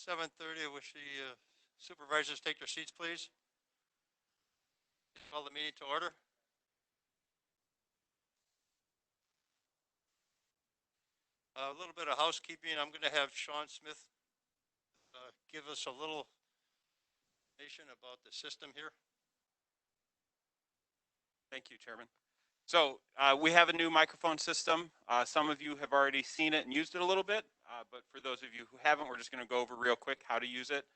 7:30. I wish the supervisors take their seats, please. Call the meeting to order. A little bit of housekeeping. I'm going to have Sean Smith give us a little information about the system here. Thank you, Chairman. So we have a new microphone system. Some of you have already seen it and used it a little bit, but for those of you who haven't, we're just going to go over real quick how to use it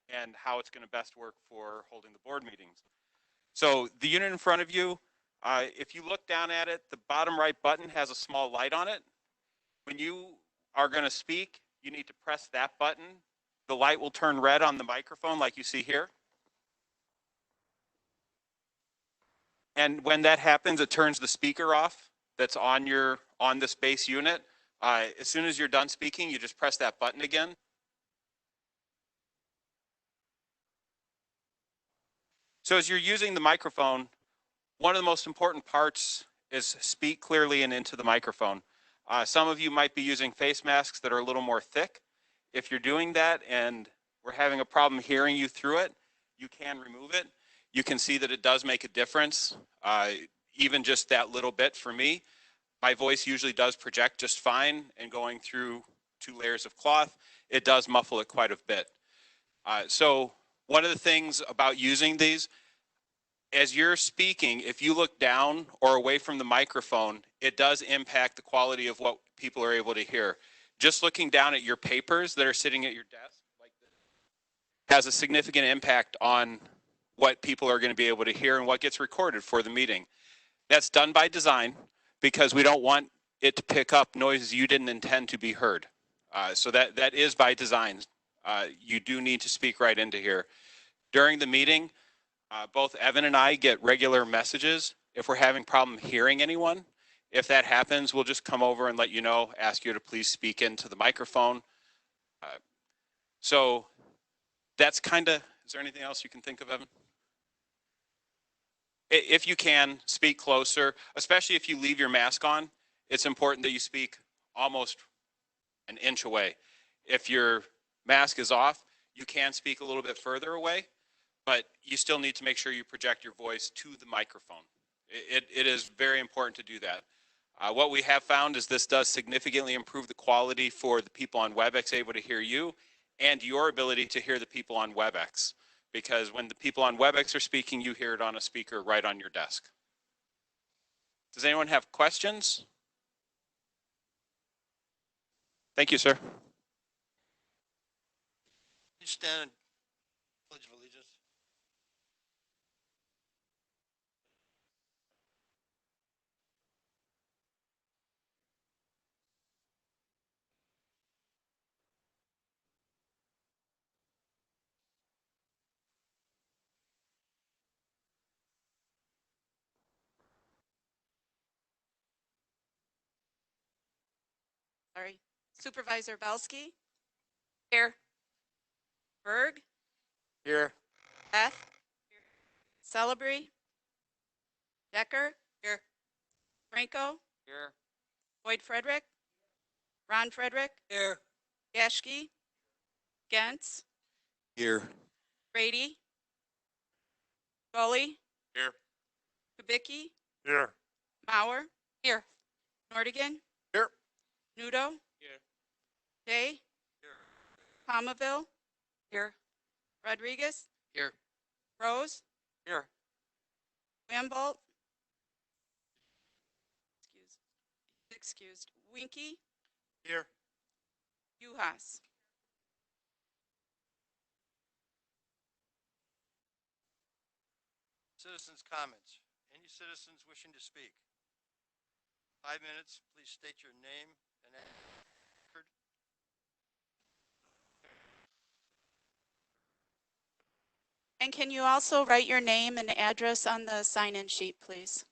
and how it's going to best work for holding the board meetings. So the unit in front of you, if you look down at it, the bottom right button has a small light on it. When you are going to speak, you need to press that button. The light will turn red on the microphone like you see here. And when that happens, it turns the speaker off that's on this base unit. As soon as you're done speaking, you just press that button again. So as you're using the microphone, one of the most important parts is speak clearly and into the microphone. Some of you might be using face masks that are a little more thick. If you're doing that and we're having a problem hearing you through it, you can remove it. You can see that it does make a difference, even just that little bit for me. My voice usually does project just fine, and going through 2 layers of cloth, it does muffle it quite a bit. So one of the things about using these, as you're speaking, if you look down or away from the microphone, it does impact the quality of what people are able to hear. Just looking down at your papers that are sitting at your desk like this has a significant impact on what people are going to be able to hear and what gets recorded for the meeting. That's done by design because we don't want it to pick up noises you didn't intend to be heard. So that is by design. You do need to speak right into here. During the meeting, both Evan and I get regular messages if we're having problem hearing anyone. If that happens, we'll just come over and let you know, ask you to please speak into the microphone. So that's kind of, is there anything else you can think of, Evan? If you can, speak closer, especially if you leave your mask on. It's important that you speak almost an inch away. If your mask is off, you can speak a little bit further away, but you still need to make sure you project your voice to the microphone. It is very important to do that. What we have found is this does significantly improve the quality for the people on WebEx able to hear you and your ability to hear the people on WebEx. Because when the people on WebEx are speaking, you hear it on a speaker right on your desk. Does anyone have questions? Thank you, sir. You stand and pledge of allegiance. Sorry. Supervisor Belsky? Here. Berg? Here. Beth? Celebrate? Decker? Here. Franco? Here. Boyd Frederick? Ron Frederick? Here. Geschke? Gentz? Here. Brady? Gully? Here. Kubicki? Here. Mauer? Here. Nordigan? Here. Nudo? Here. Day? Here. Palmaville? Here. Rodriguez? Here. Rose? Here. Wambolt? Excused. Winky? Here. Uhas? Citizens' comments. Any citizens wishing to speak? 5 minutes. Please state your name and record. And can you also write your name and address on the sign-in sheet, please?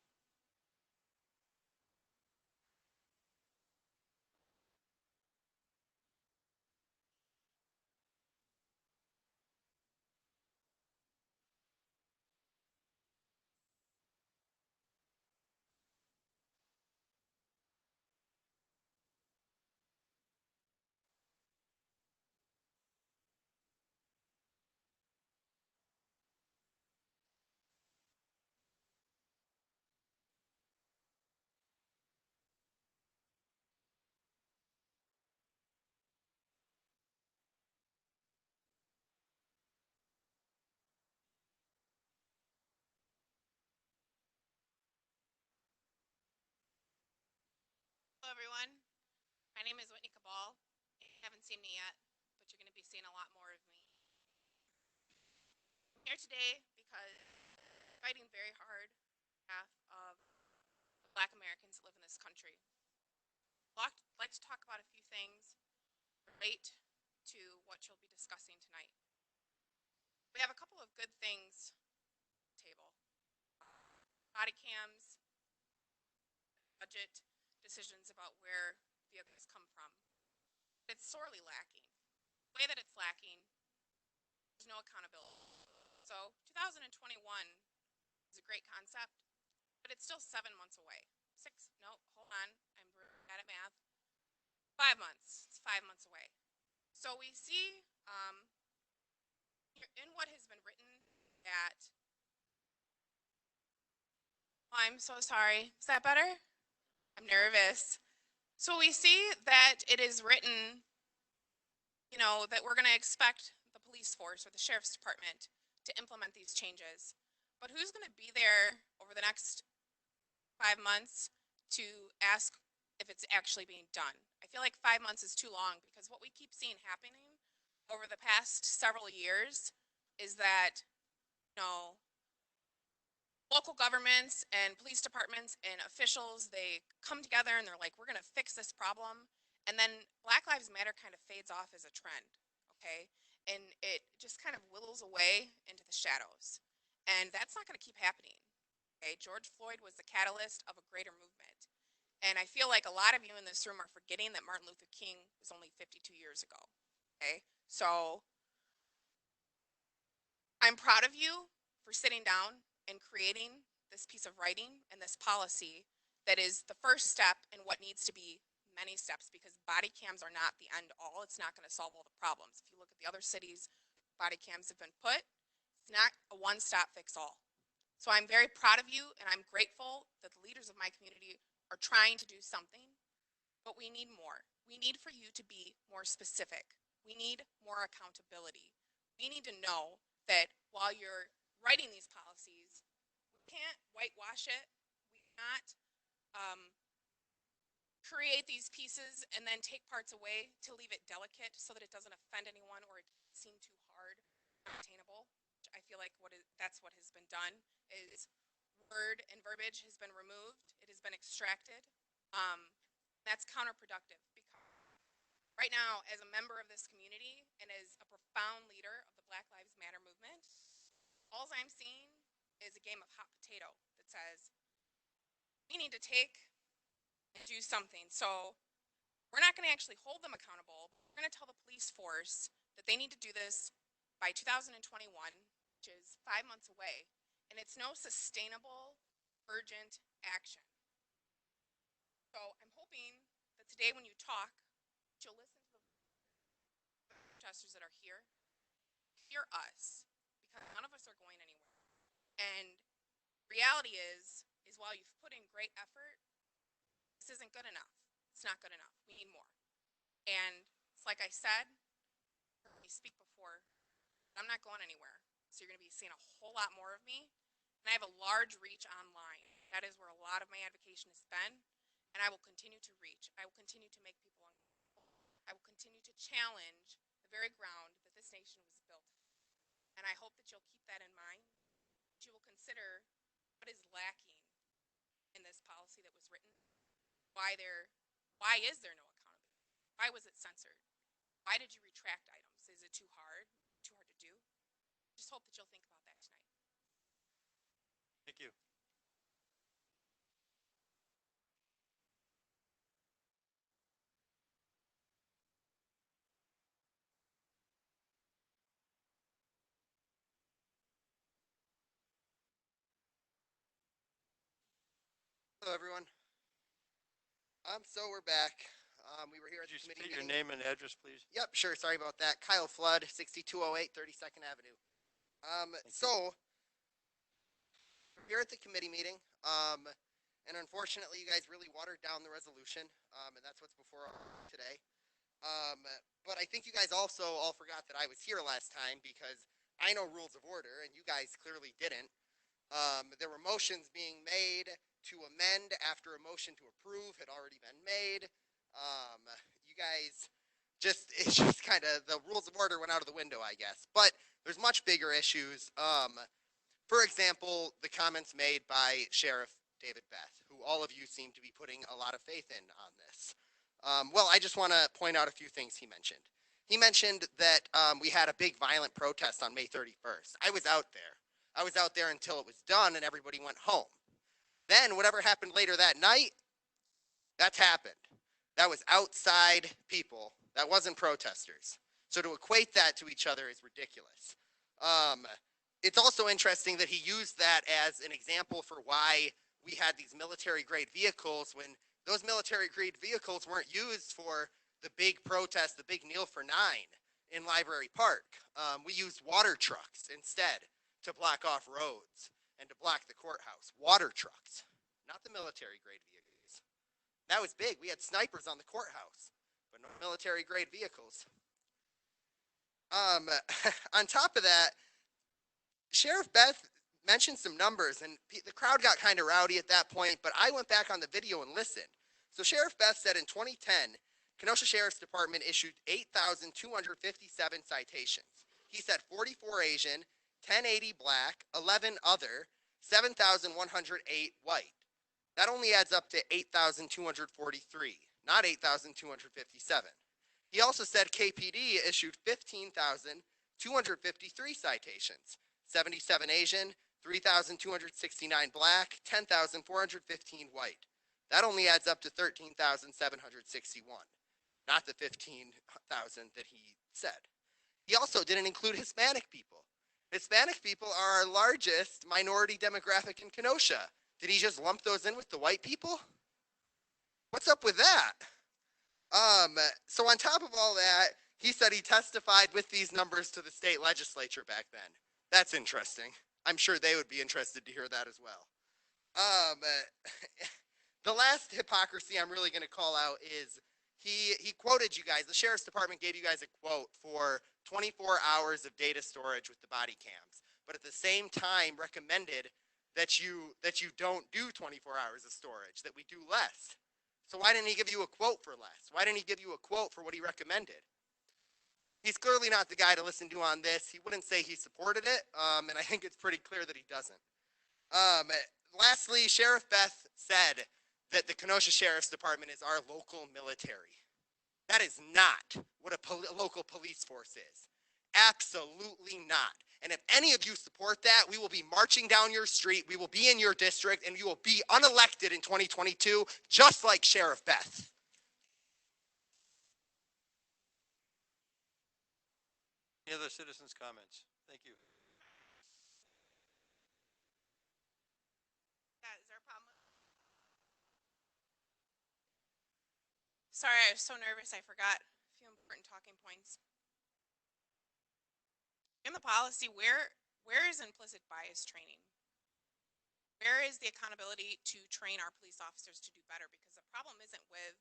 everyone. My name is Whitney Cabal. You haven't seen me yet, but you're going to be seeing a lot more of me. I'm here today because I'm fighting very hard on behalf of Black Americans that live in this country. I'd like to talk about a few things relate to what you'll be discussing tonight. We have a couple of good things on the table. Body cams, budget decisions about where vehicles come from. But it's sorely lacking. The way that it's lacking, there's no accountability. So 2021 is a great concept, but it's still 7 months away. No, hold on, I'm bad at math. 5 months, it's 5 months away. So we see in what has been written that, oh, I'm so sorry, is that better? I'm nervous. So we see that it is written, you know, that we're gonna expect the police force or the sheriff's department to implement these changes. But who's gonna be there over the next 5 months to ask if it's actually being done? I feel like 5 months is too long, because what we keep seeing happening over the past several years is that, you know, local governments and police departments and officials, they come together and they're like, we're gonna fix this problem. And then Black Lives Matter kind of fades off as a trend, okay? And it just kind of whittles away into the shadows. And that's not gonna keep happening, okay? George Floyd was the catalyst of a greater movement. And I feel like a lot of you in this room are forgetting that Martin Luther King was only 52 years ago, okay? So I'm proud of you for sitting down and creating this piece of writing and this policy that is the first step in what needs to be many steps, because body cams are not the end all. It's not going to solve all the problems. If you look at the other cities, body cams have been put. It's not a one-stop fix all. So I'm very proud of you, and I'm grateful that the leaders of my community are trying to do something, but we need more. We need for you to be more specific. We need more accountability. We need to know that while you're writing these policies, we can't whitewash it. We cannot create these pieces and then take parts away to leave it delicate so that it doesn't offend anyone or it seem too hard, unattainable. I feel like that's what has been done is word and verbiage has been removed. It has been extracted. That's counterproductive, because right now, as a member of this community and as a profound leader of the Black Lives Matter movement, all I'm seeing is a game of hot potato that says, we need to take and do something. So we're not going to actually hold them accountable. We're going to tell the police force that they need to do this by 2021, which is 5 months away. And it's no sustainable, urgent action. So I'm hoping that today when you talk, you'll listen to the protesters that are here, hear us, because none of us are going anywhere. And reality is while you've put in great effort, this isn't good enough. It's not good enough. We need more. And it's like I said, you heard me speak before, I'm not going anywhere. So you're going to be seeing a whole lot more of me. And I have a large reach online. That is where a lot of my advocation has been. And I will continue to reach. I will continue to make people uncomfortable. I will continue to challenge the very ground that this nation was built on. And I hope that you'll keep that in mind. That you will consider what is lacking in this policy that was written. Why is there no accountability? Why was it censored? Why did you retract items? Is it too hard? Too hard to do? Just hope that you'll think about that tonight. Thank you. Hello, everyone. So we're back. We were here at Could the you committee state your meeting. name and address, please? Yep, sure. Sorry about that. Kyle Flood, 6208 32nd Avenue. So we're here at the committee meeting. And unfortunately, you guys really watered down the resolution. And that's what's before us today. But I think you guys also all forgot that I was here last time, because I know rules of order and you guys clearly didn't. There were motions being made to amend after a motion to approve had already been made. You guys it's just kind of the rules of order went out of the window, I guess. But there's much bigger issues. For example, the comments made by Sheriff David Beth, who all of you seem to be putting a lot of faith in on this. Well, I just want to point out a few things he mentioned. He mentioned that we had a big violent protest on May 31st. I was out there. I was out there until it was done and everybody went home. Then whatever happened later that night, that's happened. That was outside people. That wasn't protesters. So to equate that to each other is ridiculous. It's also interesting that he used that as an example for why we had these military-grade vehicles when those military-grade vehicles weren't used for the big protest, the big Kneel for 9 in Library Park. We used water trucks instead to block off roads and to block the courthouse. Water trucks, not the military-grade vehicles. That was big. We had snipers on the courthouse, but no military-grade vehicles. On top of that, Sheriff Beth mentioned some numbers, and the crowd got kind of rowdy at that point, but I went back on the video and listened. So Sheriff Beth said in 2010, Kenosha Sheriff's Department issued 8,257 citations. He said 44 Asian, 1080 black, 11 other, 7,108 white. That only adds up to 8,243, not 8,257. He also said KPD issued 15,253 citations. 77 Asian, 3,269 black, 10,415 white. That only adds up to 13,761, not the 15,000 that he said. He also didn't include Hispanic people. Hispanic people are our largest minority demographic in Kenosha. Did he just lump those in with the white people? What's up with that? So on top of all that, he said he testified with these numbers to the state legislature back then. That's interesting. I'm sure they would be interested to hear that as well. The last hypocrisy I'm really going to call out is he quoted you guys. The Sheriff's Department gave you guys a quote for 24 hours of data storage with the body cams, but at the same time recommended that you don't do 24 hours of storage, that we do less. So why didn't he give you a quote for less? Why didn't he give you a quote for what he recommended? He's clearly not the guy to listen to on this. He wouldn't say he supported it, and I think it's pretty clear that he doesn't. Lastly, Sheriff Beth said that the Kenosha Sheriff's Department is our local military. That is not what a local police force is. Absolutely not. And if any of you support that, we will be marching down your street, we will be in your district, and you will be unelected in 2022, just like Sheriff Beth. Any other citizens' comments? Thank you. Yeah, is there a problem? Sorry, I was so nervous I forgot a few important talking points. In the policy, where is implicit bias training? Where is the accountability to train our police officers to do better? Because the problem isn't with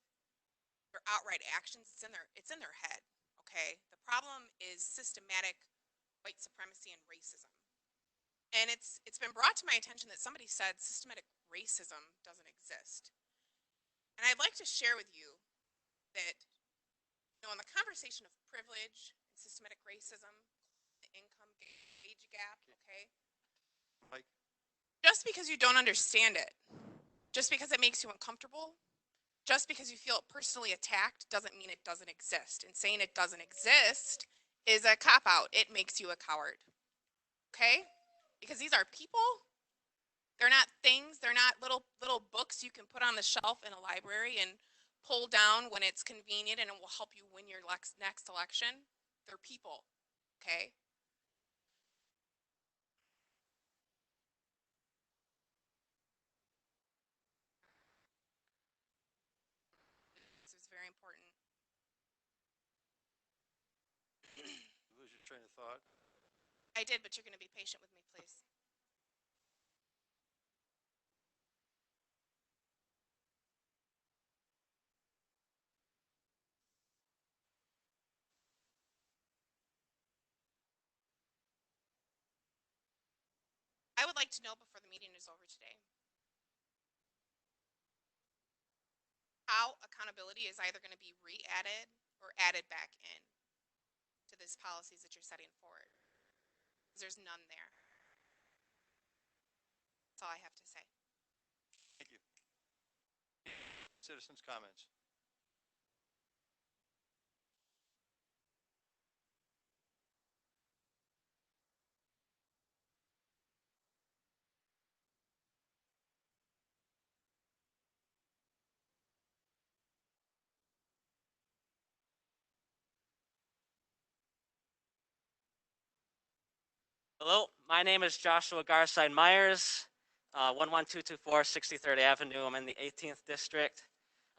their outright actions, it's in their head, okay? The problem is systematic white supremacy and racism. And it's been brought to my attention that somebody said systematic racism doesn't exist. And I'd like to share with you that, you know, in the conversation of privilege and systematic racism, the income wage gap, okay? Mike? Just because you don't understand it, just because it makes you uncomfortable, just because you feel personally attacked doesn't mean it doesn't exist. And saying it doesn't exist is a cop-out. It makes you a coward, okay? Because these are people. They're not things. They're not little books you can put on the shelf in a library and pull down when it's convenient and it will help you win your next election. They're people, okay? This is very important. You lose your train of thought. I did, but you're going to be patient with me, please. I would like to know before the meeting is over today, how accountability is either going to be re-added or added back in to these policies that you're setting forward. Because there's none there. That's all I have to say. Thank you. Citizens' comments. Hello, my name is Joshua Garside Myers, 11224 63rd Avenue. I'm in the 18th District.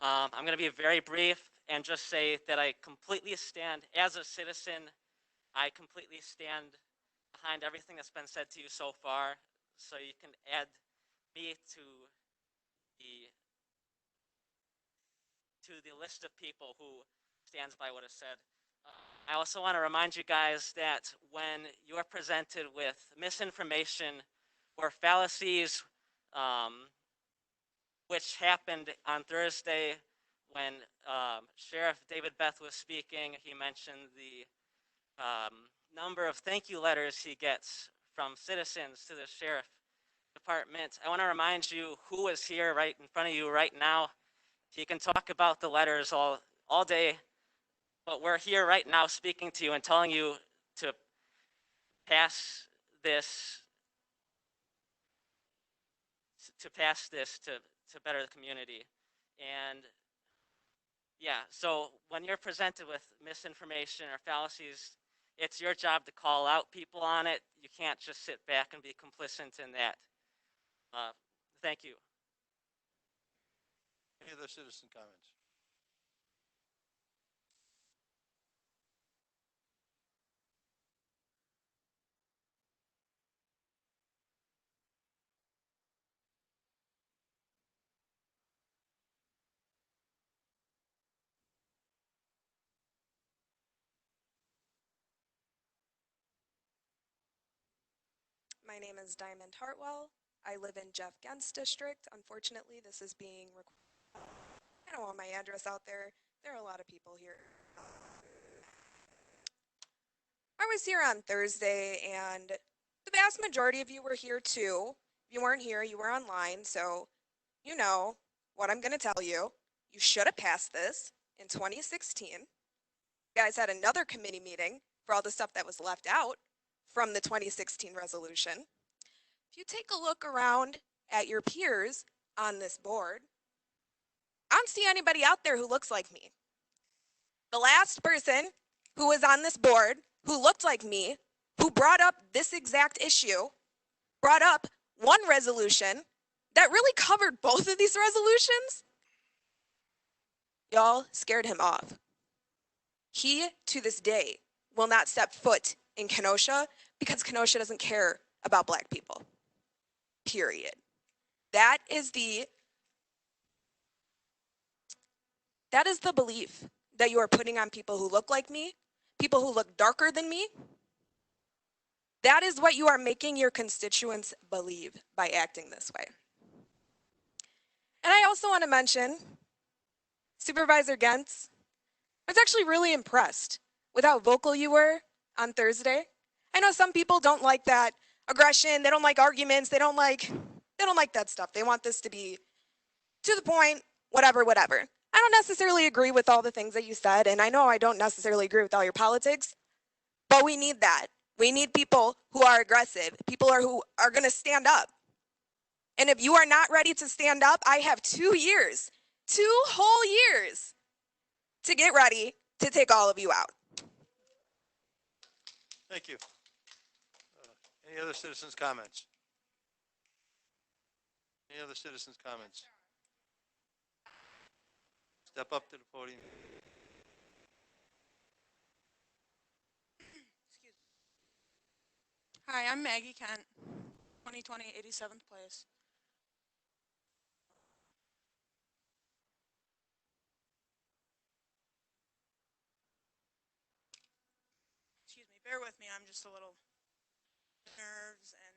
I'm going to be very brief and just say that I completely stand, as a citizen, I completely stand behind everything that's been said to you so far. So you can add me to the list of people who stands by what is said. I also want to remind you guys that when you are presented with misinformation or fallacies, which happened on Thursday when Sheriff David Beth was speaking, he mentioned the number of thank you letters he gets from citizens to the sheriff department. I want to remind you who is here right in front of you right now. He can talk about the letters all day, but we're here right now speaking to you and telling you to pass this to better the community. And yeah, so when you're presented with misinformation or fallacies, it's your job to call out people on it. You can't just sit back and be complicit in that. Thank you. Any other citizen comments? My name is Diamond Hartwell. I live in Jeff Gens District. Unfortunately, this is being recorded. I don't want my address out there. There are a lot of people here. I was here on Thursday, and the vast majority of you were here too. If you weren't here, you were online, so you know what I'm going to tell you. You should have passed this in 2016. You guys had another committee meeting for all the stuff that was left out from the 2016 resolution. If you take a look around at your peers on this board, I don't see anybody out there who looks like me. The last person who was on this board who looked like me, who brought up this exact issue, brought up one resolution that really covered both of these resolutions, y'all scared him off. He, to this day, will not step foot in Kenosha because Kenosha doesn't care about black people. Period. That is the belief that you are putting on people who look like me, people who look darker than me. That is what you are making your constituents believe by acting this way. And I also want to mention, Supervisor Gens, I was actually really impressed with how vocal you were on Thursday. I know some people don't like that aggression, they don't like arguments, they don't like that stuff. They want this to be to the point, whatever. I don't necessarily agree with all the things that you said, and I know I don't necessarily agree with all your politics, but we need that. We need people who are aggressive, people who are going to stand up. And if you are not ready to stand up, I have 2 years, 2 whole years to get ready to take all of you out. Thank you. Any other citizens' comments? Any other citizens' comments? Step up to the podium. Hi, I'm Maggie Kent, 2020 87th place. Excuse me, bear with me, I'm just a little nerves, and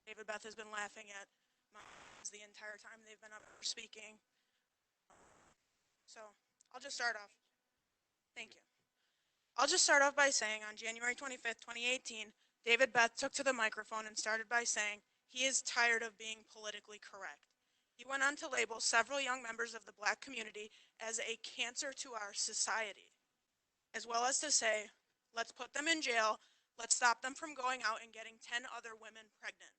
David Beth has been laughing at my the entire time they've been up speaking. So I'll just start off. Thank you. I'll just start off by saying on January 25th, 2018, David Beth took to the microphone and started by saying he is tired of being politically correct. He went on to label several young members of the Black community as a cancer to our society, as well as to say, let's put them in jail, let's stop them from going out and getting 10 other women pregnant.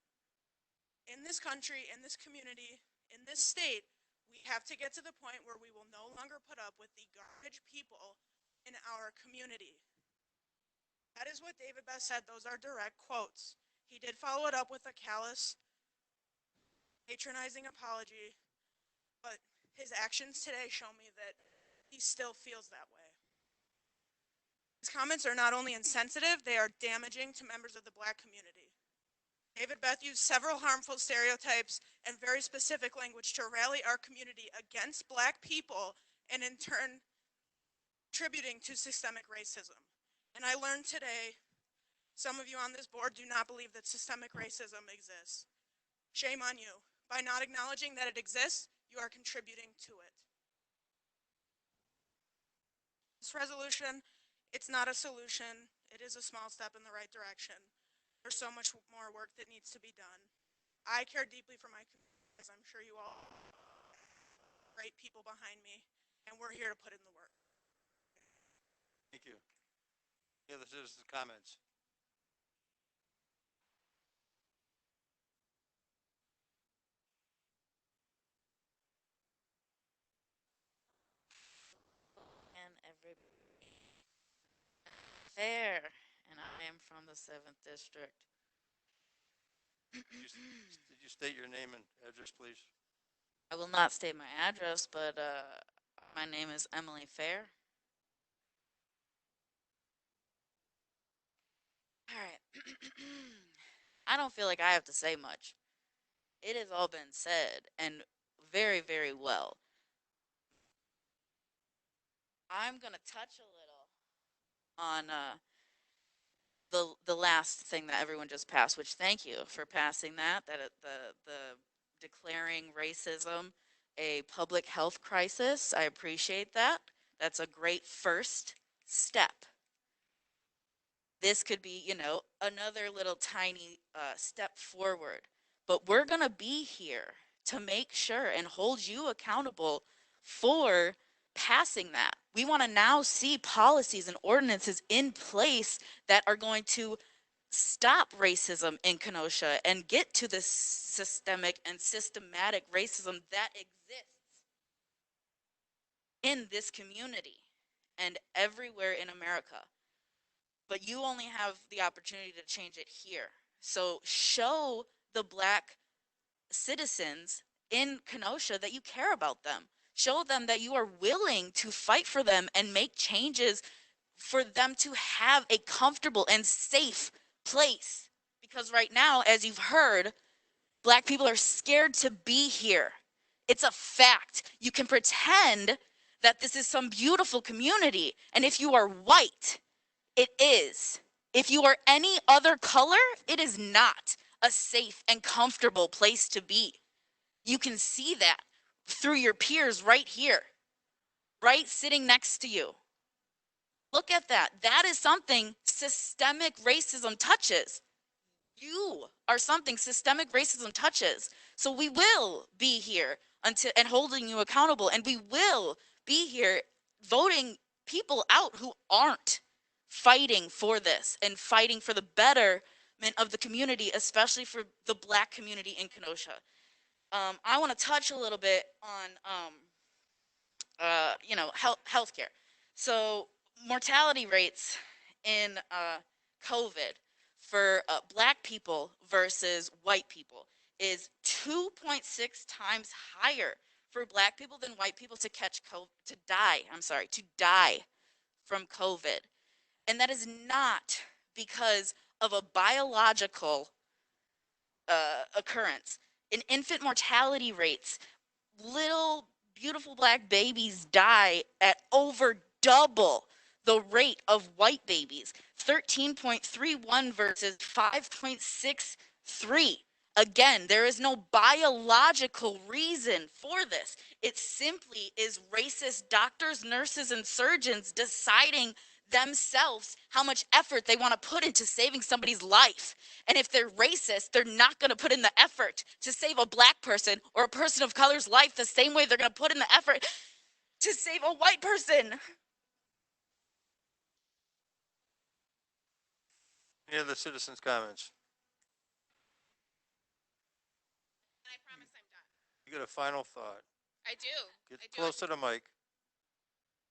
In this country, in this community, in this state, we have to get to the point where we will no longer put up with the garbage people in our community. That is what David Best said. Those are direct quotes. He did follow it up with a callous, patronizing apology, but his actions today show me that he still feels that way. His comments are not only insensitive, they are damaging to members of the Black community. David Beth used several harmful stereotypes and very specific language to rally our community against Black people and in turn contributing to systemic racism. And I learned today, some of you on this board do not believe that systemic racism exists. Shame on you. By not acknowledging that it exists, you are contributing to it. This resolution, it's not a solution. It is a small step in the right direction. There's so much more work that needs to be done. I care deeply for my community, as I'm sure you all great people behind me, and we're here to put in the work. Thank you. Any other citizens' comments? And everybody fair, and I am from the 7th District. Did you state your name and address, please? I will not state my address, but my name is Emily Fair. All right. I don't feel like I have to say much. It has all been said, and very, very well. I'm going to touch a little on the last thing that everyone just passed, which thank you for passing that, the declaring racism a public health crisis. I appreciate that. That's a great first step. This could be, you know, another little tiny step forward. But we're going to be here to make sure and hold you accountable for passing that. We want to now see policies and ordinances in place that are going to stop racism in Kenosha and get to the systemic and systematic racism that exists in this community and everywhere in America. But you only have the opportunity to change it here. So show the Black citizens in Kenosha that you care about them. Show them that you are willing to fight for them and make changes for them to have a comfortable and safe place. Because right now, as you've heard, Black people are scared to be here. It's a fact. You can pretend that this is some beautiful community, and if you are white, it is. If you are any other color, it is not a safe and comfortable place to be. You can see that through your peers right here, right sitting next to you. Look at that. That is something systemic racism touches. You are something systemic racism touches. So we will be here until and holding you accountable, and we will be here voting people out who aren't fighting for this and fighting for the betterment of the community, especially for the Black community in Kenosha. I want to touch a little bit on, you know, healthcare. So mortality rates in COVID for Black people versus white people is 2.6 times higher for Black people than white people to die from COVID. And that is not because of a biological occurrence. In infant mortality rates, little beautiful Black babies die at over double the rate of white babies, 13.31 versus 5.63. Again, there is no biological reason for this. It simply is racist doctors, nurses, and surgeons deciding themselves how much effort they want to put into saving somebody's life. And if they're racist, they're not going to put in the effort to save a black person or a person of color's life the same way they're going to put in the effort to save a white person. Any other citizens' comments? And I promise I'm done. You got a final thought? I do. Get I do. close to the mic.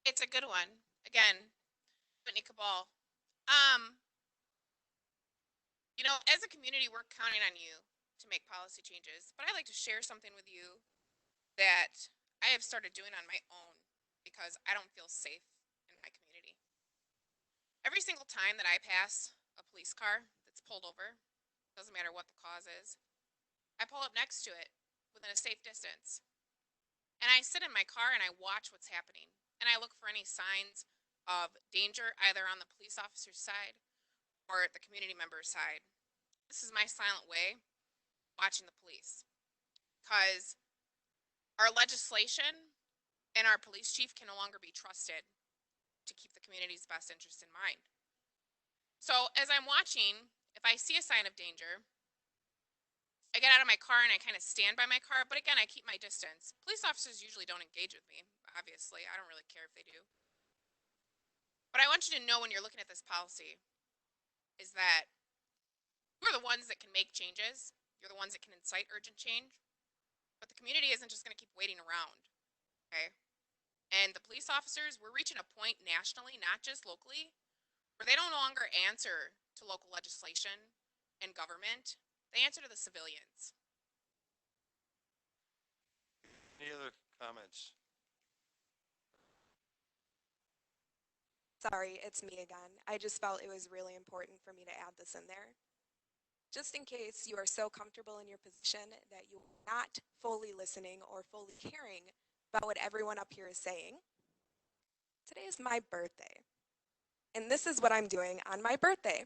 It's a good one. Again, Whitney Cabal. You know, as a community, we're counting on you to make policy changes. But I'd like to share something with you that I have started doing on my own because I don't feel safe in my community. Every single time that I pass a police car that's pulled over, doesn't matter what the cause is, I pull up next to it within a safe distance. And I sit in my car and I watch what's happening. And I look for any signs of danger either on the police officer's side or the community member's side. This is my silent way watching the police. Because our legislation and our police chief can no longer be trusted to keep the community's best interest in mind. So as I'm watching, if I see a sign of danger, I get out of my car and I kind of stand by my car, but again, I keep my distance. Police officers usually don't engage with me, obviously. I don't really care if they do. But I want you to know when you're looking at this policy is that you're the ones that can make changes. You're the ones that can incite urgent change. But the community isn't just going to keep waiting around, okay? And the police officers, we're reaching a point nationally, not just locally, where they don't longer answer to local legislation and government. They answer to the civilians. Any other comments? Sorry, it's me again. I just felt it was really important for me to add this in there. Just in case you are so comfortable in your position that you are not fully listening or fully caring about what everyone up here is saying. Today is my birthday. And this is what I'm doing on my birthday.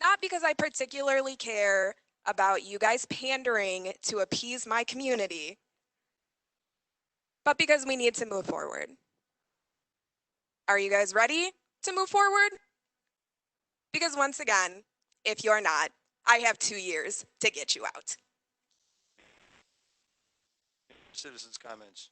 Not because I particularly care about you guys pandering to appease my community, but because we need to move forward. Are you guys ready to move forward? Because once again, if you're not, I have 2 years to get you out. Citizens' comments.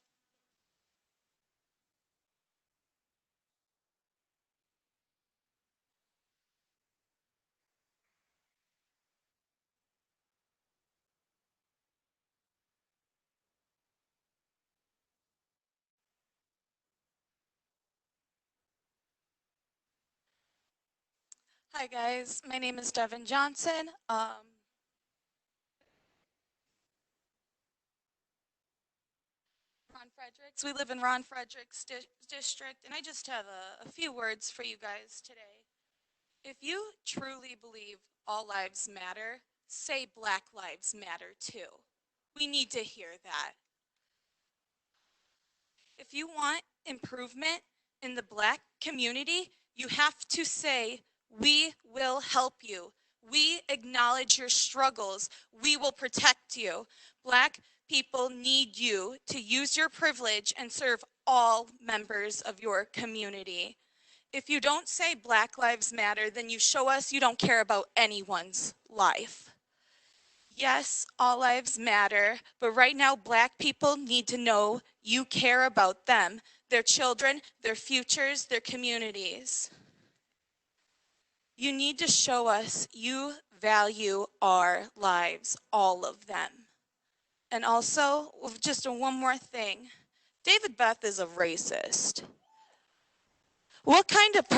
Hi guys, my name is Devin Johnson. Ron Fredericks. We live in Ron Fredericks district, and I just have a few words for you guys today. If you truly believe all lives matter, say Black Lives Matter too. We need to hear that. If you want improvement in the Black community, you have to say, we will help you. We acknowledge your struggles. We will protect you. Black people need you to use your privilege and serve all members of your community. If you don't say Black Lives Matter, then you show us you don't care about anyone's life. Yes, all lives matter, but right now Black people need to know you care about them, their children, their futures, their communities. You need to show us you value our lives, all of them. And also, just one more thing, David Beth is a racist. What kind of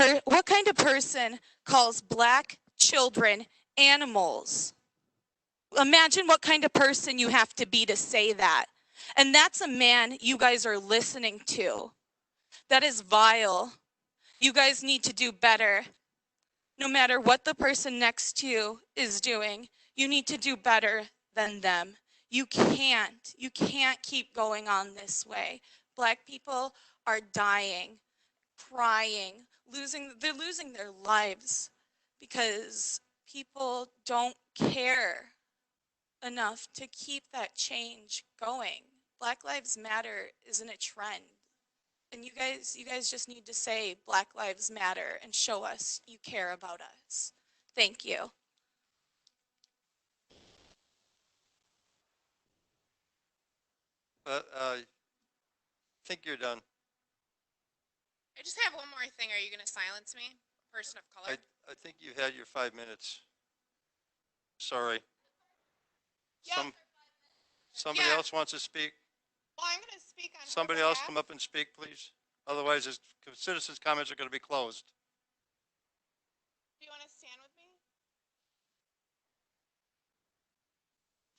person calls Black children animals? Imagine what kind of person you have to be to say that. And that's a man you guys are listening to. That is vile. You guys need to do better. No matter what the person next to you is doing, you need to do better than them. You can't keep going on this way. Black people are dying, crying, they're losing their lives because people don't care enough to keep that change going. Black Lives Matter isn't a trend. And you guys just need to say Black Lives Matter and show us you care about us. Thank you. I think you're done. I just have one more thing. Are you going to silence me? Person of color? I think you had your 5 minutes. Sorry. Yeah. Somebody Yeah. else wants to speak? Well, I'm going to speak on her Somebody else behalf. come up and speak, please. Otherwise, citizens' comments are going to be closed. Do you want to stand with me?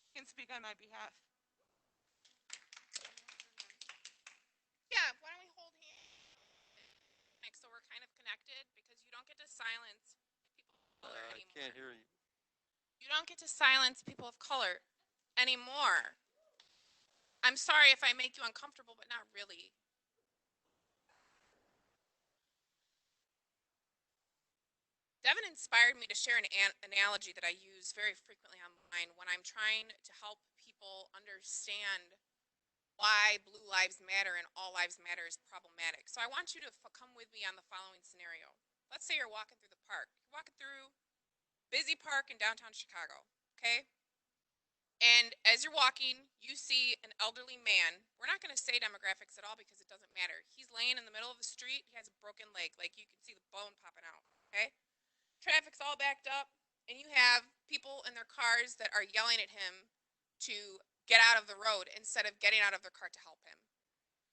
You can speak on my behalf. Yeah, why don't we hold hands? So we're kind of connected because you don't get to silence people of color I anymore. can't hear you. You don't get to silence people of color anymore. I'm sorry if I make you uncomfortable, but not really. Devin inspired me to share an analogy that I use very frequently online when I'm trying to help people understand why Blue Lives Matter and All Lives Matter is problematic. So I want you to come with me on the following scenario. Let's say you're walking through the park. You're walking through busy park in downtown Chicago, okay? And as you're walking, you see an elderly man. We're not going to say demographics at all because it doesn't matter. He's laying in the middle of the street. He has a broken leg. Like you can see the bone popping out, okay? Traffic's all backed up, and you have people in their cars that are yelling at him to get out of the road instead of getting out of their car to help him.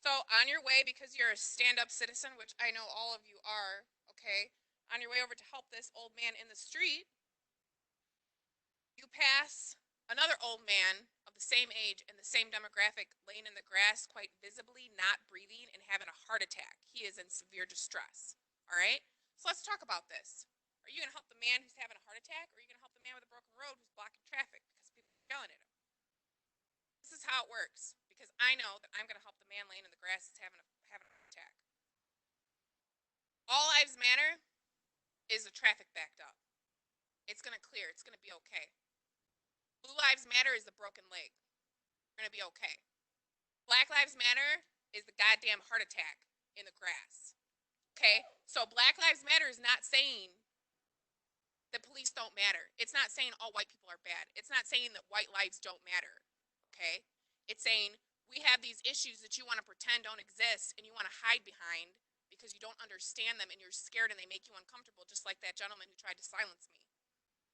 So on your way, because you're a stand-up citizen, which I know all of you are, okay, on your way over to help this old man in the street, you pass another old man of the same age and the same demographic laying in the grass, quite visibly not breathing and having a heart attack. He is in severe distress, all right? So let's talk about this. Are you going to help the man who's having a heart attack, or are you going to help the man with a broken road who's blocking traffic because people are yelling at him? This is how it works, because I know that I'm going to help the man laying in the grass who's having a heart attack. All Lives Matter is the traffic backed up. It's going to clear. It's going to be okay. Blue Lives Matter is the broken leg. We're going to be okay. Black Lives Matter is the goddamn heart attack in the grass. Okay? So Black Lives Matter is not saying that police don't matter. It's not saying all white people are bad. It's not saying that white lives don't matter. Okay? It's saying we have these issues that you want to pretend don't exist and you want to hide behind because you don't understand them and you're scared and they make you uncomfortable, just like that gentleman who tried to silence me.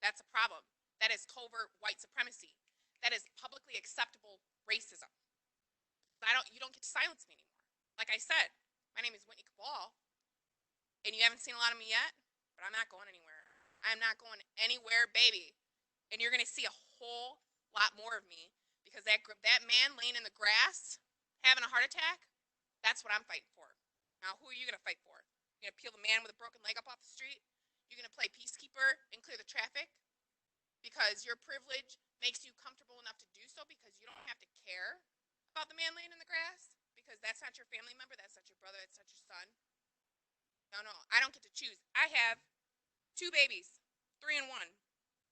That's a problem. That is covert white supremacy. That is publicly acceptable racism. You don't get to silence me anymore. Like I said, my name is Whitney Cabal, and you haven't seen a lot of me yet, but I'm not going anywhere. I'm not going anywhere, baby. And you're going to see a whole lot more of me because that man laying in the grass having a heart attack, that's what I'm fighting for. Now, who are you going to fight for? You're going to peel the man with a broken leg up off the street? You're going to play peacekeeper and clear the traffic because your privilege makes you comfortable enough to do so because you don't have to care about the man laying in the grass because that's not your family member, that's not your brother, that's not your son. No, I don't get to choose. I have 2 babies, 3 and 1,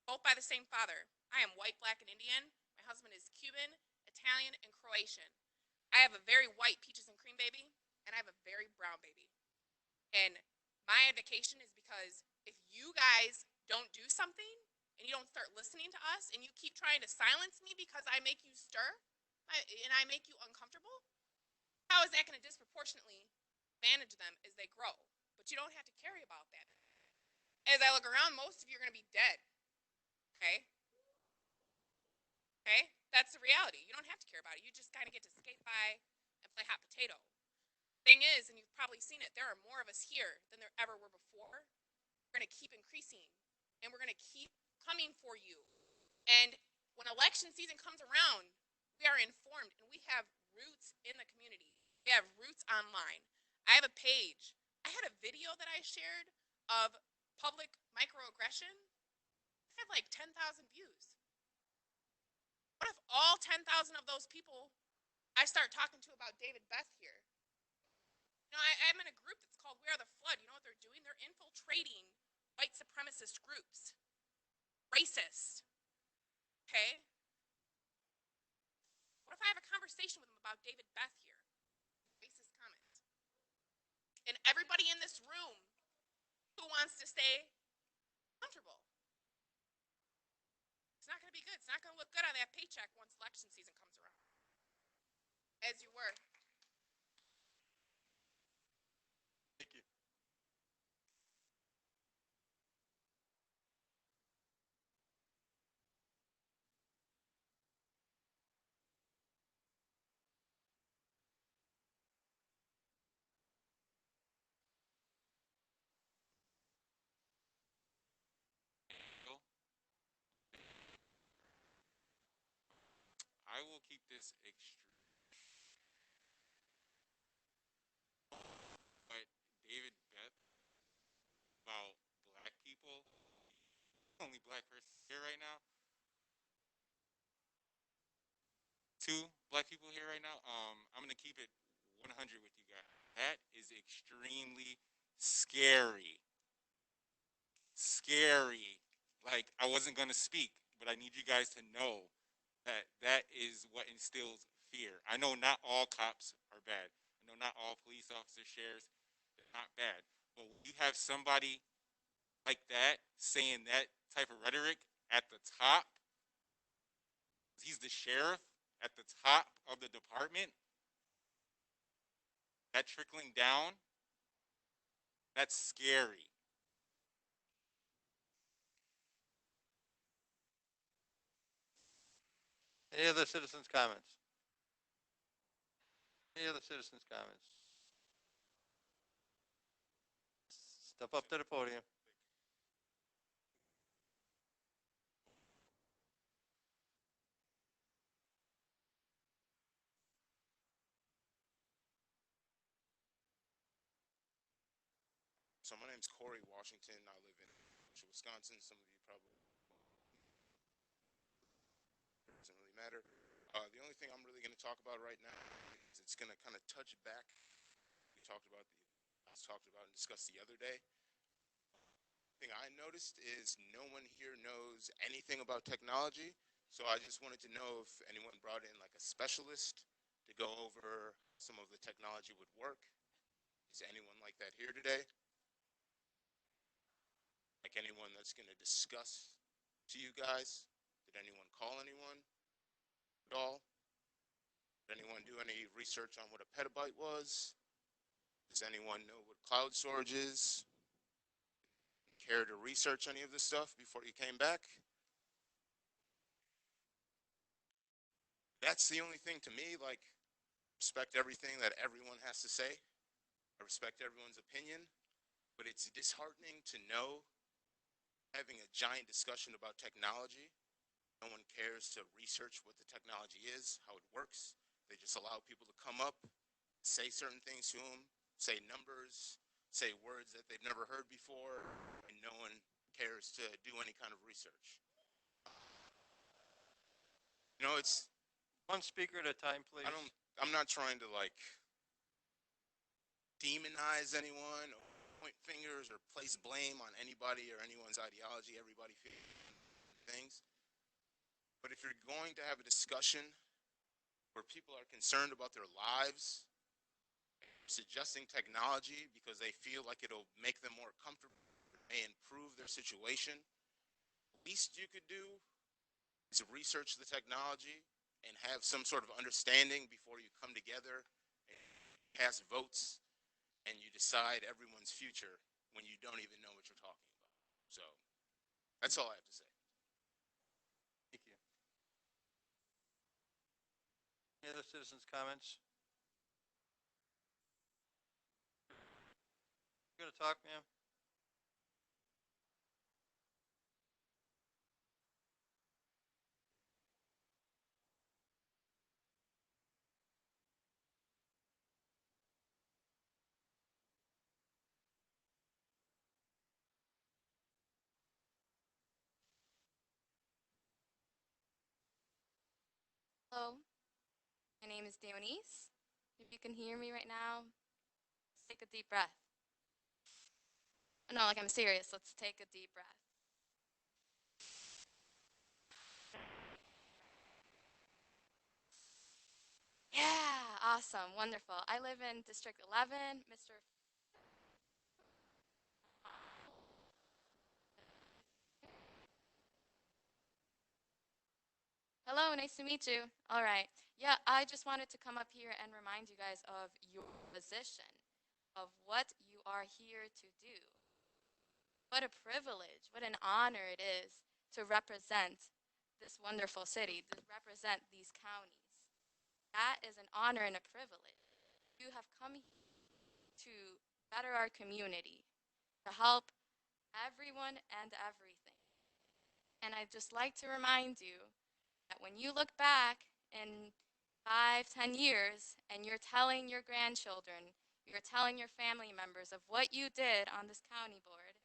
both by the same father. I am white, black, and Indian. My husband is Cuban, Italian, and Croatian. I have a very white peaches and cream baby, and I have a very brown baby. And my advocation is because if you guys don't do something and you don't start listening to us and you keep trying to silence me because I make you stir and I make you uncomfortable, how is that going to disproportionately manage them as they grow? But you don't have to carry about that. As I look around, most of you are going to be dead. Okay? Okay? That's the reality. You don't have to care about it. You just kind of get to skate by and play hot potato. Thing is, and you've probably seen it, there are more of us here than there ever were before. We're going to keep increasing, and we're going to keep coming for you. And when election season comes around, we are informed, and we have roots in the community. We have roots online. I have a page. I had a video that I shared of public microaggression. I have like 10,000 views. What if all 10,000 of those people I start talking to about David Beth here? You know, I'm in a group that's called We Are the Flood. You know what they're doing? They're infiltrating white supremacist groups. racist. Okay? What if I have a conversation with him about David Beth here? Racist comment. And everybody in this room who wants to stay comfortable. It's not going to be good. It's not going to look good on that paycheck once election season comes around. As you were. Thank you. I will keep this extreme. But David Beth about black people, only black person here right now. Two black people here right now. I'm gonna keep it 100 with you guys. That is extremely scary. Scary. Like I wasn't gonna speak, but I need you guys to know that that is what instills fear. I know not all cops are bad. I know not all police officers, sheriffs, they're not bad. But when you have somebody like that saying that type of rhetoric at the top, he's the sheriff at the top of the department, that trickling down, that's scary. Any other citizens' comments? Any other citizens' comments? Step up to the podium. So my name's Corey Washington. I live in Kenosha, Wisconsin. Some of you probably doesn't really matter. The only thing I'm really going to talk about right now is it's going to kind of touch back. We talked about and discussed the other day. Thing I noticed is no one here knows anything about technology. So I just wanted to know if anyone brought in like a specialist to go over some of the technology would work. Is anyone like that here today? Like anyone that's going to discuss to you guys? Did anyone call anyone at all? Did anyone do any research on what a petabyte was? Does anyone know what cloud storage is? Care to research any of this stuff before you came back? That's the only thing to me, like, respect everything that everyone has to say. I respect everyone's opinion, but it's disheartening to know having a giant discussion about technology. No one cares to research what the technology is, how it works. They just allow people to come up, say certain things to them, say numbers, say words that they've never heard before, and no one cares to do any kind of research. You know, it's, One speaker at a time, please. I'm not trying to like demonize anyone or point fingers or place blame on anybody or anyone's ideology. Everybody feels things. But if you're going to have a discussion where people are concerned about their lives, suggesting technology because they feel like it'll make them more comfortable, may improve their situation, least you could do is research the technology and have some sort of understanding before you come together and cast votes and you decide everyone's future when you don't even know what you're talking about. So that's all I have to say. Thank you. Any other citizens' comments? You gonna talk, ma'am? Hello, my name is Dionise. If you can hear me right now, let's take a deep breath. No, like I'm serious. Let's take a deep breath. Awesome, wonderful. I live in District 11. Mr. Hello, nice to meet you. All right. Yeah, I just wanted to come up here and remind you guys of your position, of what you are here to do. What a privilege, what an honor it is to represent this wonderful city, to represent these counties. That is an honor and a privilege. You have come here to better our community, to help everyone and everything. And I'd just like to remind you that when you look back in 5, 10 years and you're telling your grandchildren, you're telling your family members of what you did on this county board,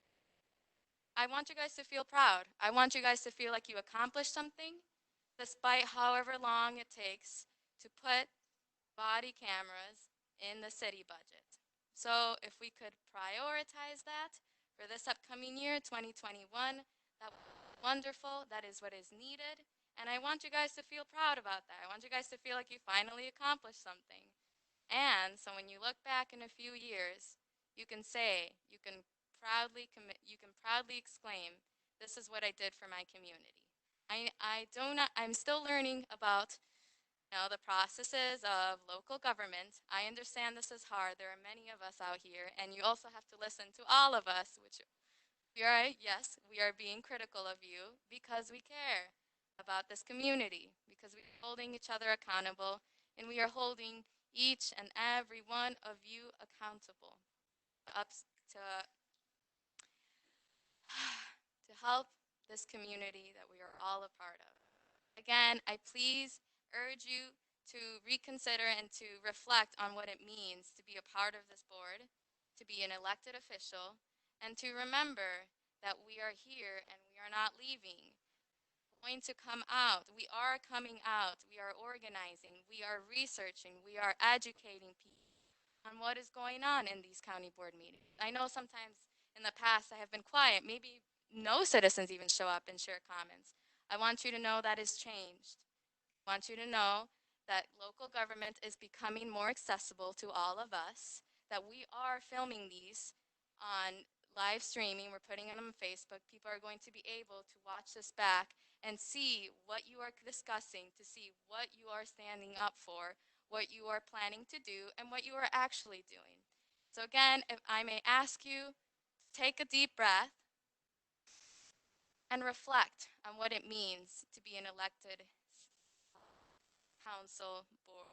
I want you guys to feel proud. I want you guys to feel like you accomplished something, despite however long it takes to put body cameras in the city budget. So if we could prioritize that for this upcoming year, 2021, that would be wonderful. That is what is needed. And I want you guys to feel proud about that. I want you guys to feel like you finally accomplished something. And so when you look back in a few years, you can say, you can proudly commit, you can proudly exclaim, this is what I did for my community. I'm still learning about the processes of local government. I understand this is hard. There are many of us out here, and you also have to listen to all of us, which we are, yes, we are being critical of you because we care about this community, because we are holding each other accountable, and we are holding each and every one of you accountable up to, to help this community that we are all a part of. Again, I please urge you to reconsider and to reflect on what it means to be a part of this board, to be an elected official, and to remember that we are here and we are not leaving. We're going to come out. We are coming out. We are organizing. We are researching. We are educating people on what is going on in these county board meetings. I know sometimes in the past I have been quiet. Maybe no citizens even show up and share comments. I want you to know that is changed. I want you to know that local government is becoming more accessible to all of us, that we are filming these on live streaming. We're putting it on Facebook. People are going to be able to watch this back and see what you are discussing, to see what you are standing up for, what you are planning to do, and what you are actually doing. So again, if I may ask you to take a deep breath and reflect on what it means to be an elected council board.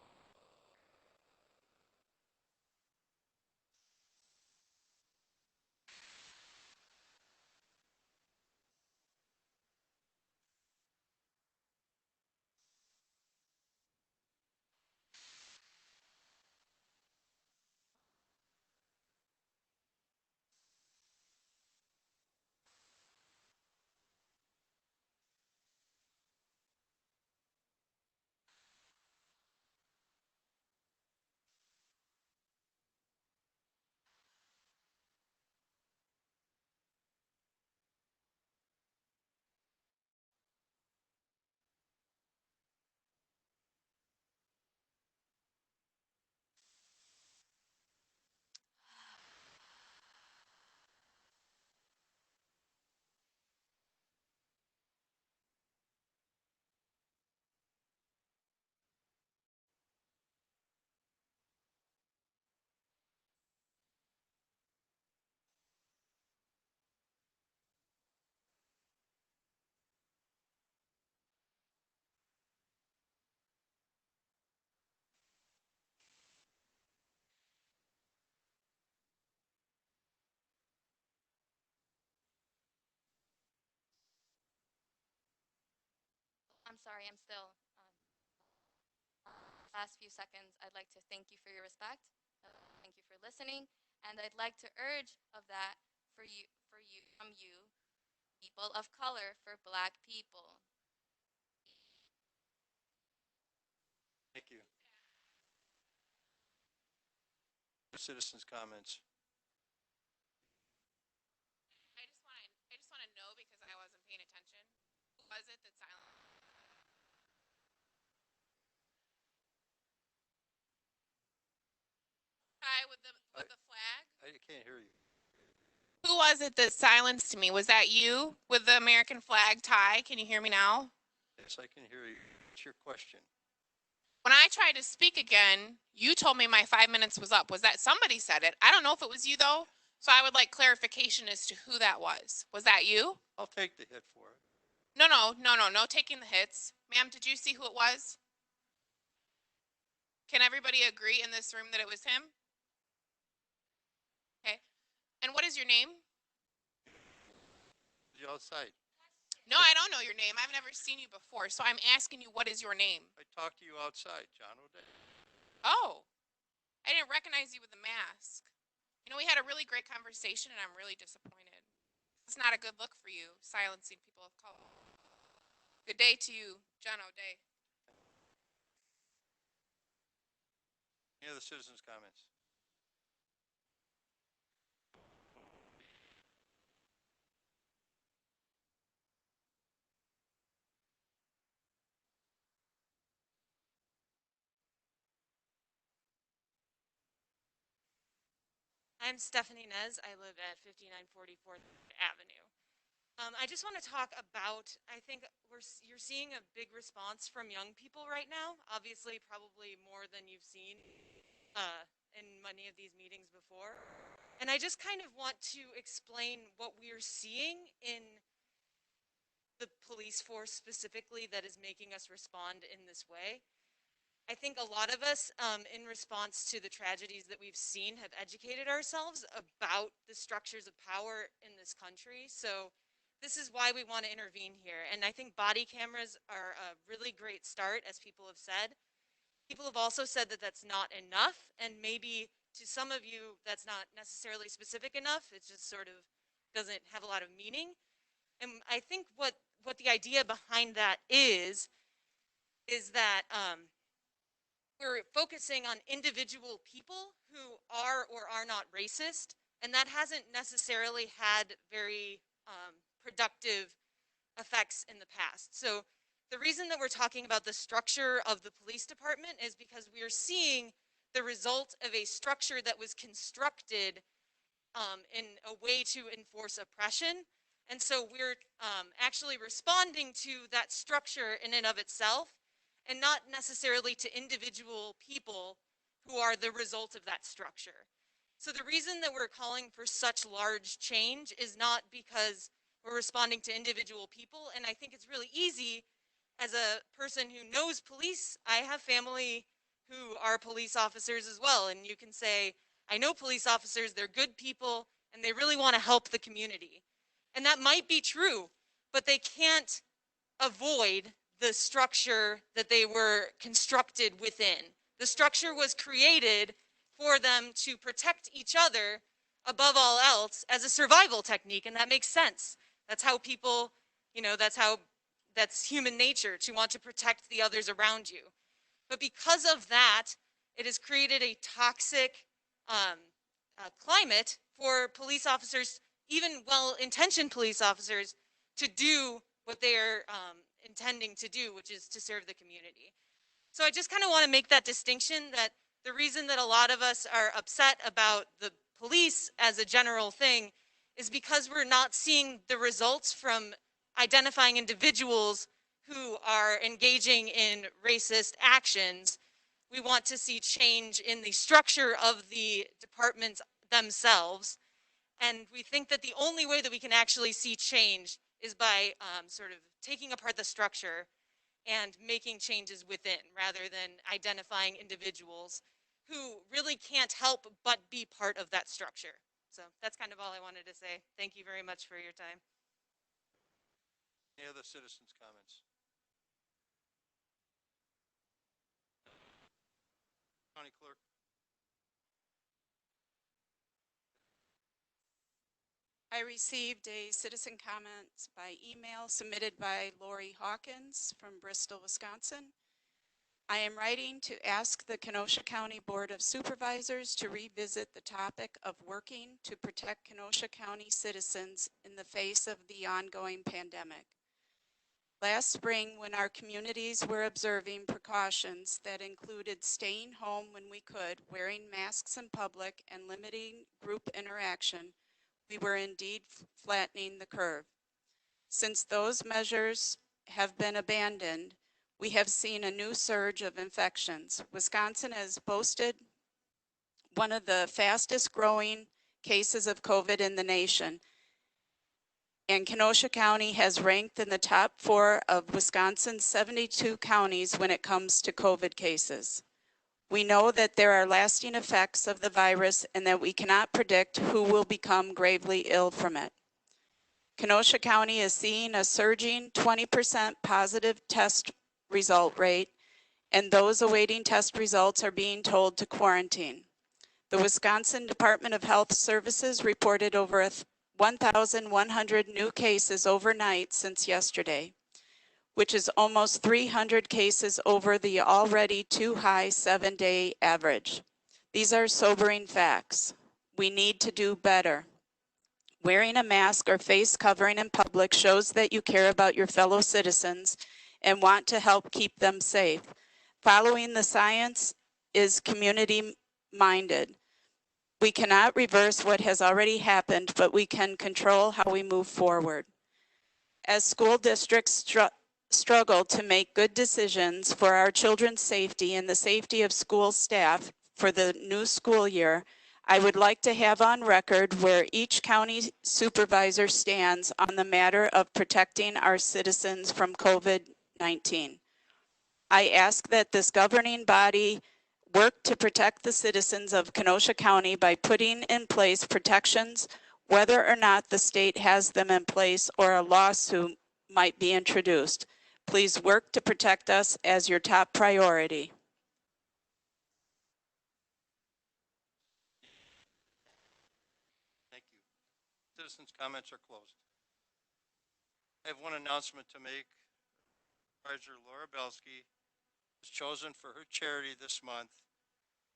I'm sorry, I'm still last few seconds. I'd like to thank you for your respect. Thank you for listening, and I'd like to urge of that from you, people of color, for Black people. Thank you. Citizens' comments. I just want to know because I wasn't paying attention. Who was it that silenced? was it that silenced me? Was that you with the American flag tie? Can you hear me now? Yes, I can hear you. What's your question? When I tried to speak again, you told me my 5 minutes was up. Was that somebody said it? I don't know if it was you though. So I would like clarification as to who that was. Was that you? I'll take the hit for it. No taking the hits. Ma'am, did you see who it was? Can everybody agree in this room that it was him? Okay. And what is your name? You outside. No, I don't know your name. I've never seen you before. So I'm asking you, what is your name? I talked to you outside, John O'Day. Oh, I didn't recognize you with the mask. You know, we had a really great conversation and I'm really disappointed. It's not a good look for you, silencing people of color. Good day to you, John O'Day. Any other citizens' comments? I'm Stephanie Nez. I live at 5944th Avenue. I just want to talk about, I think you're seeing a big response from young people right now, obviously probably more than you've seen in many of these meetings before. And I just kind of want to explain what we're seeing in the police force specifically that is making us respond in this way. I think a lot of us, in response to the tragedies that we've seen, have educated ourselves about the structures of power in this country. So this is why we want to intervene here. And I think body cameras are a really great start, as people have said. People have also said that that's not enough. And maybe to some of you, that's not necessarily specific enough. It just sort of doesn't have a lot of meaning. And I think what the idea behind that is that, we're focusing on individual people who are or are not racist, and that hasn't necessarily had very productive effects in the past. So the reason that we're talking about the structure of the police department is because we are seeing the result of a structure that was constructed in a way to enforce oppression. And so we're actually responding to that structure in and of itself, and not necessarily to individual people who are the result of that structure. So the reason that we're calling for such large change is not because we're responding to individual people, and I think it's really easy as a person who knows police. I have family who are police officers as well, and you can say, I know police officers, they're good people, and they really want to help the community. And that might be true, but they can't avoid the structure that they were constructed within. The structure was created for them to protect each other above all else as a survival technique, and that makes sense. That's how people, you know, that's human nature, to want to protect the others around you. But because of that, it has created a toxic climate for police officers, even well-intentioned police officers, to do what they are intending to do, which is to serve the community. So I just kind of want to make that distinction, that the reason that a lot of us are upset about the police as a general thing is because we're not seeing the results from identifying individuals who are engaging in racist actions. We want to see change in the structure of the departments themselves. And we think that the only way that we can actually see change is by sort of taking apart the structure and making changes within, rather than identifying individuals who really can't help but be part of that structure. So that's kind of all I wanted to say. Thank you very much for your time. Any other citizens' comments? County Clerk. I received a citizen comment by email submitted by Lori Hawkins from Bristol, Wisconsin. I am writing to ask the Kenosha County Board of Supervisors to revisit the topic of working to protect Kenosha County citizens in the face of the ongoing pandemic. Last spring, when our communities were observing precautions that included staying home when we could, wearing masks in public, and limiting group interaction, we were indeed flattening the curve. Since those measures have been abandoned, we have seen a new surge of infections. Wisconsin has boasted one of the fastest growing cases of COVID in the nation, and Kenosha County has ranked in the top 4 of Wisconsin's 72 counties when it comes to COVID cases. We know that there are lasting effects of the virus and that we cannot predict who will become gravely ill from it. Kenosha County is seeing a surging 20% positive test result rate, and those awaiting test results are being told to quarantine. The Wisconsin Department of Health Services reported over 1,100 new cases overnight since yesterday, which is almost 300 cases over the already too high 7-day average. These are sobering facts. We need to do better. Wearing a mask or face covering in public shows that you care about your fellow citizens and want to help keep them safe. Following the science is community-minded. We cannot reverse what has already happened, but we can control how we move forward. As school districts struggle to make good decisions for our children's safety and the safety of school staff for the new school year, I would like to have on record where each county supervisor stands on the matter of protecting our citizens from COVID-19. I ask that this governing body work to protect the citizens of Kenosha County by putting in place protections, whether or not the state has them in place or a lawsuit might be introduced. Please work to protect us as your top priority. Thank you. Citizens' comments are closed. I have one announcement to make. Supervisor Laura Belsky was chosen for her charity this month,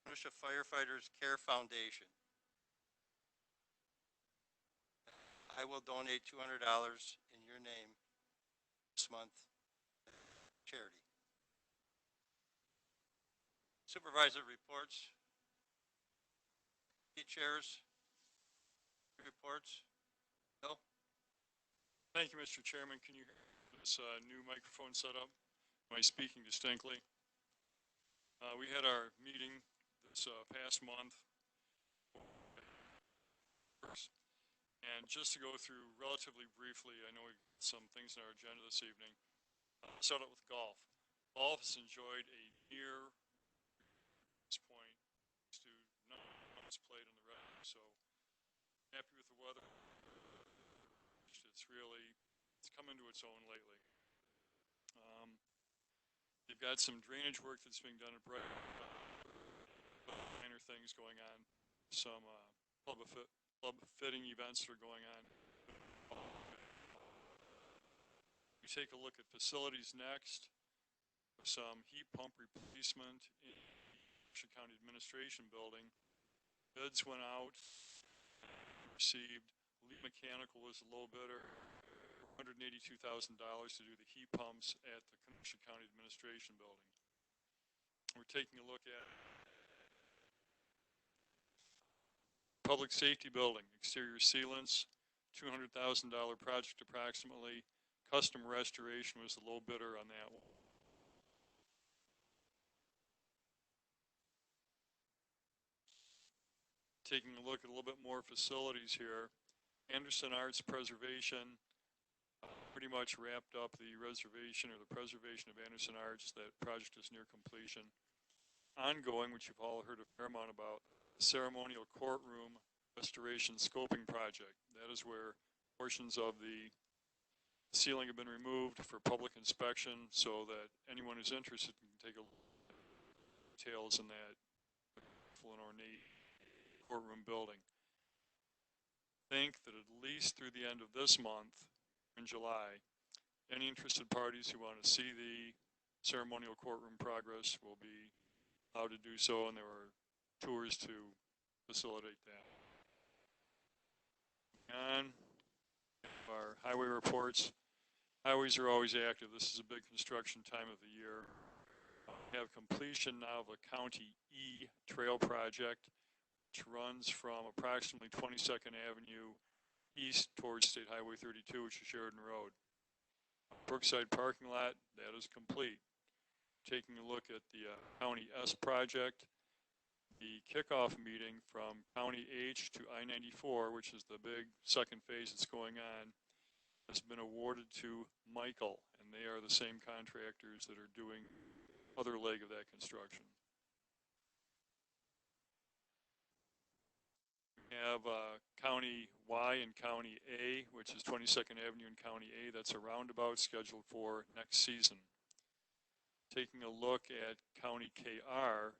Kenosha Firefighters Care Foundation. I will donate $200 in your name this month charity. Supervisor reports. Chairs. Reports. No. Thank you, Mr. Chairman. Can you hear this new microphone setup? Am I speaking distinctly? We had our meeting this past month. And just to go through relatively briefly, I know we have some things on our agenda this evening. I'll start out with golf. Golf has enjoyed a near this point to none was played in the red, so happy with the weather. It's come into its own lately. They've got some drainage work that's being done at Bright. Minor things going on. Some club fitting events that are going on. We take a look at facilities next. Some heat pump replacement in the Kenosha County Administration Building. Bids went out. Received. Elite Mechanical was a low bidder. $182,000 to do the heat pumps at the Kenosha County Administration Building. We're taking a look at Public Safety Building, exterior sealants, $200,000 project approximately. Custom restoration was the low bidder on that one. Taking a look at a little bit more facilities here. Anderson Arts Preservation pretty much wrapped up the reservation or the preservation of Anderson Arts. That project is near completion. Ongoing, which you've all heard a fair amount about, the ceremonial courtroom restoration scoping project. That is where portions of the ceiling have been removed for public inspection so that anyone who's interested can take a look at details in that full and ornate courtroom building. Think that at least through the end of this month, in July, any interested parties who want to see the ceremonial courtroom progress will be allowed to do so, and there are tours to facilitate that. On our highway reports. Highways are always active. This is a big construction time of the year. We have completion now of a County E trail project, which runs from approximately 22nd Avenue east towards State Highway 32, which is Sheridan Road. Brookside parking lot, that is complete. Taking a look at the County S project, the kickoff meeting from County H to I-94, which is the big second phase that's going on, has been awarded to Michael, and they are the same contractors that are doing other leg of that construction. We have County Y and County A, which is 22nd Avenue and County A. That's a roundabout scheduled for next season. Taking a look at County KR,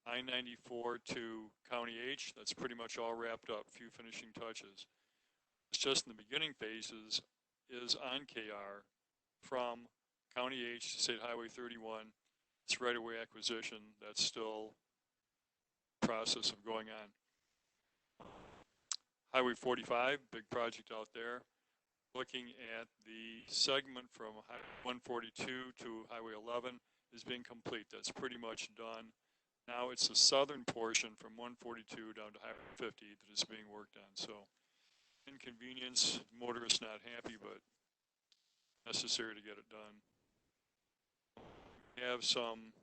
I-94 to County H, that's pretty much all wrapped up, few finishing touches. It's just in the beginning phases is on KR from County H to State Highway 31. It's right-of-way acquisition. That's still process of going on. Highway 45, big project out there. Looking at the segment from Highway 142 to Highway 11 is being complete. That's pretty much done. Now it's the southern portion from 142 down to Highway 50 that is being worked on. So inconvenience, motorists not happy, but necessary to get it done. We have some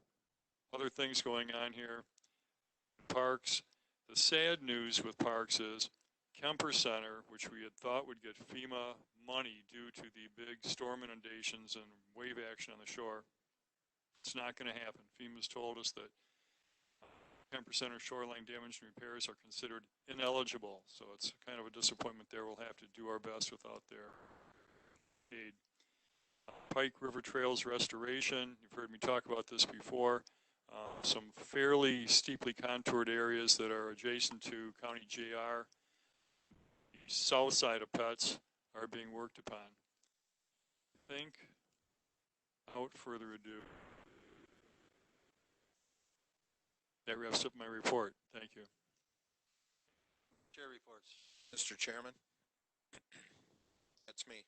other things going on here. Parks. The sad news with parks is Kemper Center, which we had thought would get FEMA money due to the big storm inundations and wave action on the shore, it's not going to happen. FEMA's told us that Kemper Center shoreline damage and repairs are considered ineligible, so it's kind of a disappointment there. We'll have to do our best without their aid. Pike River Trails restoration, you've heard me talk about this before. Some fairly steeply contoured areas that are adjacent to County JR. The south side of Pets are being worked upon. I think, without further ado, that wraps up my report. Thank you. Chair reports. Mr. Chairman, that's me.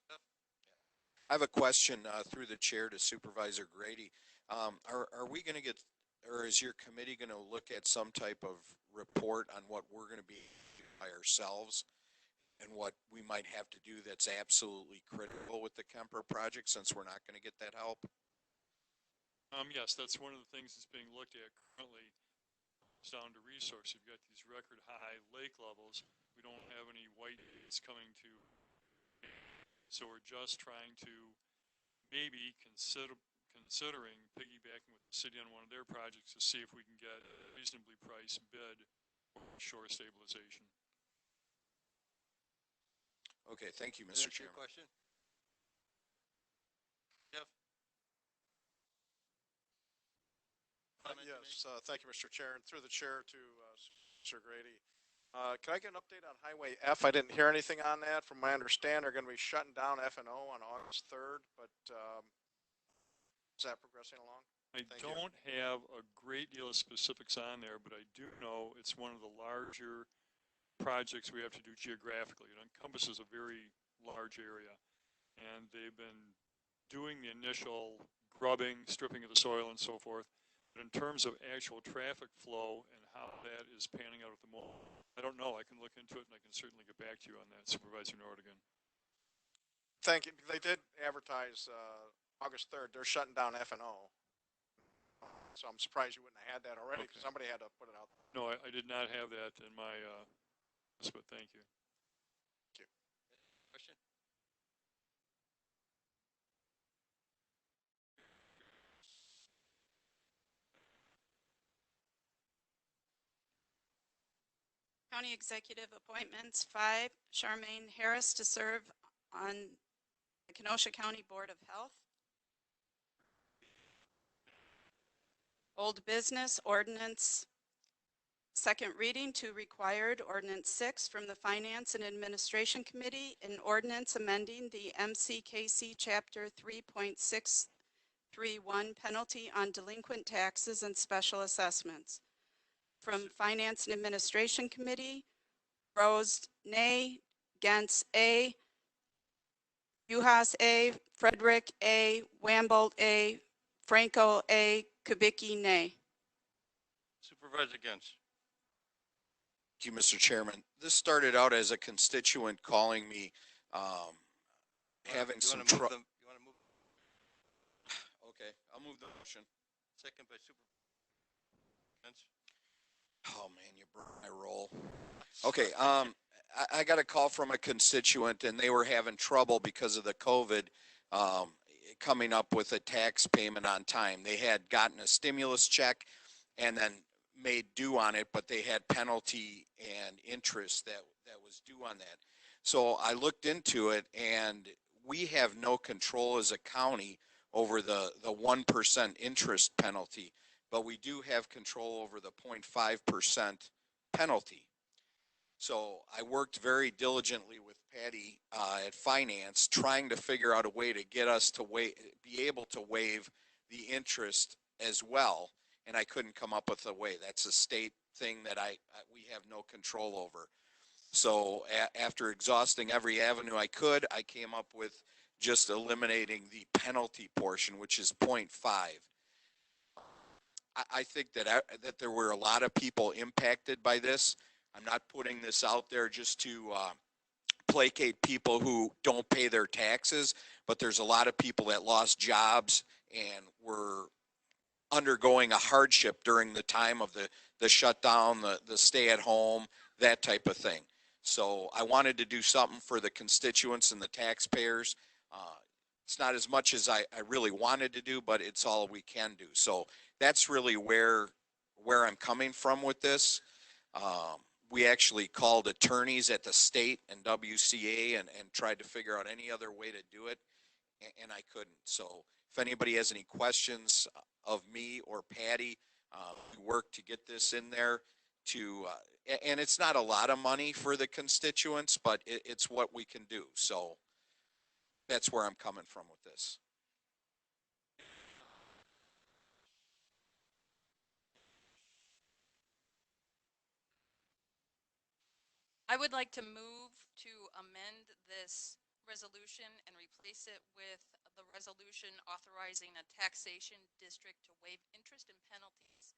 I have a question through the chair to Supervisor Grady. Are we going to get, or is your committee going to look at some type of report on what we're going to be by ourselves and what we might have to do that's absolutely critical with the Kemper project since we're not going to get that help? Yes, that's one of the things that's being looked at currently. It's down to resource. You've got these record high lake levels. We don't have any white days coming to, so we're just trying to maybe considering piggybacking with the city on one of their projects to see if we can get a reasonably priced bid for shore stabilization. Okay, thank you, Mr. Chairman. Question? Jeff? Yes, thank you, Mr. Chair, and through the chair to Mr. Grady. Can I get an update on Highway F? I didn't hear anything on that. From my understanding, they're going to be shutting down F&O on August 3rd, but is that progressing along? I don't have a great deal of specifics on there, but I do know it's one of the larger projects we have to do geographically. It encompasses a very large area, and they've been doing the initial grubbing, stripping of the soil, and so forth. But in terms of actual traffic flow and how that is panning out at the moment, I don't know. I can look into it, and I can certainly get back to you on that, Supervisor Nordigan. Thank you. They did advertise August 3rd. They're shutting down F&O. So I'm surprised you wouldn't have had that already because somebody had to put it out there. No, I did not have that in my list, but thank you. Thank you. Question? County Executive Appointments, 5, Charmaine Harris to serve on the Kenosha County Board of Health. Old Business Ordinance, second reading to required Ordinance 6 from the Finance and Administration Committee, an ordinance amending the MCKC Chapter 3.631 penalty on delinquent taxes and special assessments. From Finance and Administration Committee, Rose, nay. Gentz, A. Uhas, A. Frederick, A. Wambold, A. Franco, A. Kubicki, nay. Supervisor Gens. Thank you, Mr. Chairman. This started out as a constituent calling me, having some trouble. You want to move Okay, I'll move the motion. second by Supervisor? Oh, man, you burned my roll. Okay, I got a call from a constituent and they were having trouble because of the COVID, coming up with a tax payment on time. They had gotten a stimulus check and then made due on it, but they had penalty and interest that was due on that. So I looked into it and we have no control as a county over the 1% interest penalty, but we do have control over the 0.5% penalty. So I worked very diligently with Patty at finance, trying to figure out a way to get us to be able to waive the interest as well. And I couldn't come up with a way. That's a state thing that we have no control over. So after exhausting every avenue I could, I came up with just eliminating the penalty portion, which is 0.5. I think that there were a lot of people impacted by this. I'm not putting this out there just to placate people who don't pay their taxes, but there's a lot of people that lost jobs and were undergoing a hardship during the time of the shutdown, the stay at home, that type of thing. So I wanted to do something for the constituents and the taxpayers. It's not as much as I really wanted to do, but it's all we can do. So that's really where I'm coming from with this. We actually called attorneys at the state and WCA and tried to figure out any other way to do it, and I couldn't. So if anybody has any questions of me or Patty, we worked to get this in there and it's not a lot of money for the constituents, but it's what we can do. So that's where I'm coming from with this. I would like to move to amend this resolution and replace it with the resolution authorizing a taxation district to waive interest and penalties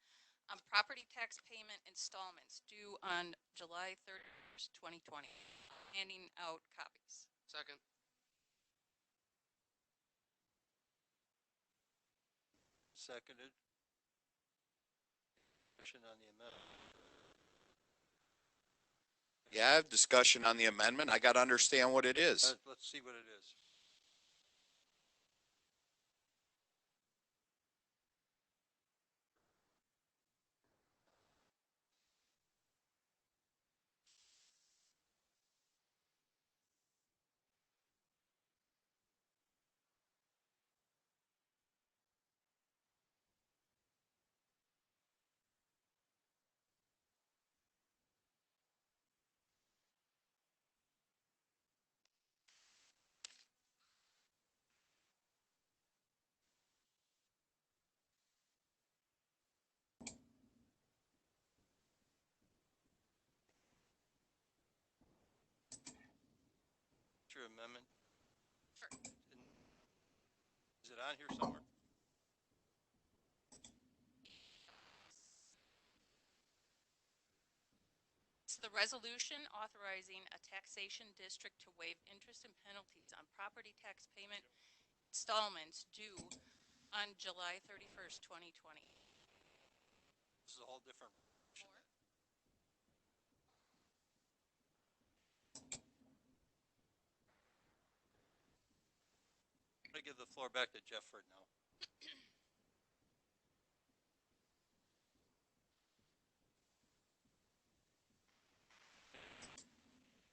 on property tax payment installments due on July 31st, 2020. Handing out copies. Second. Seconded. Discussion on the amendment. Yeah, I have discussion on the amendment. I got to understand what it is. Let's see what it is. Your amendment. Sure. Is it on here somewhere? It's the resolution authorizing a taxation district to waive interest and penalties on property tax payment installments due on July 31st, 2020. This is a whole different. I'm going to give the floor back to Jeff for now.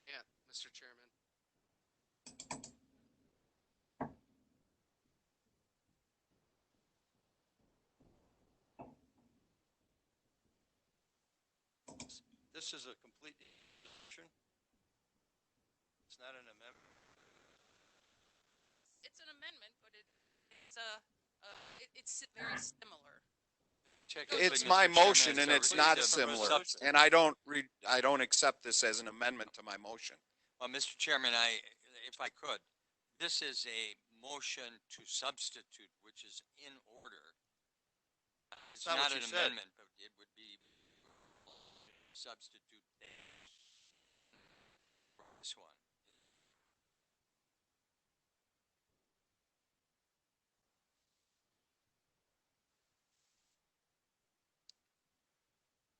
Yeah, Mr. Chairman. This is a complete resolution. It's not an amendment. It's an amendment, but it's very similar. It's my motion and it's not similar. And I don't accept this as an amendment to my motion. Well, Mr. Chairman, if I could, this is a motion to substitute, which is in order. It's not an amendment, but it would be substitute this one.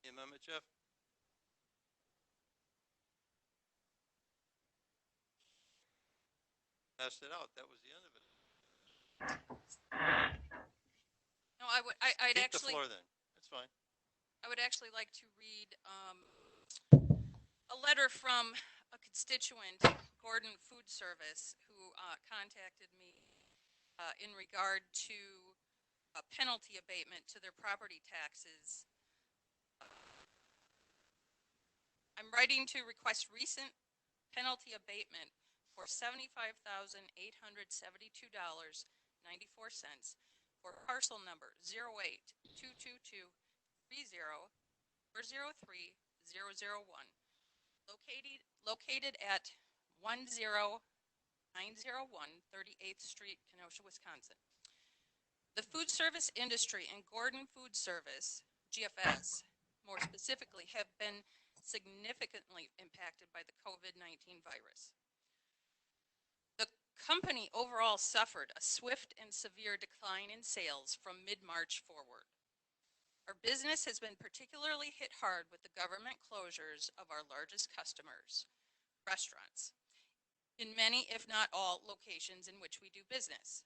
The amendment, Jeff? Passed it out. That was the end of it. No, I'd Take actually, the floor then. That's fine. I would actually like to read a letter from a constituent, Gordon Food Service, who contacted me in regard to a penalty abatement to their property taxes. I'm writing to request recent penalty abatement for $75,872.94 for parcel number 082223040303001, located at 10901 38th Street, Kenosha, Wisconsin. The food service industry and Gordon Food Service, GFS, more specifically, have been significantly impacted by the COVID-19 virus. The company overall suffered a swift and severe decline in sales from mid-March forward. Our business has been particularly hit hard with the government closures of our largest customers, restaurants, in many, if not all, locations in which we do business.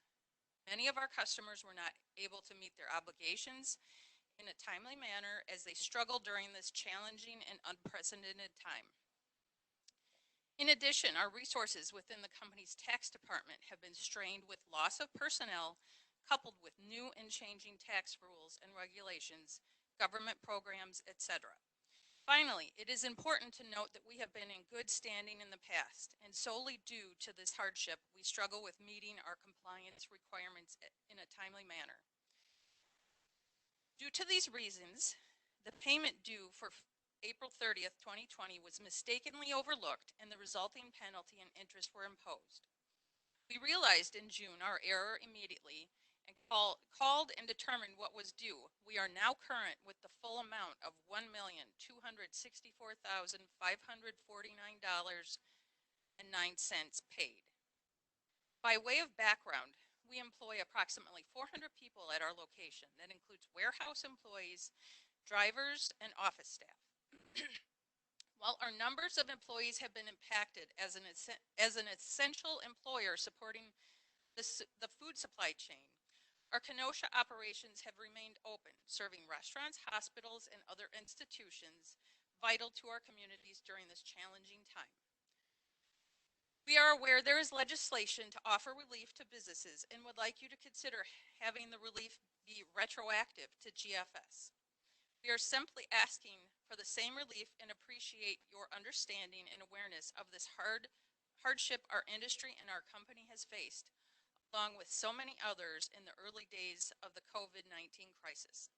Many of our customers were not able to meet their obligations in a timely manner as they struggled during this challenging and unprecedented time. In addition, our resources within the company's tax department have been strained with loss of personnel, coupled with new and changing tax rules and regulations, government programs, etc. Finally, it is important to note that we have been in good standing in the past, and solely due to this hardship, we struggle with meeting our compliance requirements in a timely manner. Due to these reasons, the payment due for April 30th, 2020 was mistakenly overlooked, and the resulting penalty and interest were imposed. We realized in June our error immediately and called and determined what was due. We are now current with the full amount of $1,264,549.09 paid. By way of background, we employ approximately 400 people at our location. That includes warehouse employees, drivers, and office staff. While our numbers of employees have been impacted as an essential employer supporting the food supply chain, our Kenosha operations have remained open, serving restaurants, hospitals, and other institutions vital to our communities during this challenging time. We are aware there is legislation to offer relief to businesses and would like you to consider having the relief be retroactive to GFS. We are simply asking for the same relief and appreciate your understanding and awareness of this hardship our industry and our company has faced, along with so many others in the early days of the COVID-19 crisis.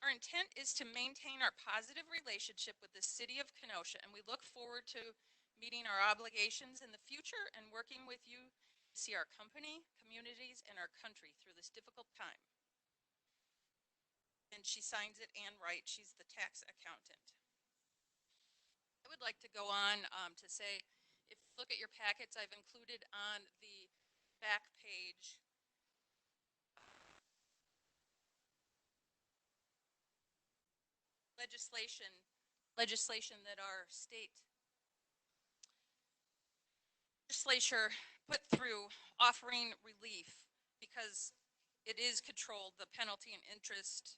Our intent is to maintain our positive relationship with the city of Kenosha, and we look forward to meeting our obligations in the future and working with you to see our company, communities, and our country through this difficult time. And she signs it and writes, she's the tax accountant. I would like to go on to say, if you look at your packets, I've included on the back page legislation that our state legislature put through offering relief, because it is controlled, the penalty and interest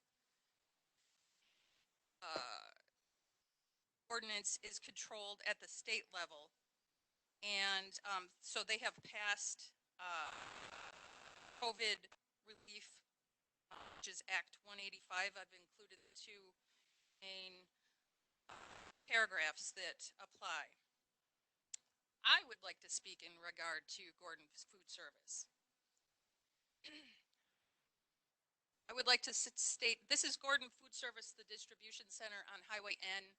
ordinance is controlled at the state level, and so they have passed COVID relief, which is Act 185. I've included the two main paragraphs that apply. I would like to speak in regard to Gordon Food Service. I would like to state, this is Gordon Food Service, the distribution center on Highway N,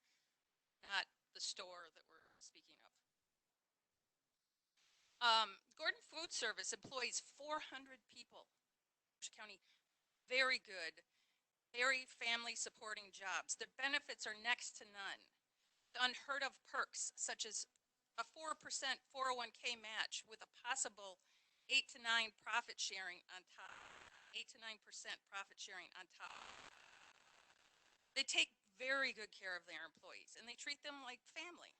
not the store that we're speaking of. Gordon Food Service employs 400 people. County, very good, very family supporting jobs. Their benefits are next to none. The unheard of perks such as a 4% 401k match with a possible 8 to 9 profit sharing on top. 8 to 9% profit sharing on top. They take very good care of their employees and they treat them like family.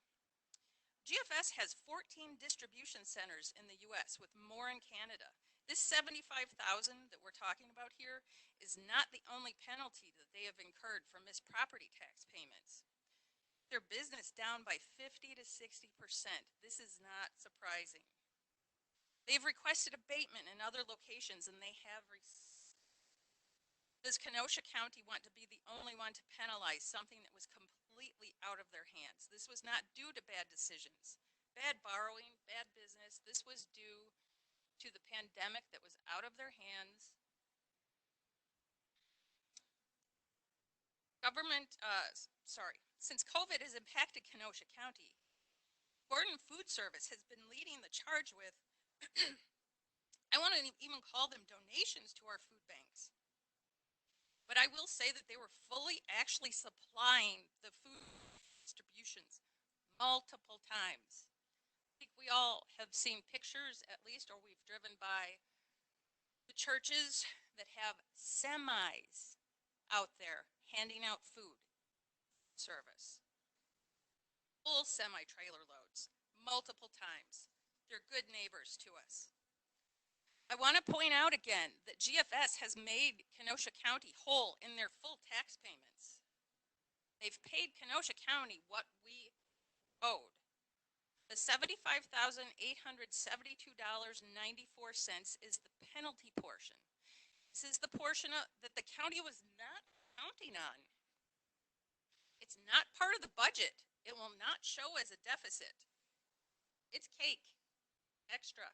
GFS has 14 distribution centers in the US with more in Canada. This $75,000 that we're talking about here is not the only penalty that they have incurred for missed property tax payments. Their business down by 50 to 60%. This is not surprising. They've requested abatement in other locations and they have Does Kenosha County want to be the only one to penalize something that was completely out of their hands? This was not due to bad decisions, bad borrowing, bad business. This was due to the pandemic that was out of their hands. Since COVID has impacted Kenosha County, Gordon Food Service has been leading the charge with, I want to even call them donations to our food banks. But I will say that they were fully actually supplying the food distributions multiple times. I think we all have seen pictures at least, or we've driven by the churches that have semis out there handing out food service. Full semi-trailer loads, multiple times. They're good neighbors to us. I want to point out again that GFS has made Kenosha County whole in their full tax payments. They've paid Kenosha County what we owed. The $75,872.94 is the penalty portion. This is the portion that the county was not counting on. It's not part of the budget. It will not show as a deficit. It's cake, extra.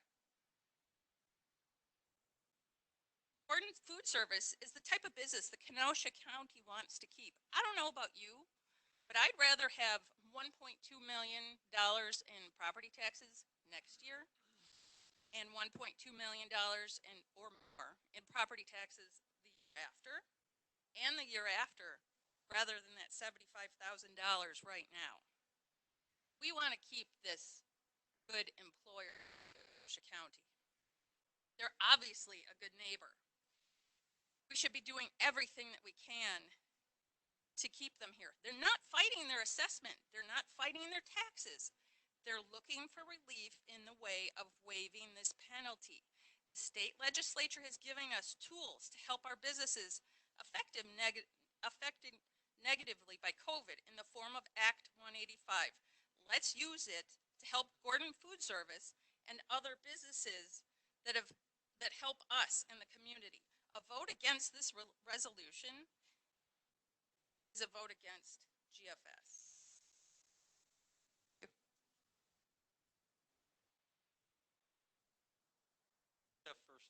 Gordon Food Service is the type of business that Kenosha County wants to keep. I don't know about you, but I'd rather have $1.2 million in property taxes next year and $1.2 million or more in property taxes the year after and the year after, rather than that $75,000 right now. We want to keep this good employer in Kenosha County. They're obviously a good neighbor. We should be doing everything that we can to keep them here. They're not fighting their assessment. They're not fighting their taxes. They're looking for relief in the way of waiving this penalty. The state legislature has given us tools to help our businesses affected negatively by COVID in the form of Act 185. Let's use it to help Gordon Food Service and other businesses that help us and the community. A vote against this resolution is a vote against GFS. Jeff first.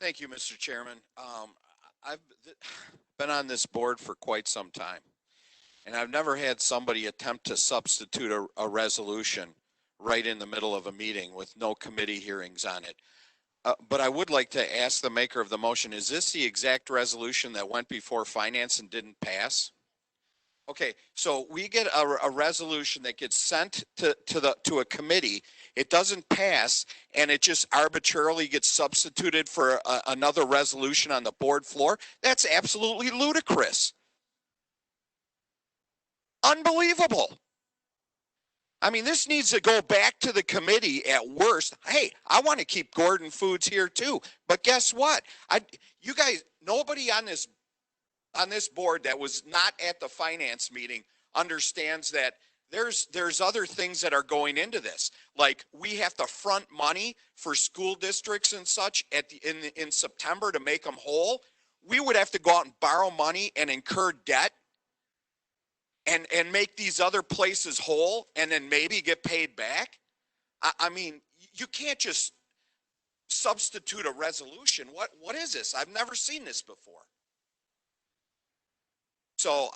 Thank you, Mr. Chairman. I've been on this board for quite some time, and I've never had somebody attempt to substitute a resolution right in the middle of a meeting with no committee hearings on it. But I would like to ask the maker of the motion, is this the exact resolution that went before finance and didn't pass? Okay, so we get a resolution that gets sent to a committee, it doesn't pass, and it just arbitrarily gets substituted for another resolution on the board floor. That's absolutely ludicrous. Unbelievable. I mean, this needs to go back to the committee at worst. Hey, I want to keep Gordon Foods here too. But guess what? You guys, nobody on this board that was not at the finance meeting understands that there's other things that are going into this. Like, we have to front money for school districts and such in September to make them whole. We would have to go out and borrow money and incur debt and make these other places whole and then maybe get paid back. I mean, you can't just substitute a resolution. What is this? I've never seen this before. So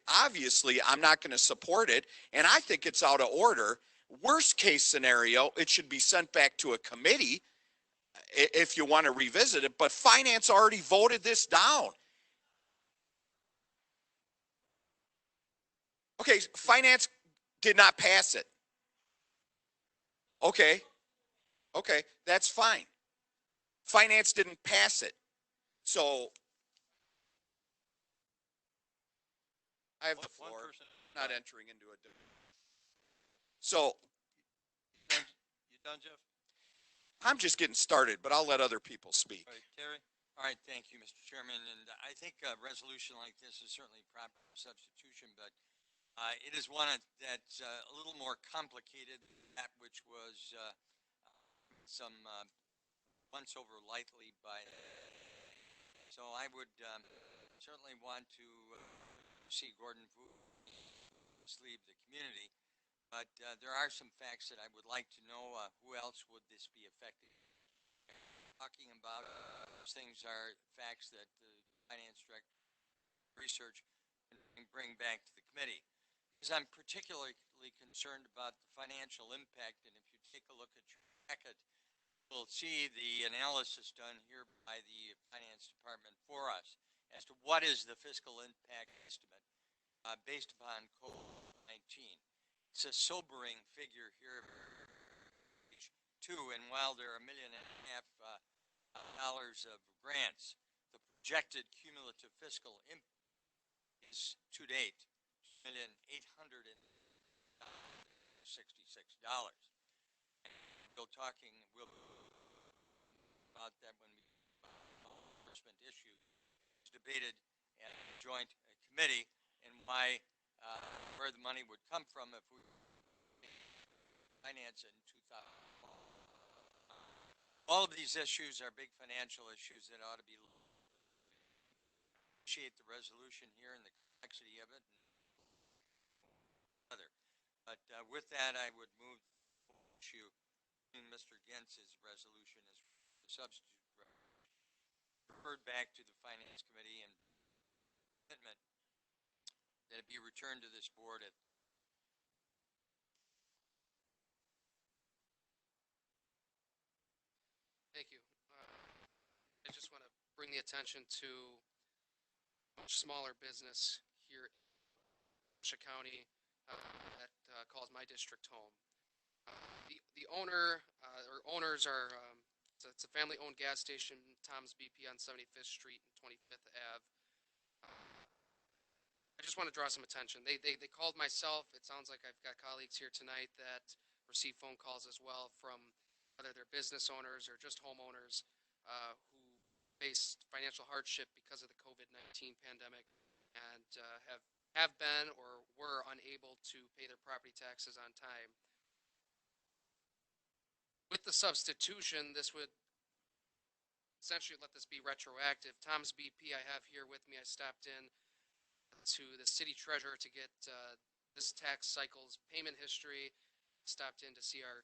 obviously I'm not going to support it, and I think it's out of order. Worst case scenario, it should be sent back to a committee if you want to revisit it, but finance already voted this down. Okay, finance did not pass it. Okay. Okay, that's fine. Finance didn't pass it. So I have the One floor, person- not entering into a debate. So You done, Jeff? I'm just getting started, but I'll let other people speak. All right, Terry? All right, thank you, Mr. Chairman, and I think a resolution like this is certainly proper substitution, but it is one that's a little more complicated than that which was some once over lightly by. So I would certainly want to see Gordon leave the community, but there are some facts that I would like to know. Who else would this be affected? Talking about those things are facts that the finance director research and bring back to the committee. Because I'm particularly concerned about the financial impact, and if you take a look at your packet, you'll see the analysis done here by the finance department for us as to what is the fiscal impact estimate based upon COVID-19. It's a sobering figure here, page 2, and while there are $1.5 million of grants, the projected cumulative fiscal impact is to date $1,866. We'll about that when we enforcement issue is debated at a joint committee, and why where the money would come from if we finance it in 2000. All of these issues are big financial issues that ought to be. Appreciate the resolution here and the complexity of it. But with that, I would move issue Mr. Gentz's resolution as the substitute referred back to the Finance Committee and commitment that it be returned to this board at. Thank you. I just want to bring the attention to a much smaller business here in Kenosha County that calls my district home. The owner or owners are it's a family-owned gas station, Tom's BP on 75th Street and 25th Ave. I just want to draw some attention. They called myself. It sounds like I've got colleagues here tonight that receive phone calls as well from whether they're business owners or just homeowners who faced financial hardship because of the COVID-19 pandemic and have been or were unable to pay their property taxes on time. With the substitution, this would essentially let this be retroactive. Tom's BP I have here with me. I stopped in to the city treasurer to get this tax cycle's payment history. Stopped in to see our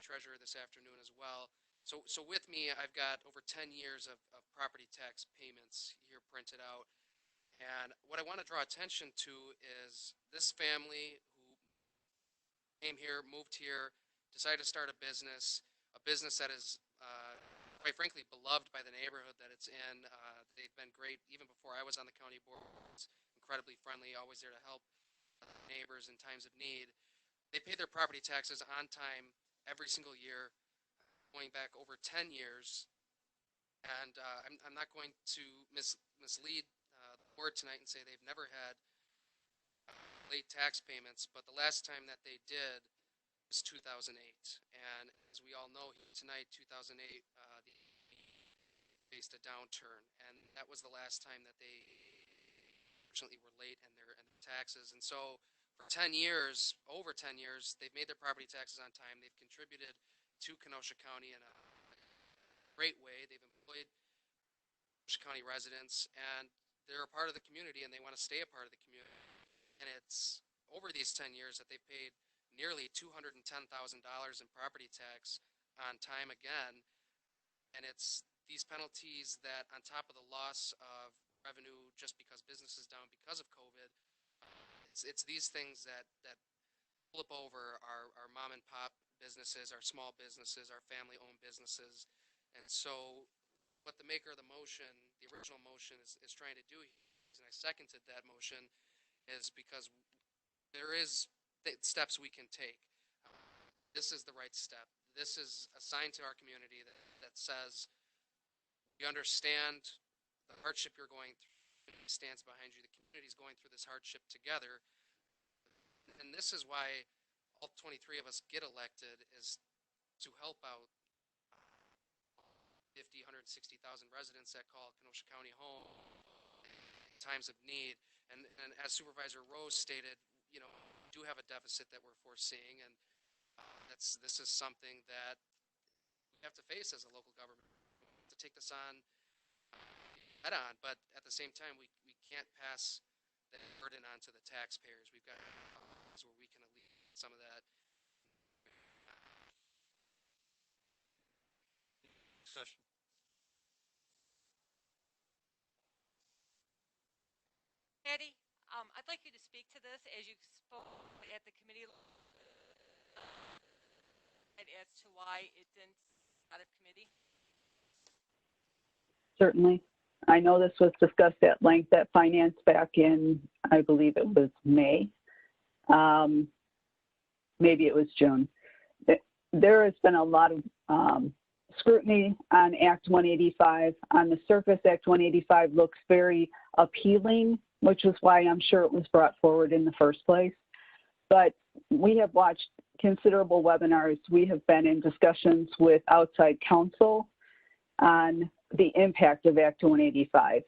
treasurer this afternoon as well. So with me, I've got over 10 years of property tax payments here printed out. And what I want to draw attention to is this family who came here, moved here, decided to start a business that is, quite frankly, beloved by the neighborhood that it's in. They've been great even before I was on the county board. It's incredibly friendly, always there to help neighbors in times of need. They pay their property taxes on time every single year, going back over 10 years. And I'm not going to mislead the board tonight and say they've never had late tax payments, but the last time that they did was 2008. And as we all know tonight, 2008, they faced a downturn, and that was the last time that they unfortunately were late in their taxes. And so for 10 years, over 10 years, they've made their property taxes on time. They've contributed to Kenosha County in a great way. They've employed Kenosha County residents, and they're a part of the community, and they want to stay a part of the community. And it's over these 10 years that they've paid nearly $210,000 in property tax on time again. And it's these penalties that, on top of the loss of revenue just because business is down because of COVID, it's these things that flip over our mom and pop businesses, our small businesses, our family-owned businesses. And so what the maker of the motion, the original motion, is trying to do here, and I seconded that motion, is because there is steps we can take. This is the right step. This is a sign to our community that says we understand the hardship you're going through. The community stands behind you. The community is going through this hardship together. And this is why all 23 of us get elected, is to help out 160,000 residents that call Kenosha County home in times of need. And as Supervisor Rose stated, you know, we do have a deficit that we're foreseeing, and this is something that we have to face as a local government, to take this on head on. But at the same time, we can't pass that burden on to the taxpayers. We've got where we can alleviate some of that. Discussion. Patty, I'd like you to speak to this as you spoke at the committee as to why it didn't out of committee. Certainly. I know this was discussed at length at finance back in, I believe it was May. Maybe it was June. There has been a lot of scrutiny on Act 185. On the surface, Act 185 looks very appealing, which is why I'm sure it was brought forward in the first place. But we have watched considerable webinars. We have been in discussions with outside counsel on the impact of Act 185.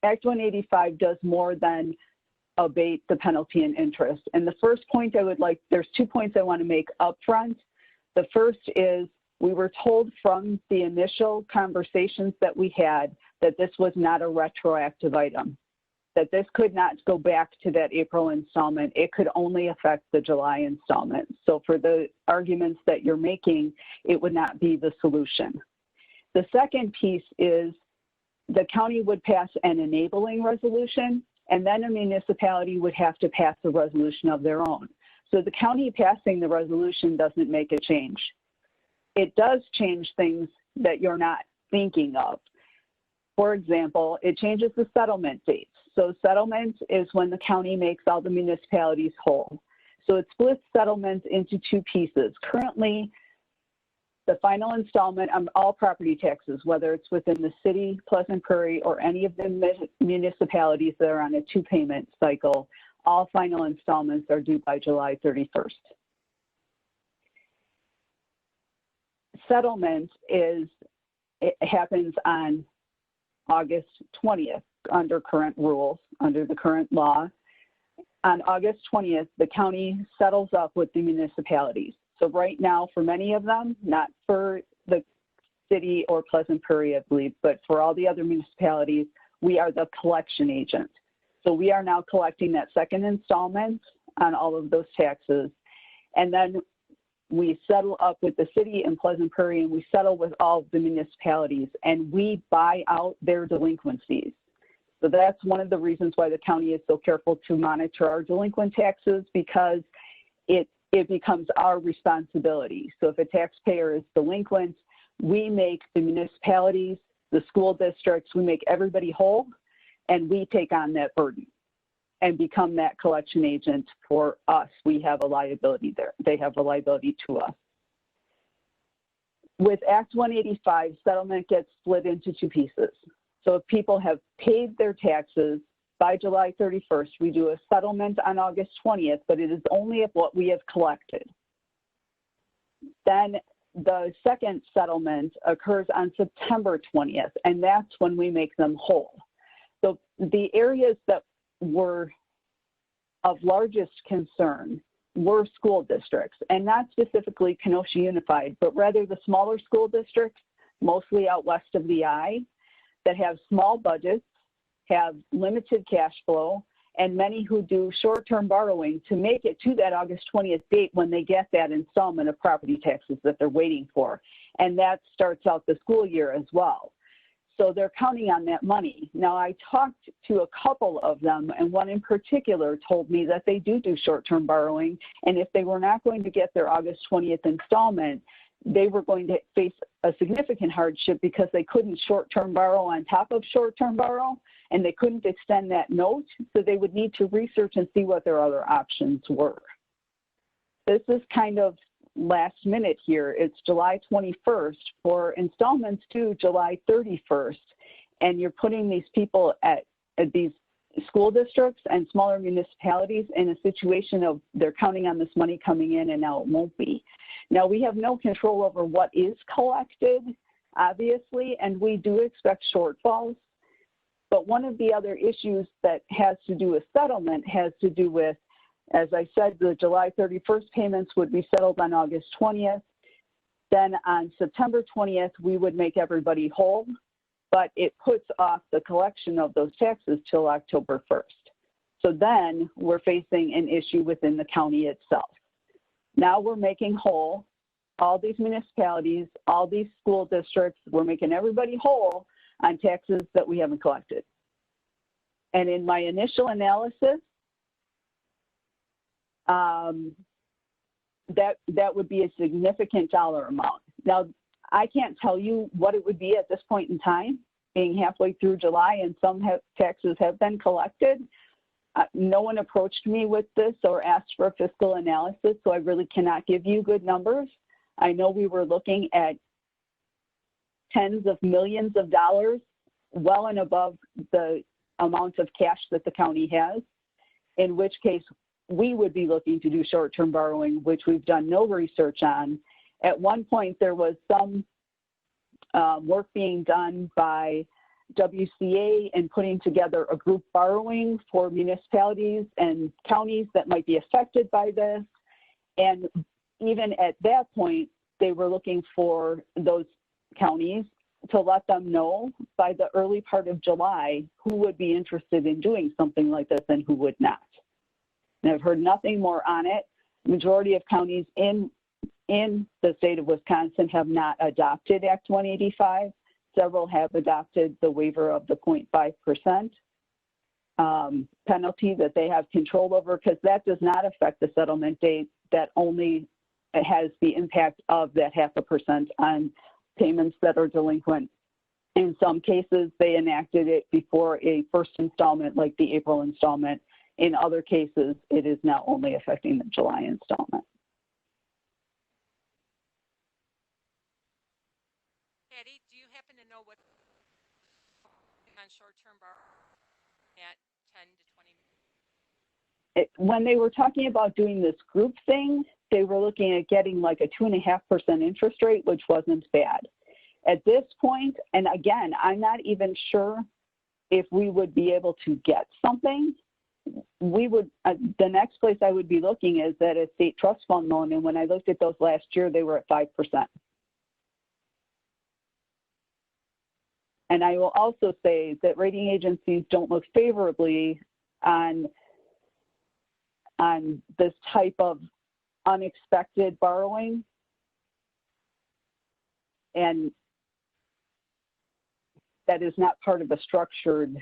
Act 185 does more than abate the penalty and interest. And the first point there's 2 points I want to make up front. The first is we were told from the initial conversations that we had that this was not a retroactive item, that this could not go back to that April installment. It could only affect the July installment. So for the arguments that you're making, it would not be the solution. The second piece is the county would pass an enabling resolution, and then a municipality would have to pass a resolution of their own. So the county passing the resolution doesn't make a change. It does change things that you're not thinking of. For example, it changes the settlement dates. So settlement is when the county makes all the municipalities whole. So it splits settlements into 2 pieces. Currently, the final installment on all property taxes, whether it's within the city, Pleasant Prairie, or any of the municipalities that are on a 2-payment cycle, all final installments are due by July 31st. Settlement it happens on August 20th under current rules, under the current law. On August 20th, the county settles up with the municipalities. So right now, for many of them, not for the city or Pleasant Prairie, I believe, but for all the other municipalities, we are the collection agent. So we are now collecting that second installment on all of those taxes. And then we settle up with the city and Pleasant Prairie, and we settle with all of the municipalities, and we buy out their delinquencies. So that's one of the reasons why the county is so careful to monitor our delinquent taxes, because it becomes our responsibility. So if a taxpayer is delinquent, we make the municipalities, the school districts, we make everybody whole, and we take on that burden and become that collection agent for us. We have a liability there. They have a liability to us. With Act 185, settlement gets split into 2 pieces. So if people have paid their taxes by July 31st, we do a settlement on August 20th, but it is only of what we have collected. Then the second settlement occurs on September 20th, and that's when we make them whole. So the areas that were of largest concern were school districts, and not specifically Kenosha Unified, but rather the smaller school districts, mostly out west of the I, that have small budgets, have limited cash flow, and many who do short-term borrowing to make it to that August 20th date when they get that installment of property taxes that they're waiting for. And that starts out the school year as well. So they're counting on that money. Now, I talked to a couple of them, and one in particular told me that they do short-term borrowing, and if they were not going to get their August 20th installment, they were going to face a significant hardship because they couldn't short-term borrow on top of short-term borrow, and they couldn't extend that note, so they would need to research and see what their other options were. this is kind of last minute here. It's July 21st for installments due July 31st. And you're putting these people at these school districts and smaller municipalities in a situation of they're counting on this money coming in and now it won't be. Now we have no control over what is collected, obviously, and we do expect shortfalls. But one of the other issues that has to do with settlement has to do with, as I said, the July 31st payments would be settled on August 20th. Then on September 20th, we would make everybody whole, but it puts off the collection of those taxes till October 1st. So then we're facing an issue within the county itself. Now we're making whole all these municipalities, all these school districts. We're making everybody whole on taxes that we haven't collected. And in my initial analysis, that would be a significant dollar amount. Now, I can't tell you what it would be at this point in time, being halfway through July and some taxes have been collected. No one approached me with this or asked for a fiscal analysis, so I really cannot give you good numbers. I know we were looking at tens of millions of dollars, well and above the amount of cash that the county has, in which case we would be looking to do short-term borrowing, which we've done no research on. At one point, there was some work being done by WCA in putting together a group borrowing for municipalities and counties that might be affected by this. And even at that point, they were looking for those counties to let them know by the early part of July who would be interested in doing something like this and who would not. And I've heard nothing more on it. Majority of counties in the state of Wisconsin have not adopted Act 185. Several have adopted the waiver of the 0.5% penalty that they have control over, because that does not affect the settlement date. That only has the impact of that 0.5% on payments that are delinquent. In some cases, they enacted it before a first installment, like the April installment. In other cases, it is now only affecting the July installment. Patty, do you happen to know what on short-term borrow at 10 to 20? When they were talking about doing this group thing, they were looking at getting like a 2.5% interest rate, which wasn't bad. At this point, and again, I'm not even sure if we would be able to get something. We would, the next place I would be looking is at a state trust fund loan, and when I looked at those last year, they were at 5%. And I will also say that rating agencies don't look favorably on this type of unexpected borrowing. And that is not part of a structured,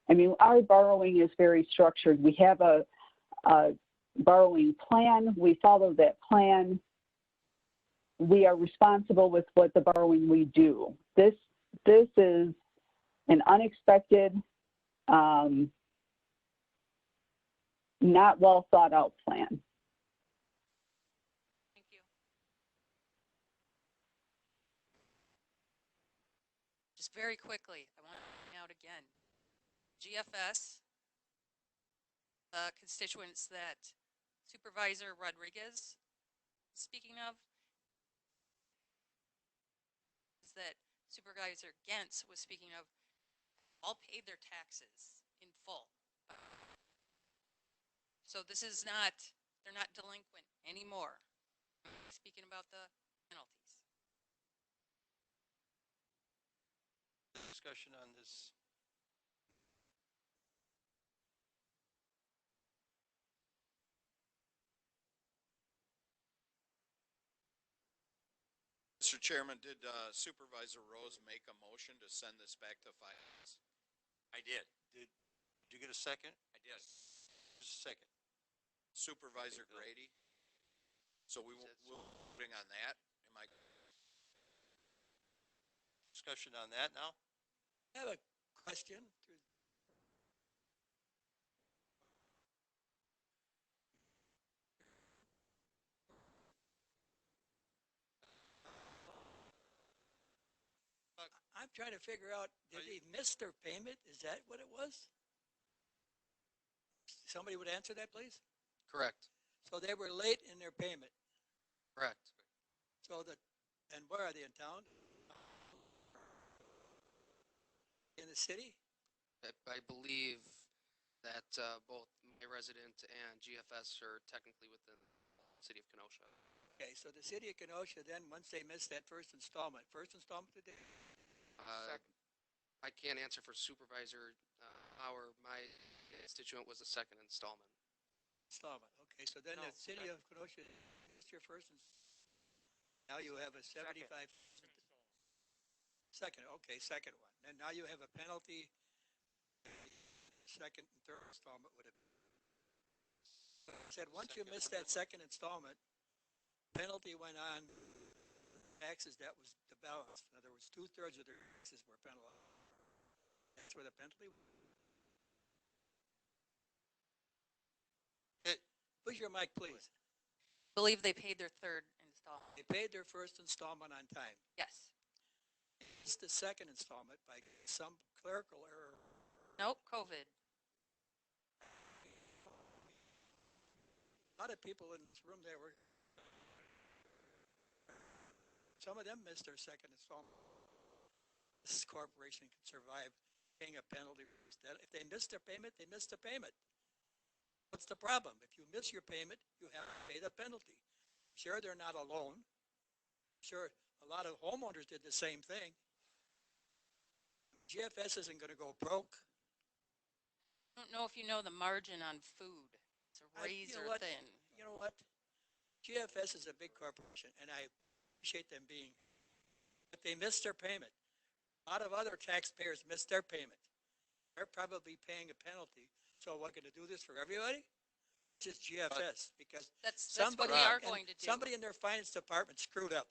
I mean, our borrowing is very structured. We have a borrowing plan. We follow that plan. We are responsible with what the borrowing we do. This is an unexpected, not well thought out plan. Thank you. Just very quickly, I want to point out again, GFS, constituents that Supervisor Rodriguez is speaking of, is that Supervisor Gentz was speaking of, all paid their taxes in full. So this is not, they're not delinquent anymore. Speaking about the penalties. Discussion on this. Mr. Chairman, did Supervisor Rose make a motion to send this back to finance? I did. Did you get a second? I did. Just a second. Supervisor Grady. So we'll voting on that. Am I? Discussion on that now? I have a question. trying to figure out, did they miss their payment? Is that what it was? Somebody would answer that, please? Correct. So they were late in their payment. Correct. So that, and where are they, in town? In the city? I believe that both my resident and GFS are technically within the city of Kenosha. Okay, so the city of Kenosha, then, once they missed that first installment today? I can't answer for Supervisor Hauer. My constituent was the second installment. Okay, so then the city of Kenosha missed your first now you have a 75. Second, okay, second one. And now you have a penalty. Second and third installment would have said once you missed that second installment, penalty went on taxes. That was the balance. In other words, 2/3 of their taxes were penalized. That's where the penalty. Push your mic, please. Believe they paid their third installment. They paid their first installment on time. Yes. It's the second installment by some clerical error. Nope, COVID. A lot of people in this room, they were. Some of them missed their second installment. This corporation can survive paying a penalty. If they miss their payment, they miss the payment. What's the problem? If you miss your payment, you have to pay the penalty. Sure, they're not alone. Sure, a lot of homeowners did the same thing. GFS isn't going to go broke. I don't know if you know the margin on food. It's razor thin. You know what? GFS is a big corporation, and I appreciate them being, but they missed their payment. A lot of other taxpayers missed their payment. They're probably paying a penalty. So we're going to do this for everybody? Just GFS, because that's what we are going to do. Somebody in their finance department screwed up.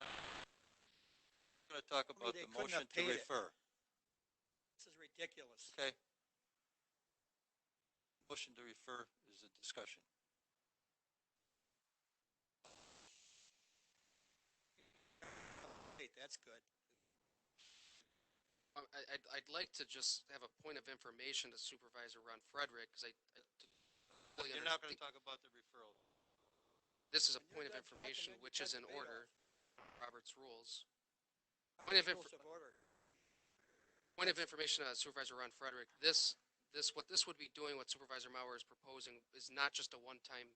I'm going to talk about the motion to refer. This is ridiculous. Okay. Motion to refer is a discussion. Hey, that's good. I'd like to just have a point of information to Supervisor Ron Frederick, because You're not going to talk about the referral. This is a point of information which is in order, Robert's rules. Point of information, Supervisor Ron Frederick. What this would be doing, what Supervisor Mauer is proposing, is not just a one-time.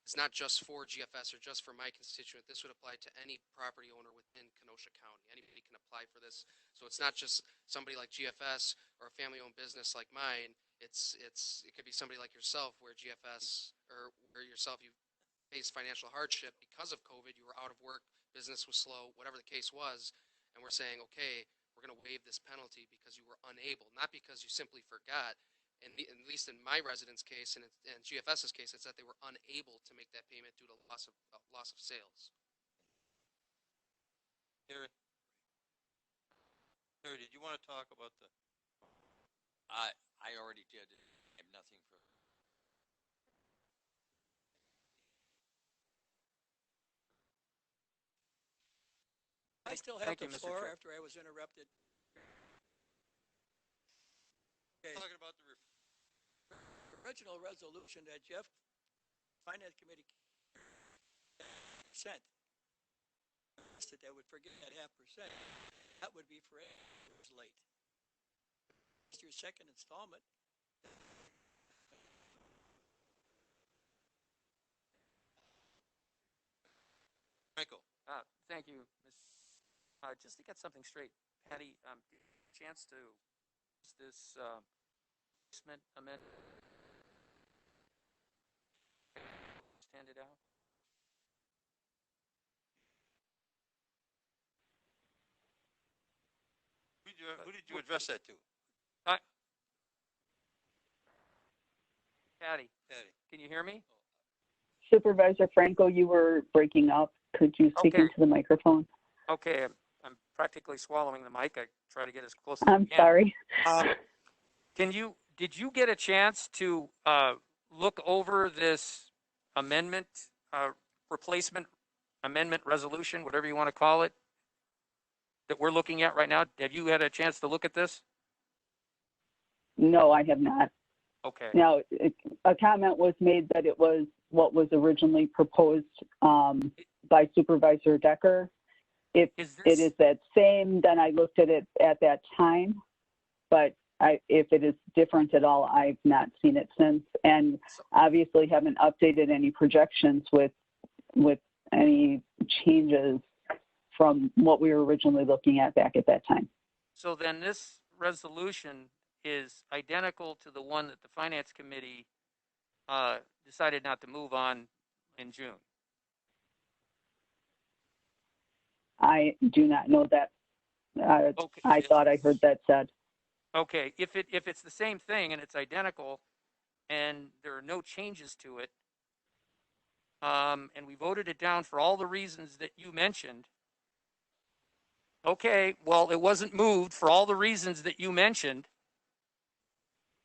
It's not just for GFS or just for my constituent. This would apply to any property owner within Kenosha County. Anybody can apply for this. So it's not just somebody like GFS or a family-owned business like mine. It could be somebody like yourself where GFS or where yourself you face financial hardship because of COVID. You were out of work, business was slow, whatever the case was, and we're saying, okay, we're going to waive this penalty because you were unable, not because you simply forgot. At least in my resident's case and GFS's case, it's that they were unable to make that payment due to loss of sales. Harry, did you want to talk about the? I already did. I have nothing for. I still have the floor after I was interrupted. Okay. Talking about the original resolution that Jeff Finance Committee sent that they would forget that 0.5%. That would be for it was late. It's your second installment. Michael. Thank you, Ms. Just to get something straight, Patty, chance to use this amendment stand it out? Who did you address that to? Patty, can you hear me? Supervisor Franco, you were breaking up. Could you speak into the microphone? Okay, I'm practically swallowing the mic. I try to get as close as I can. I'm sorry. Did you get a chance to look over this amendment, replacement amendment resolution, whatever you want to call it? that we're looking at right now? Have you had a chance to look at this? No, I have not. Okay. Now, a comment was made that it was what was originally proposed by Supervisor Decker. If it is that same, then I looked at it at that time. But if it is different at all, I've not seen it since. And obviously haven't updated any projections with any changes from what we were originally looking at back at that time. So then this resolution is identical to the one that the Finance Committee decided not to move on in June. I do not know that. Okay. I thought I heard that said. Okay, if it's the same thing and it's identical, and there are no changes to it, and we voted it down for all the reasons that you mentioned. Okay, well, it wasn't moved for all the reasons that you mentioned.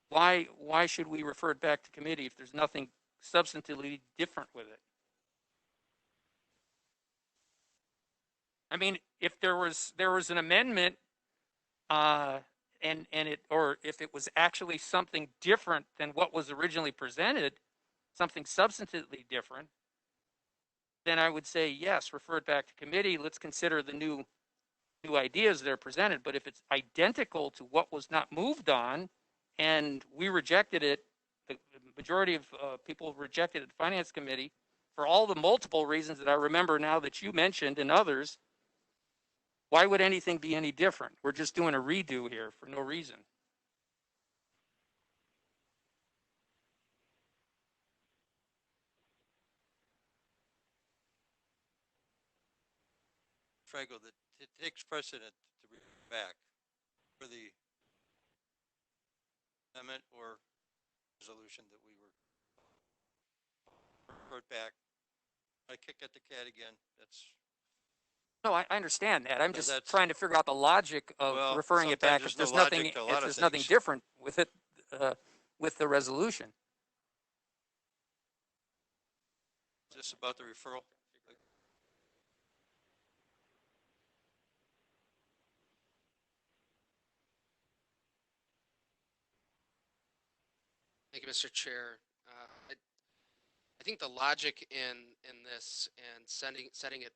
Why should we refer it back to committee if there's nothing substantively different with it? I mean, if there was an amendment, or if it was actually something different than what was originally presented, something substantively different, then I would say yes, refer it back to committee. Let's consider the new ideas that are presented. But if it's identical to what was not moved on, and we rejected it, the majority of people rejected it at the Finance Committee for all the multiple reasons that I remember now that you mentioned and others, why would anything be any different? We're just doing a redo here for no reason. Franco, that it takes precedent to bring it back for the amendment or resolution that we were referred back. I kick at the cat again. That's No, I understand that. I'm just that's- trying to figure out the logic of Well, referring it back sometimes if there's there's no nothing logic to a lot of if there's nothing things. different with it with the resolution. Is this about the referral? Thank you, Mr. Chair. I think the logic in this and setting it,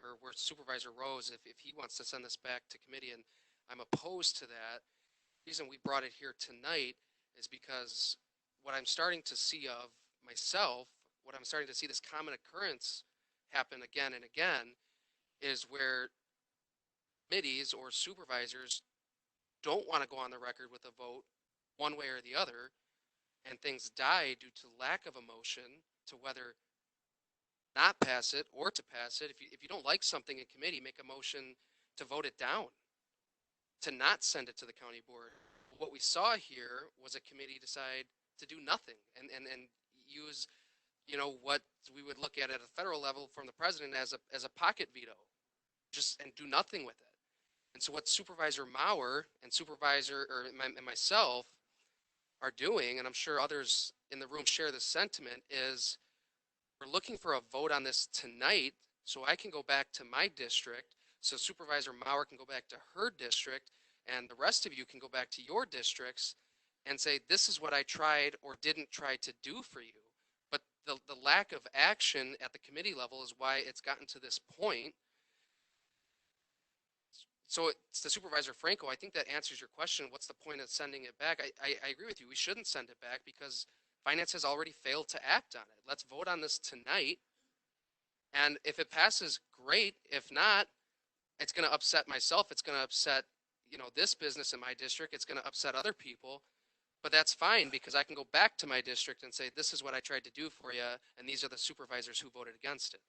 or where Supervisor Rose, if he wants to send this back to committee, and I'm opposed to that, the reason we brought it here tonight is because what I'm starting to see of myself, what I'm starting to see this common occurrence happen again and again, is where committees or supervisors don't want to go on the record with a vote one way or the other, and things die due to lack of emotion to whether not pass it or to pass it. If you don't like something in committee, make a motion to vote it down, to not send it to the county board. What we saw here was a committee decide to do nothing and use, what we would look at a federal level from the president as a pocket veto, and do nothing with it. And so what Supervisor Mauer and and myself are doing, and I'm sure others in the room share this sentiment, is we're looking for a vote on this tonight so I can go back to my district, so Supervisor Mauer can go back to her district, and the rest of you can go back to your districts and say, this is what I tried or didn't try to do for you. But the lack of action at the committee level is why it's gotten to this point. So it's to Supervisor Franco, I think that answers your question. What's the point of sending it back? I agree with you. We shouldn't send it back because finance has already failed to act on it. Let's vote on this tonight. And if it passes, great. If not, it's going to upset myself. It's going to upset, this business in my district. It's going to upset other people. But that's fine because I can go back to my district and say, this is what I tried to do for you. And these are the supervisors who voted against it.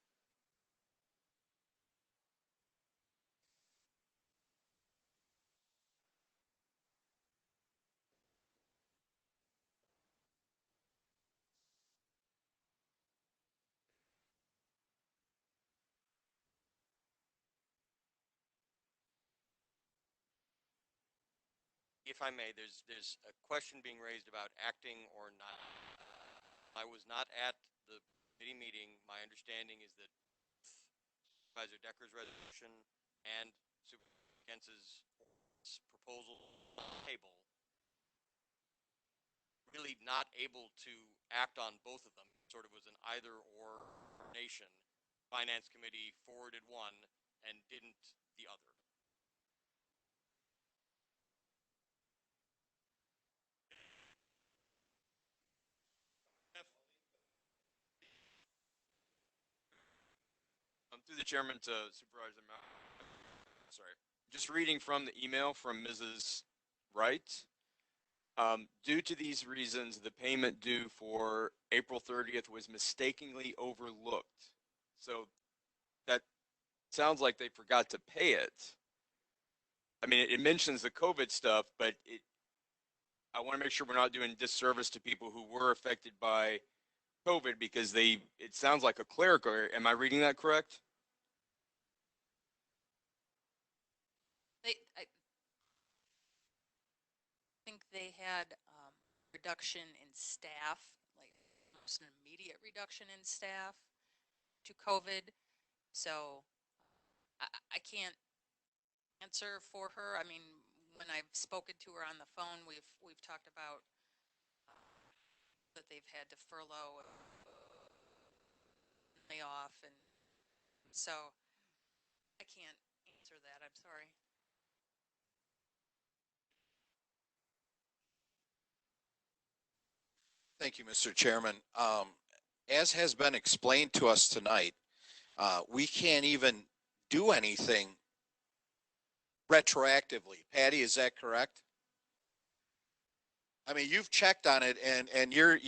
If I may, there's a question being raised about acting or not. I was not at the committee meeting. My understanding is that Supervisor Decker's resolution and against his proposal on the table, really not able to act on both of them. Sort of was an either or nation. Finance committee forwarded one and didn't the other. Through the chairman to Supervisor sorry, just reading from the email from Mrs. Wright. Due to these reasons, the payment due for April 30th was mistakenly overlooked. So that sounds like they forgot to pay it. I mean, it mentions the COVID stuff, but I want to make sure we're not doing disservice to people who were affected by COVID because it sounds like a clerical error. Am I reading that correct? I think they had reduction in staff, like almost an immediate reduction in staff to COVID. So I can't answer for her. I mean, when I've spoken to her on the phone, we've talked about that they've had to furlough, lay off, and so I can't answer that. I'm sorry. Thank you, Mr. Chairman. As has been explained to us tonight, we can't even do anything retroactively. Patty, is that correct? I mean, you've checked on it, and your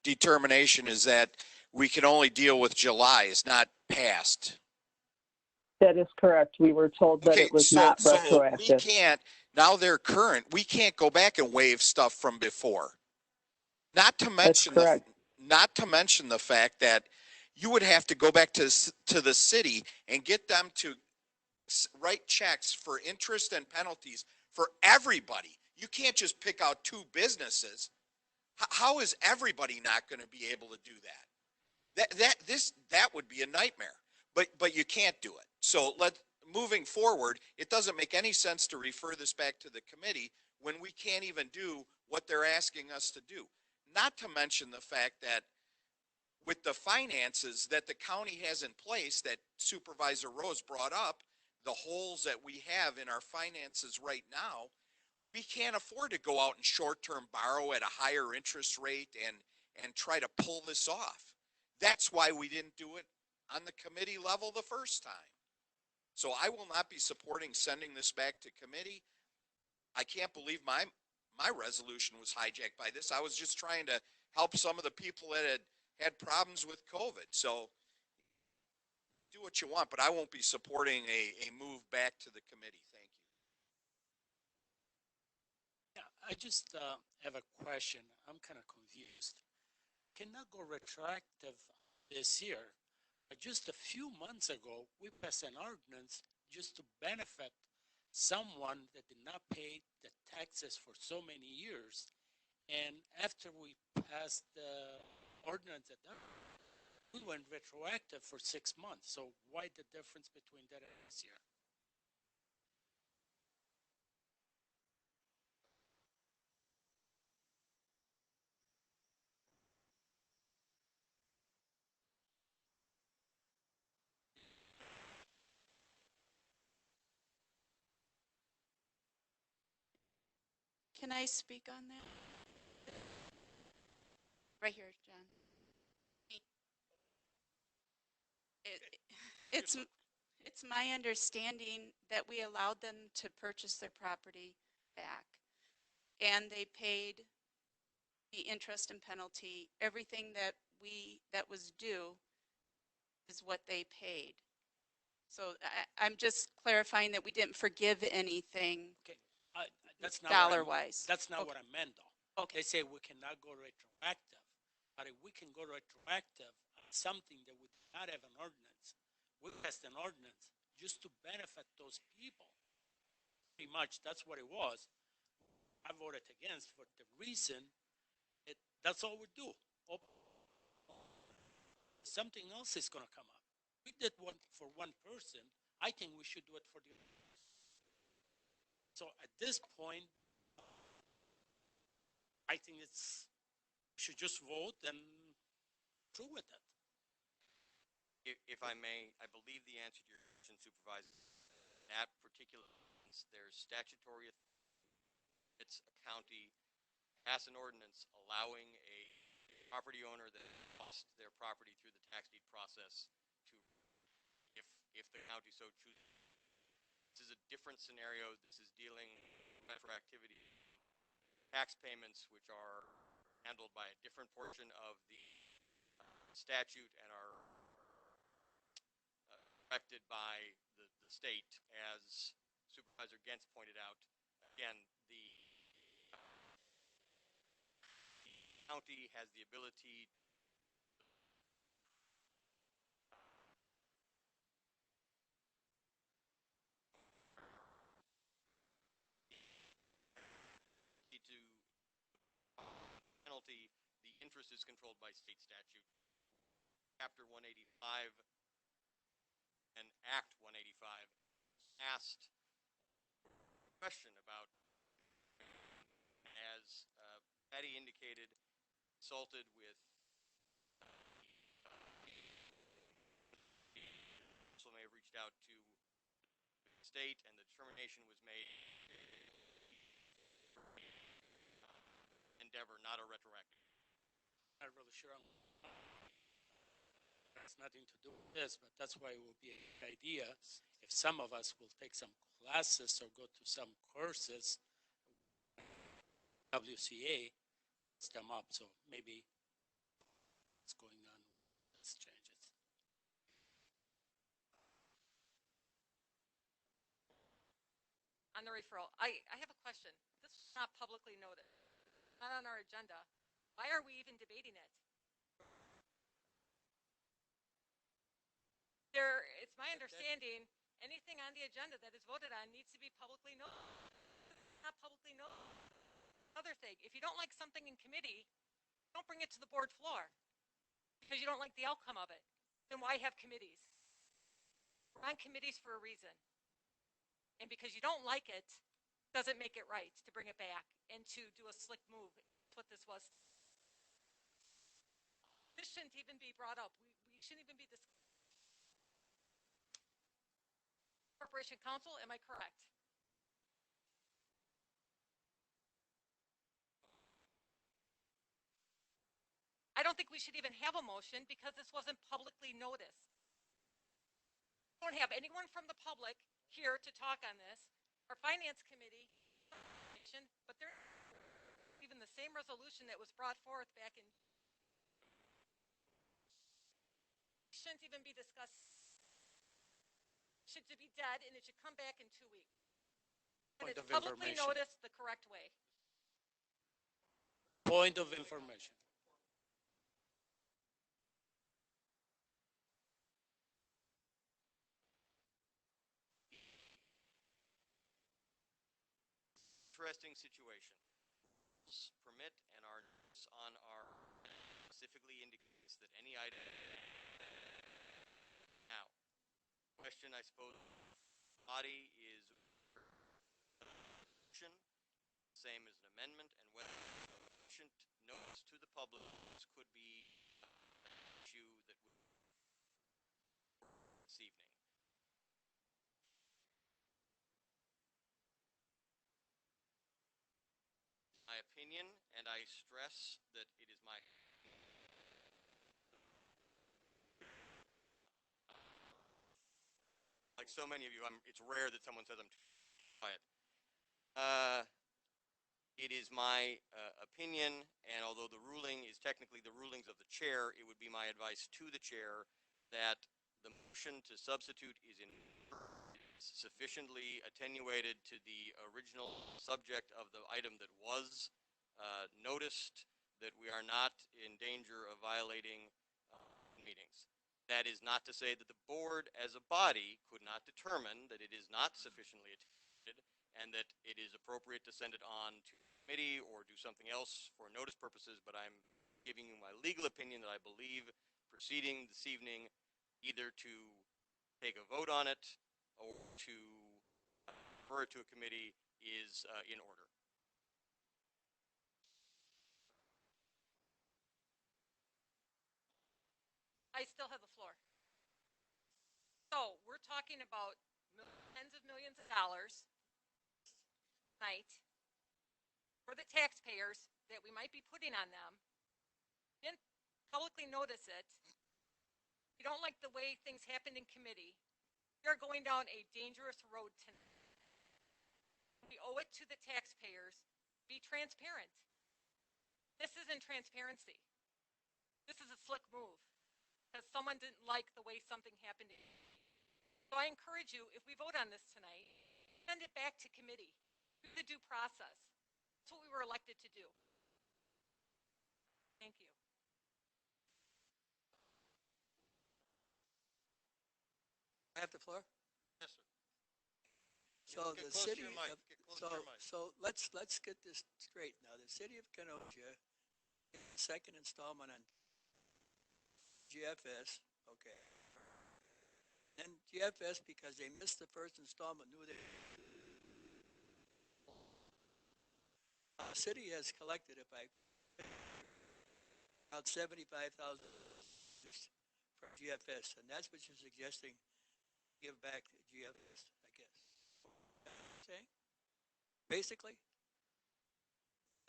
determination is that we can only deal with July, is not past. That is correct. We were told that it was not retroactive. We can't, now they're current, we can't go back and waive stuff from before. Not to mention the fact that you would have to go back to the city and get them to write checks for interest and penalties for everybody. You can't just pick out two businesses. How is everybody not going to be able to do that? That would be a nightmare. But you can't do it. So moving forward, it doesn't make any sense to refer this back to the committee when we can't even do what they're asking us to do. Not to mention the fact that with the finances that the county has in place that Supervisor Rose brought up, the holes that we have in our finances right now, we can't afford to go out and short-term borrow at a higher interest rate and try to pull this off. That's why we didn't do it on the committee level the first time. So I will not be supporting sending this back to committee. I can't believe my resolution was hijacked by this. I was just trying to help some of the people that had problems with COVID. So do what you want, but I won't be supporting a move back to the committee. Thank you. Yeah, I just have a question. I'm kind of confused. Cannot go retroactive this year. Just a few months ago, we passed an ordinance just to benefit someone that did not pay the taxes for so many years. And after we passed the ordinance at that, we went retroactive for 6 months. So why the difference between that and this year? Can I speak on that? Right here, John. It's my understanding that we allowed them to purchase their property back. And they paid the interest and penalty. Everything that was due is what they paid. So I'm just clarifying that we didn't forgive anything. Okay, that's not dollar-wise. That's not what I meant, though. Okay. They say we cannot go retroactive, but if we can go retroactive on something that we did not have an ordinance, we passed an ordinance just to benefit those people. Pretty much, that's what it was. I voted against for the reason that's all we do. Something else is going to come up. We did one for one person. I think we should do it for the So at this point, I think should just vote and through with it. If I may, I believe the answer to your question, Supervisor, that particular instance, there's statutory, it's a county, pass an ordinance allowing a property owner that lost their property through the tax deed process to, if the county so chooses. This is a different scenario. This is dealing with retroactivity tax payments, which are handled by a different portion of the statute and are affected by the state, as Supervisor Gentz pointed out. Again, the county has the ability to penalty. The interest is controlled by state statute. Chapter 185 and Act 185 asked a question about, as Patty indicated, consulted with also may have reached out to the state, and the determination was made endeavor, not a retroactive. Not really sure. Has nothing to do with this, but that's why it would be a good idea if some of us will take some classes or go to some courses. WCA sets them up, so maybe what's going on with changes. On the referral, I have a question. This is not publicly noted, not on our agenda. Why are we even debating it? It's my understanding, anything on the agenda that is voted on needs to be publicly noted. Not publicly noted. Another thing, if you don't like something in committee, don't bring it to the board floor because you don't like the outcome of it. Then why have committees? We're on committees for a reason. And because you don't like it, doesn't make it right to bring it back and to do a slick move. That's what this was. This shouldn't even be brought up. We shouldn't even be discussing. Corporation Counsel, am I correct? I don't think we should even have a motion because this wasn't publicly noticed. We don't have anyone from the public here to talk on this. Our Finance Committee, but they're even the same resolution that was brought forth back in. Shouldn't even be discussed. Should be dead, and it should come back in 2 weeks. And it's publicly noticed the correct way. Point of information. Interesting situation. Permit and our on our specifically indicates that any item. Now, question I suppose body is same as an amendment, and whether sufficient notice to the public could be an issue that would this evening. My opinion, and I stress that it is my like so many of you, it's rare that someone says I'm too quiet. It is my opinion, and although the ruling is technically the rulings of the chair, it would be my advice to the chair that the motion to substitute is sufficiently attenuated to the original subject of the item that was noticed, that we are not in danger of violating meetings. That is not to say that the board as a body could not determine that it is not sufficiently attenuated and that it is appropriate to send it on to committee or do something else for notice purposes, but I'm giving you my legal opinion that I believe proceeding this evening either to take a vote on it or to refer it to a committee is in order. I still have the floor. So we're talking about tens of millions of dollars tonight for the taxpayers that we might be putting on them. Didn't publicly notice it. You don't like the way things happened in committee. You're going down a dangerous road tonight. We owe it to the taxpayers. Be transparent. This isn't transparency. This is a slick move because someone didn't like the way something happened. So I encourage you, if we vote on this tonight, send it back to committee. Do the due process. That's what we were elected to do. Thank you. I have the floor? Yes, sir. So Get the close to city, your mic. of- Get close to your mic. so let's get this straight now. The city of Kenosha, second installment on GFS, okay. And GFS, because they missed the first installment, knew they. The city has collected, if I, about $75,000 from GFS, and that's what you're suggesting, give back to GFS, I guess. Okay? Basically?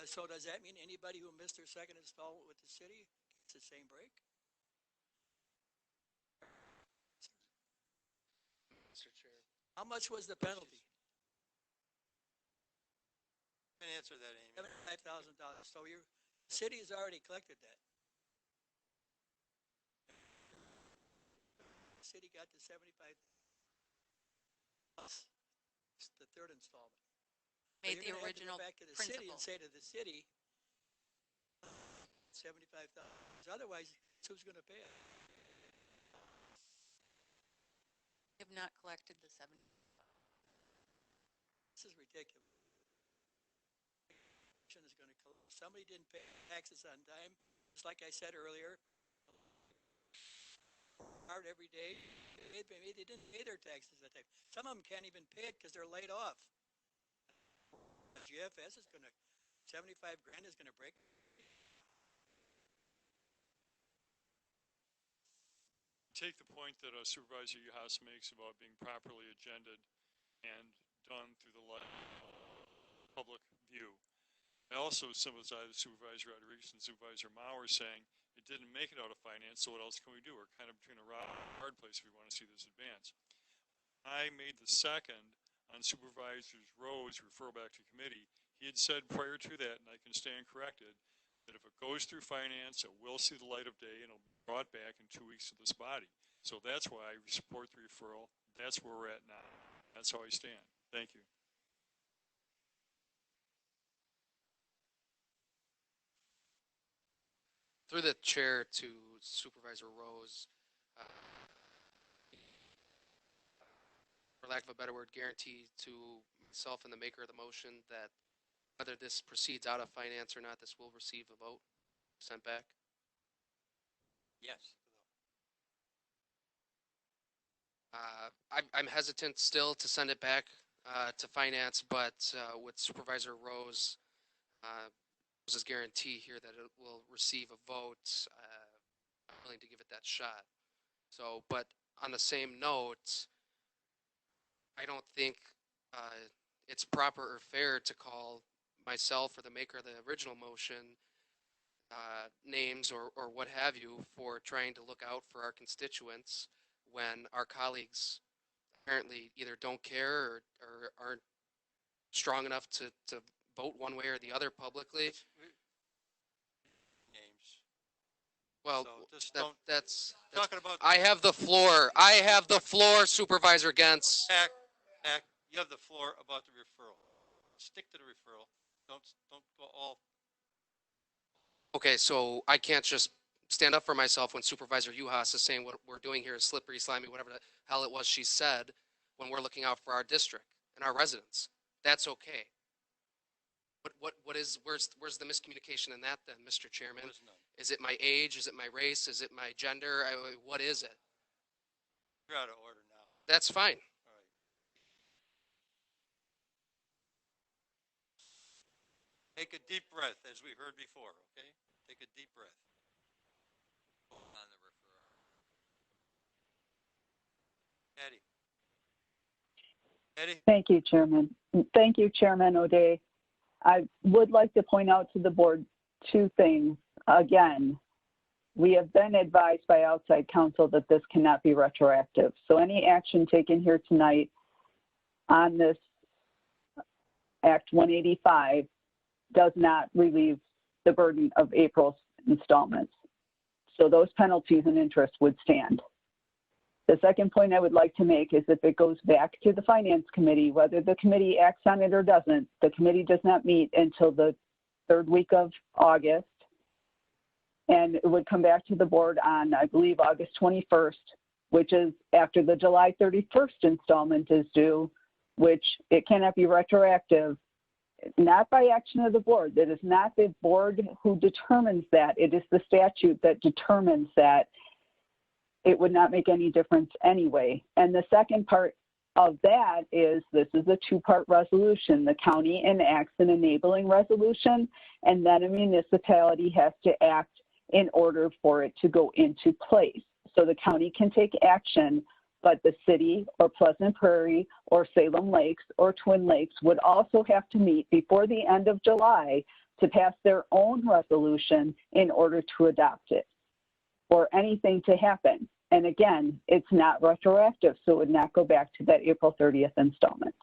So does that mean anybody who missed their second installment with the city gets the same break? Mr. Chair. How much was the penalty? Can answer that, Amy. $75,000. So your city has already collected that. The city got the 75 plus the third installment. So Made you're the gonna have to go original back to the city principal. and say to the city, 75,000. Otherwise, who's going to pay it? Have not collected the 70. This is ridiculous. Is going to somebody didn't pay taxes on time, just like I said earlier. Hard every day. They didn't pay their taxes that time. Some of them can't even pay it because they're laid off. GFS is going to 75 grand is going to break. Take the point that Supervisor Uhas makes about being properly agended and done through the light of public view. I also sympathize with Supervisor Rodriguez and Supervisor Mauer saying it didn't make it out of finance, so what else can we do? We're kind of between a rock and a hard place if we want to see this advance. I made the second on Supervisors Rose referral back to committee. He had said prior to that, and I can stand corrected, that if it goes through finance, it will see the light of day and it'll be brought back in 2 weeks to this body. So that's why I support the referral. That's where we're at now. That's how I stand. Thank you. Through the chair to Supervisor Rose, for lack of a better word, guarantee to myself and the maker of the motion that whether this proceeds out of finance or not, this will receive a vote sent back? Yes. I'm hesitant still to send it back to finance, but with Supervisor Rose's guarantee here that it will receive a vote, I'm willing to give it that shot. So, but on the same note, I don't think it's proper or fair to call myself or the maker of the original motion names or what have you for trying to look out for our constituents when our colleagues apparently either don't care or aren't strong enough to vote one way or the other publicly. Names. Well, So just don't. that's Talking about. I have the floor. I have the floor, Supervisor Gens. You have the floor about the referral. Stick to the referral. Don't go all. Okay, so I can't just stand up for myself when Supervisor Uhas is saying what we're doing here is slippery, slimy, whatever the hell it was she said, when we're looking out for our district and our residents. That's okay. Where's the miscommunication in that then, Mr. Chairman? Is it my age? Is it my race? Is it my gender? What is it? You're out of order now. That's fine. All right. Take a deep breath, as we heard before, okay? Take a deep breath. On the referral. Eddie. Eddie? Thank you, Chairman. Thank you, Chairman O'Day. I would like to point out to the board two things. Again, we have been advised by outside counsel that this cannot be retroactive. So any action taken here tonight on this Act 185 does not relieve the burden of April's installments. So those penalties and interest would stand. The second point I would like to make is if it goes back to the Finance Committee, whether the committee acts on it or doesn't, the committee does not meet until the third week of August. And it would come back to the board on, I believe, August 21st, which is after the July 31st installment is due, which it cannot be retroactive, not by action of the board. That is not the board who determines that. It is the statute that determines that. It would not make any difference anyway. And the second part of that is this is a two-part resolution. The county enacts an enabling resolution, and then a municipality has to act in order for it to go into place. So the county can take action, but the city or Pleasant Prairie or Salem Lakes or Twin Lakes would also have to meet before the end of July to pass their own resolution in order to adopt it or anything to happen. And again, it's not retroactive, so it would not go back to that April 30th installment.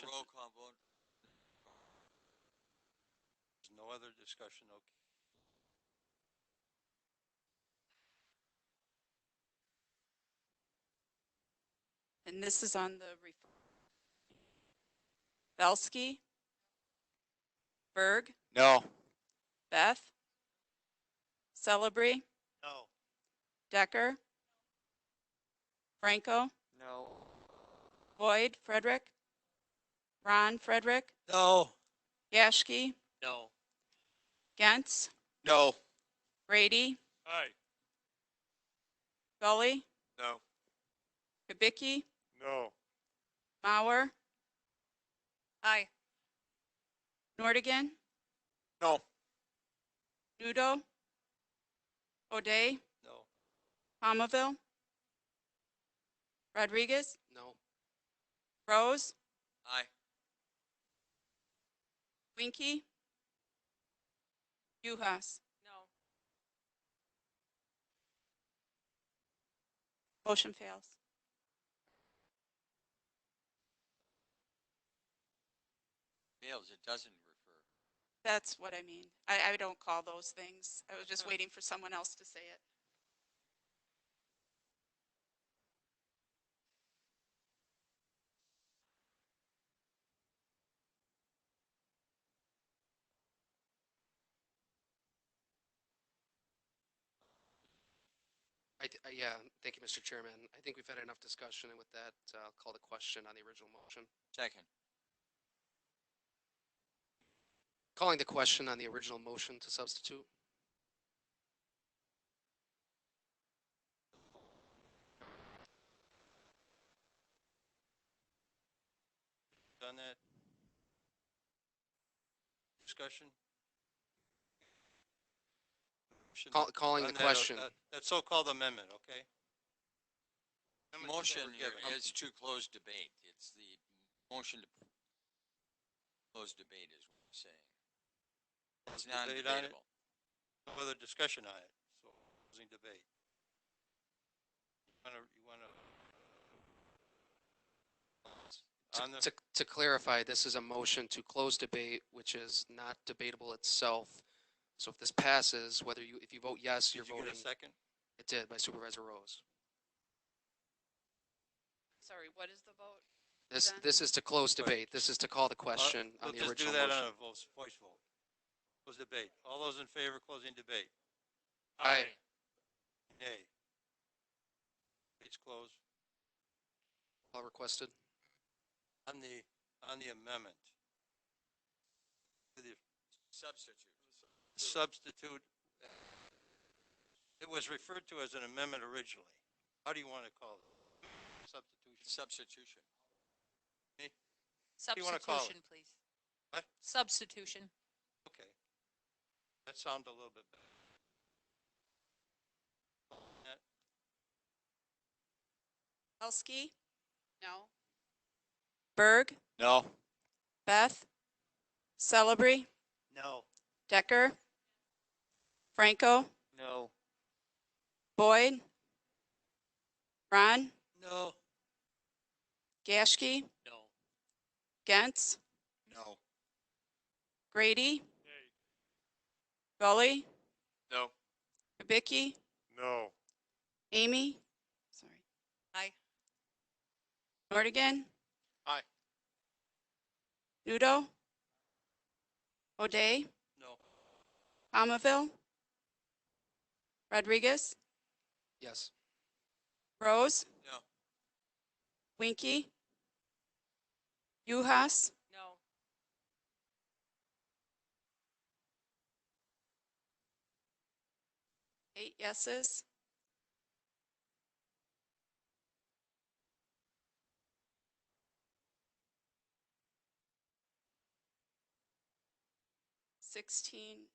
Roll call vote. There's no other discussion, okay. And this is on the Belsky, Berg, No. Beth, Celebrity, No. Decker, Franco, No. Boyd, Frederick, Ron, Frederick, No. Yashki, No. Gentz, No. Brady, Aye. Gully, No. Kubicki, No. Mauer, Aye. Nordigan, No. Nudo, O'Day, No. Palmaville, Rodriguez, No. Rose, Aye. Winky, Uhas. No. Motion fails. Fails, it doesn't refer. That's what I mean. I don't call those things. I was just waiting for someone else to say it. Yeah, thank you, Mr. Chairman. I think we've had enough discussion, and with that, I'll call the question on the original motion. Second. Calling the question on the original motion to substitute. Done that? Discussion? Calling On the that, question. That so-called amendment, okay? Motion given. is to close debate. It's the motion to close debate is what I'm saying. It's Debate on it? non-debatable. No other discussion on it, so closing debate. You wanna, on the, To clarify, this is a motion to close debate, which is not debatable itself. So if this passes, if you vote yes, you're did you voting. get a second? It did by Supervisor Rose. Sorry, what is the vote? This is to close debate. This is to call the question on the Let's just do original that motion. on a voice vote. Close debate. All those in favor, closing debate. Aye. Nay. Debate's closed. All requested. On the amendment. The Substitute. substitute, It was referred to as an amendment originally. How do you want to call it? Substitution? Substitution. Me? What do you want to call it? Substitution, please. What? Substitution. Okay. That sounds a little bit better. Belsky, No. Berg, No. Beth, Celebrity, No. Decker, Franco, No. Boyd, Ron, No. Gashke, No. Gentz, No. Grady, Gully, No. Kubicki, No. Amy, sorry, Aye. Nordigan, Aye. Nudo, O'Day, No. Palmaville, Rodriguez, Yes. Rose, No. Winky, Uhas, No. eight yeses. Sixteen,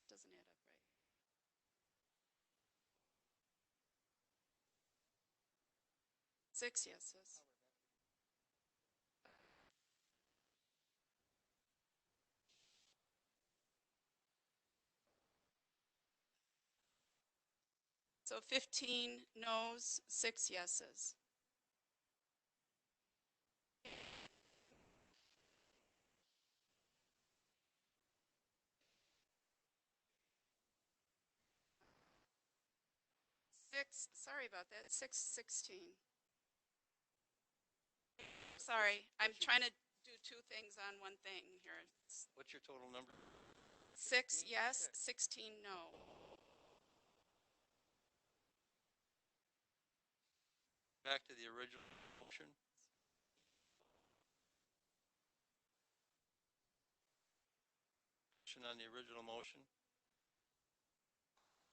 doesn't add up right. Six yeses. So 15 noes, 6 yeses. Sorry about that, 616. Sorry, I'm trying to do two things on one thing here. What's your total number? 6 yes, 16 no. Back to the original motion. On the original motion.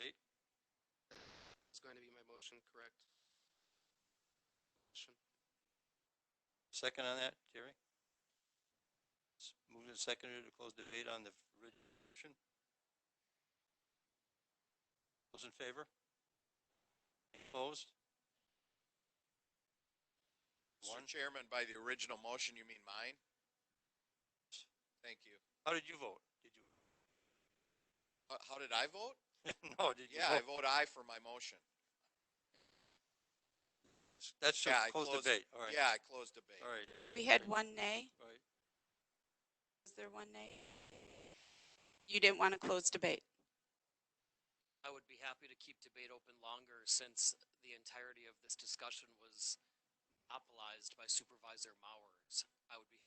Eight. It's going to be my motion, correct? Motion. Second on that, Jerry? Moved and seconded to close debate on the original motion. Those in favor? Opposed? Mr. Chairman, by the original motion, you mean mine? Thank you. How did you vote? Did you? How did I vote? No, did you Yeah, I vote? vote aye for my motion. That's to Yeah, I close closed- debate, all right. Yeah, I closed debate. All right. We had one nay. Right. Was there one nay? You didn't want to close debate. I would be happy to keep debate open longer since the entirety of this discussion was monopolized by Supervisor Mowers. I would be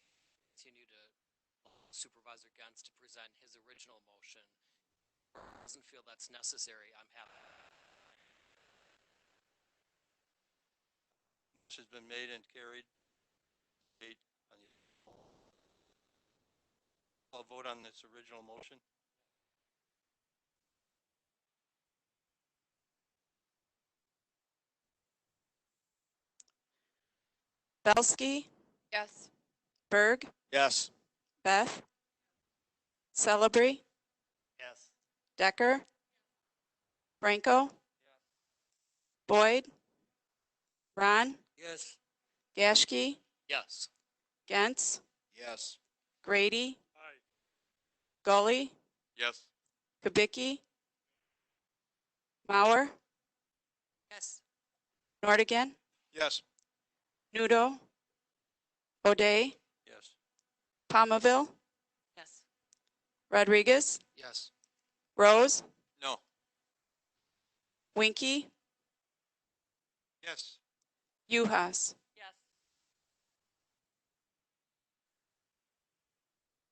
continue to Supervisor Gantz to present his original motion. Doesn't feel that's necessary. I'm happy. This has been made and carried. Debate on the. I'll vote on this original motion. Belsky, Yes. Berg, Yes. Beth, Celebrity, Yes. Decker, Franco, Boyd, Ron, Yes. Gashke, Yes. Gentz, Yes. Grady, Aye. Gully, Yes. Kubicki, Mauer, Yes. Nordigan, Yes. Nudo, O'Day, Yes. Palmaville, Yes. Rodriguez, Yes. Rose, No. Winky, Yes. Uhas. Yes.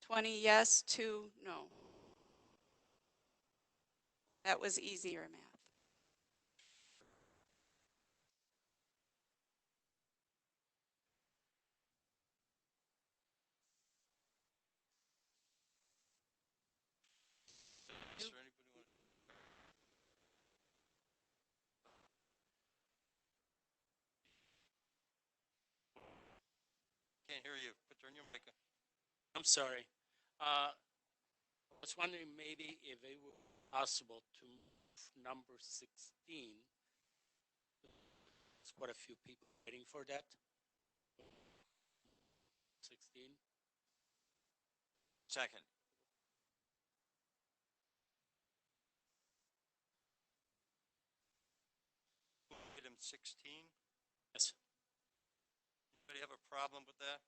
20 yes, 2 no. That was easier math. Is there anybody want? Can't hear you. Turn your mic on. I'm sorry. I was wondering maybe if it were possible to move number 16. There's quite a few people waiting for that. 16. Second. Item 16. Yes. Anybody have a problem with that?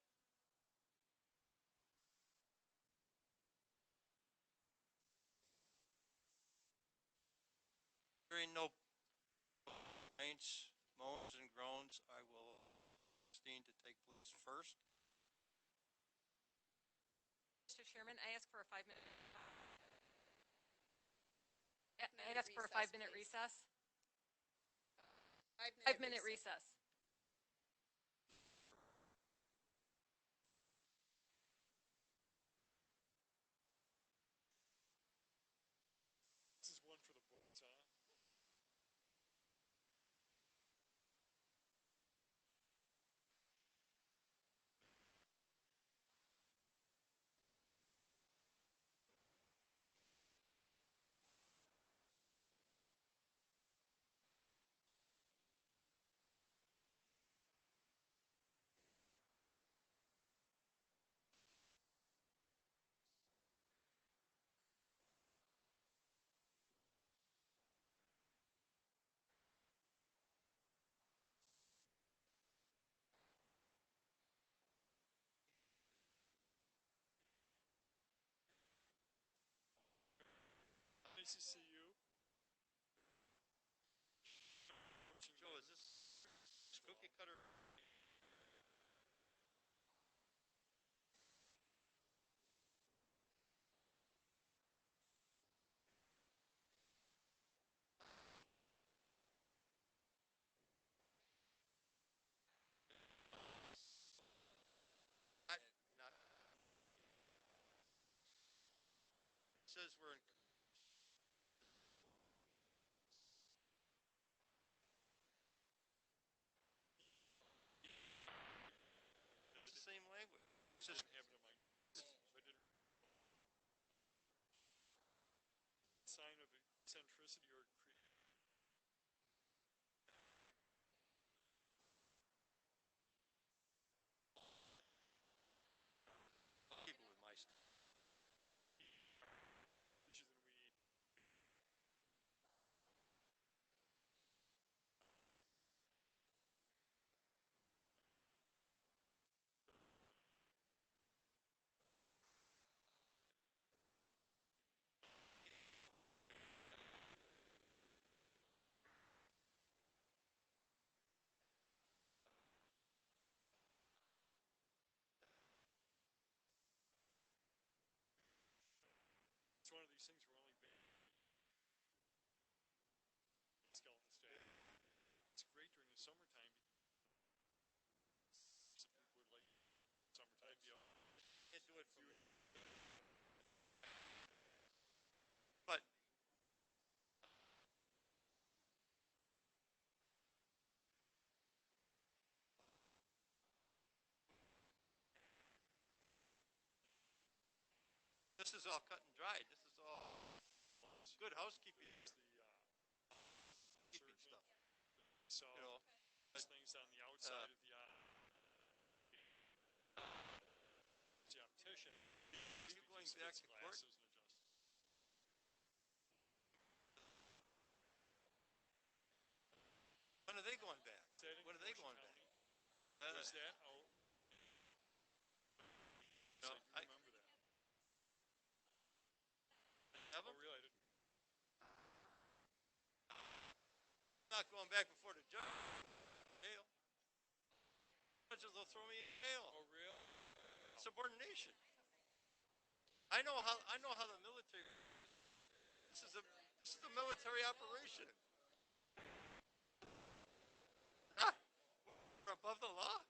Hearing no complaints, moans, and groans, I will abstain to take place first. Mr. Chairman, I ask for a 5-minute. I ask for a 5-minute recess. 5-minute recess. This is one for the books, huh? Nice to see you. Joe, is this cookie cutter? Not. It says we're in. It's the same language. It says, Have it in my. I didn't. Sign of eccentricity or keep it with my stuff. creature than we. It's one of these things where only skeleton staff. It's great during the summertime. Some people would like summertime. Can't do it for me. But this is all cut and dried. This is all good housekeeping. Keeping stuff. So You know, these things on the outside of the optician. Are you going back to court? When are they going back? When are they going back? Was that? Oh. No, I remember that. Have Oh, them? really? I didn't. I'm not going back before the judge. Jail. Judges will throw me in jail. Oh, really? Subordination. I know how the military. This is a military operation. Ah, we're above the law.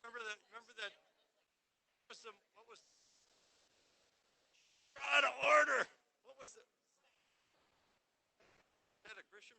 Remember that. What was out of order? What was it? That a Grisham?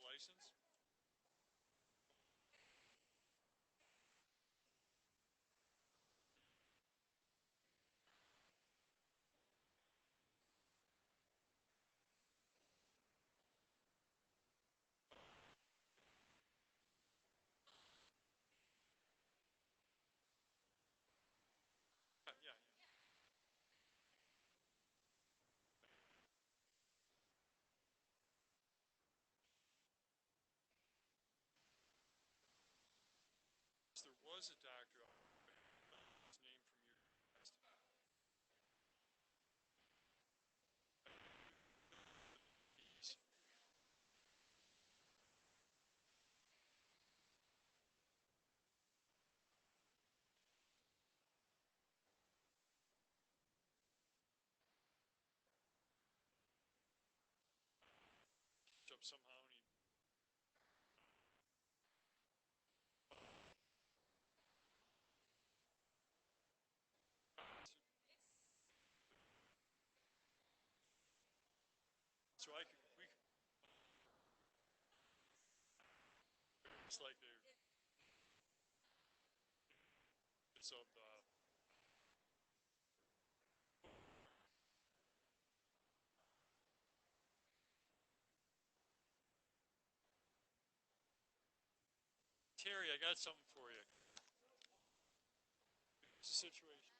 license? Yeah. There was a doctor, his name from your past. Up somehow and he so I could we it's like the it's of the Terry, I got something for you. It's a situation.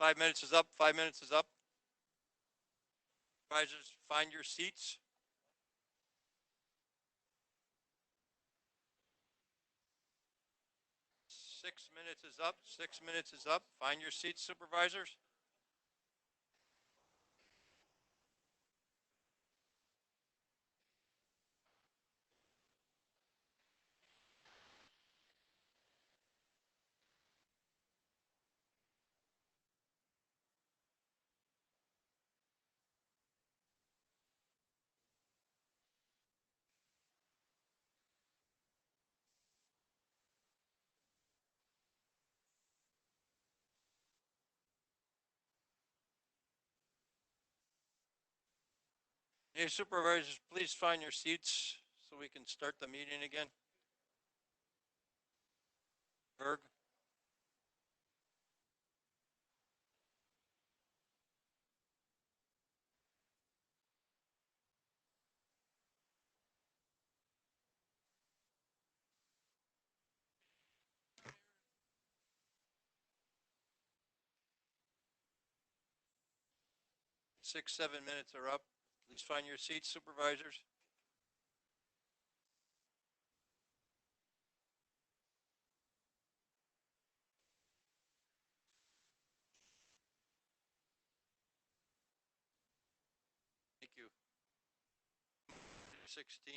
Five minutes is up. 5 minutes is up. Supervisors, find your seats. Six minutes is up. 6 minutes is up. Find your seats, supervisors. Hey, supervisors, please find your seats so we can start the meeting again. Berg. 6, 7 minutes are up. Please find your seats, supervisors. 16.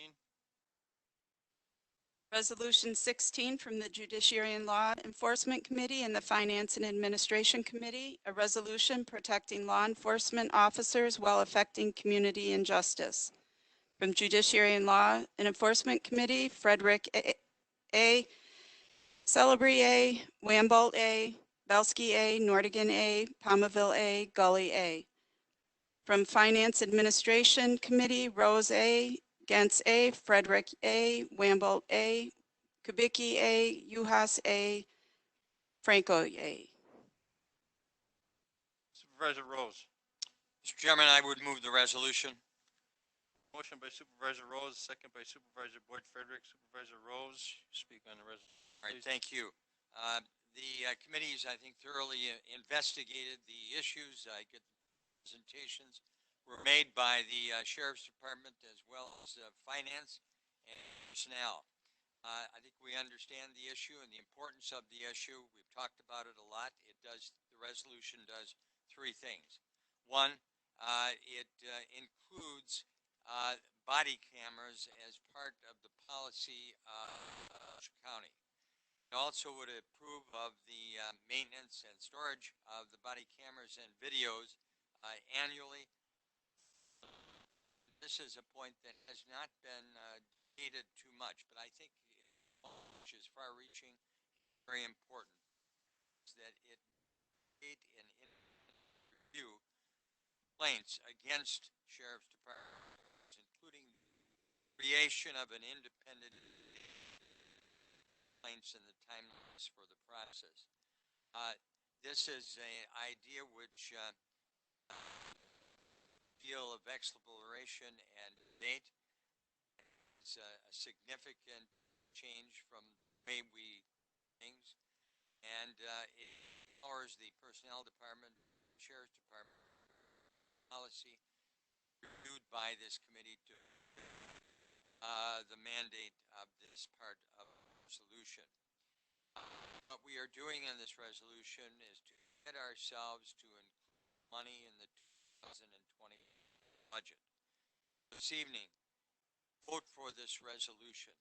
Resolution 16 from the Judiciary and Law Enforcement Committee and the Finance and Administration Committee, a resolution protecting law enforcement officers while affecting community injustice. From Judiciary and Law and Enforcement Committee, Frederick A. Celebrity A. Wambolt A. Belsky A. Nordigan A. Palmaville A. Gully A. From Finance Administration Committee, Rose A. Gantz A. Frederick A. Wambolt A. Kubicki A. Uhas A. Franco A. Supervisor Rose. Mr. Chairman, I would move the resolution. Motion by Supervisor Rose, second by Supervisor Boyd Frederick. Supervisor Rose, speak on the resolution. All right, thank you. The committees, I think, thoroughly investigated the issues. I get presentations were made by the Sheriff's Department as well as Finance and Personnel. I think we understand the issue and the importance of the issue. We've talked about it a lot. The resolution does three things. One, it includes body cameras as part of the policy of Kenosha County. It also would approve of the maintenance and storage of the body cameras and videos annually. This is a point that has not been debated too much, but I think which is far-reaching, very important, is that it made an review complaints against Sheriff's Departments, including creation of an independent complaints and the timelines for the process. This is an idea which deal of exploration and debate. It's a significant change from the way we things, and it empowers the Personnel Department, Sheriff's Department policy reviewed by this committee to the mandate of this part of the resolution. What we are doing in this resolution is to commit ourselves to include money in the 2020 budget. This evening, vote for this resolution,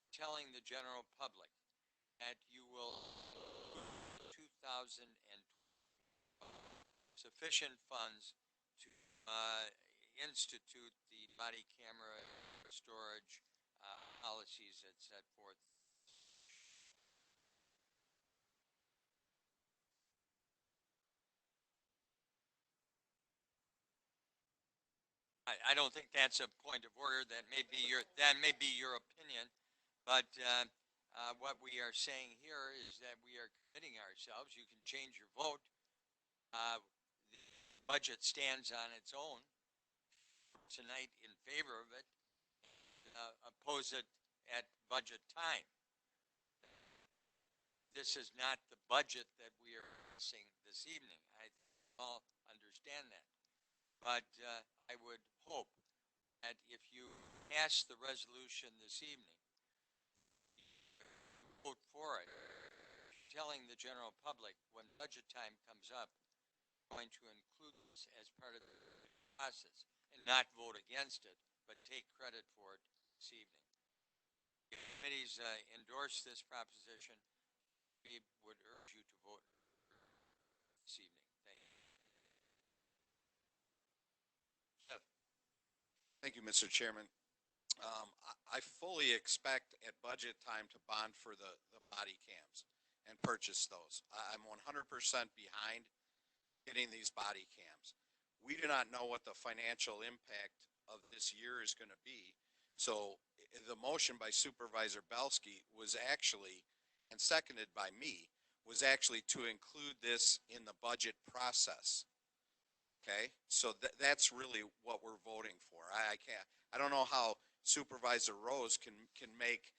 telling the general public that you will 2020 sufficient funds to institute the body camera storage policies that set forth. I don't think that's a point of order. That may be your opinion, but what we are saying here is that we are committing ourselves. You can change your vote. The budget stands on its own tonight in favor of it. Oppose it at budget time. This is not the budget that we are discussing this evening. I all understand that. But I would hope that if you pass the resolution this evening, vote for it, telling the general public when budget time comes up, going to include this as part of the process and not vote against it, but take credit for it this evening. If committees endorse this proposition, we would urge you to vote this evening. Thank you. Thank you, Mr. Chairman. I fully expect at budget time to bond for the body cams and purchase those. I'm 100% behind getting these body cams. We do not know what the financial impact of this year is going to be. So the motion by Supervisor Belsky was actually, and seconded by me, was actually to include this in the budget process. Okay, so that's really what we're voting for. I don't know how Supervisor Rose can make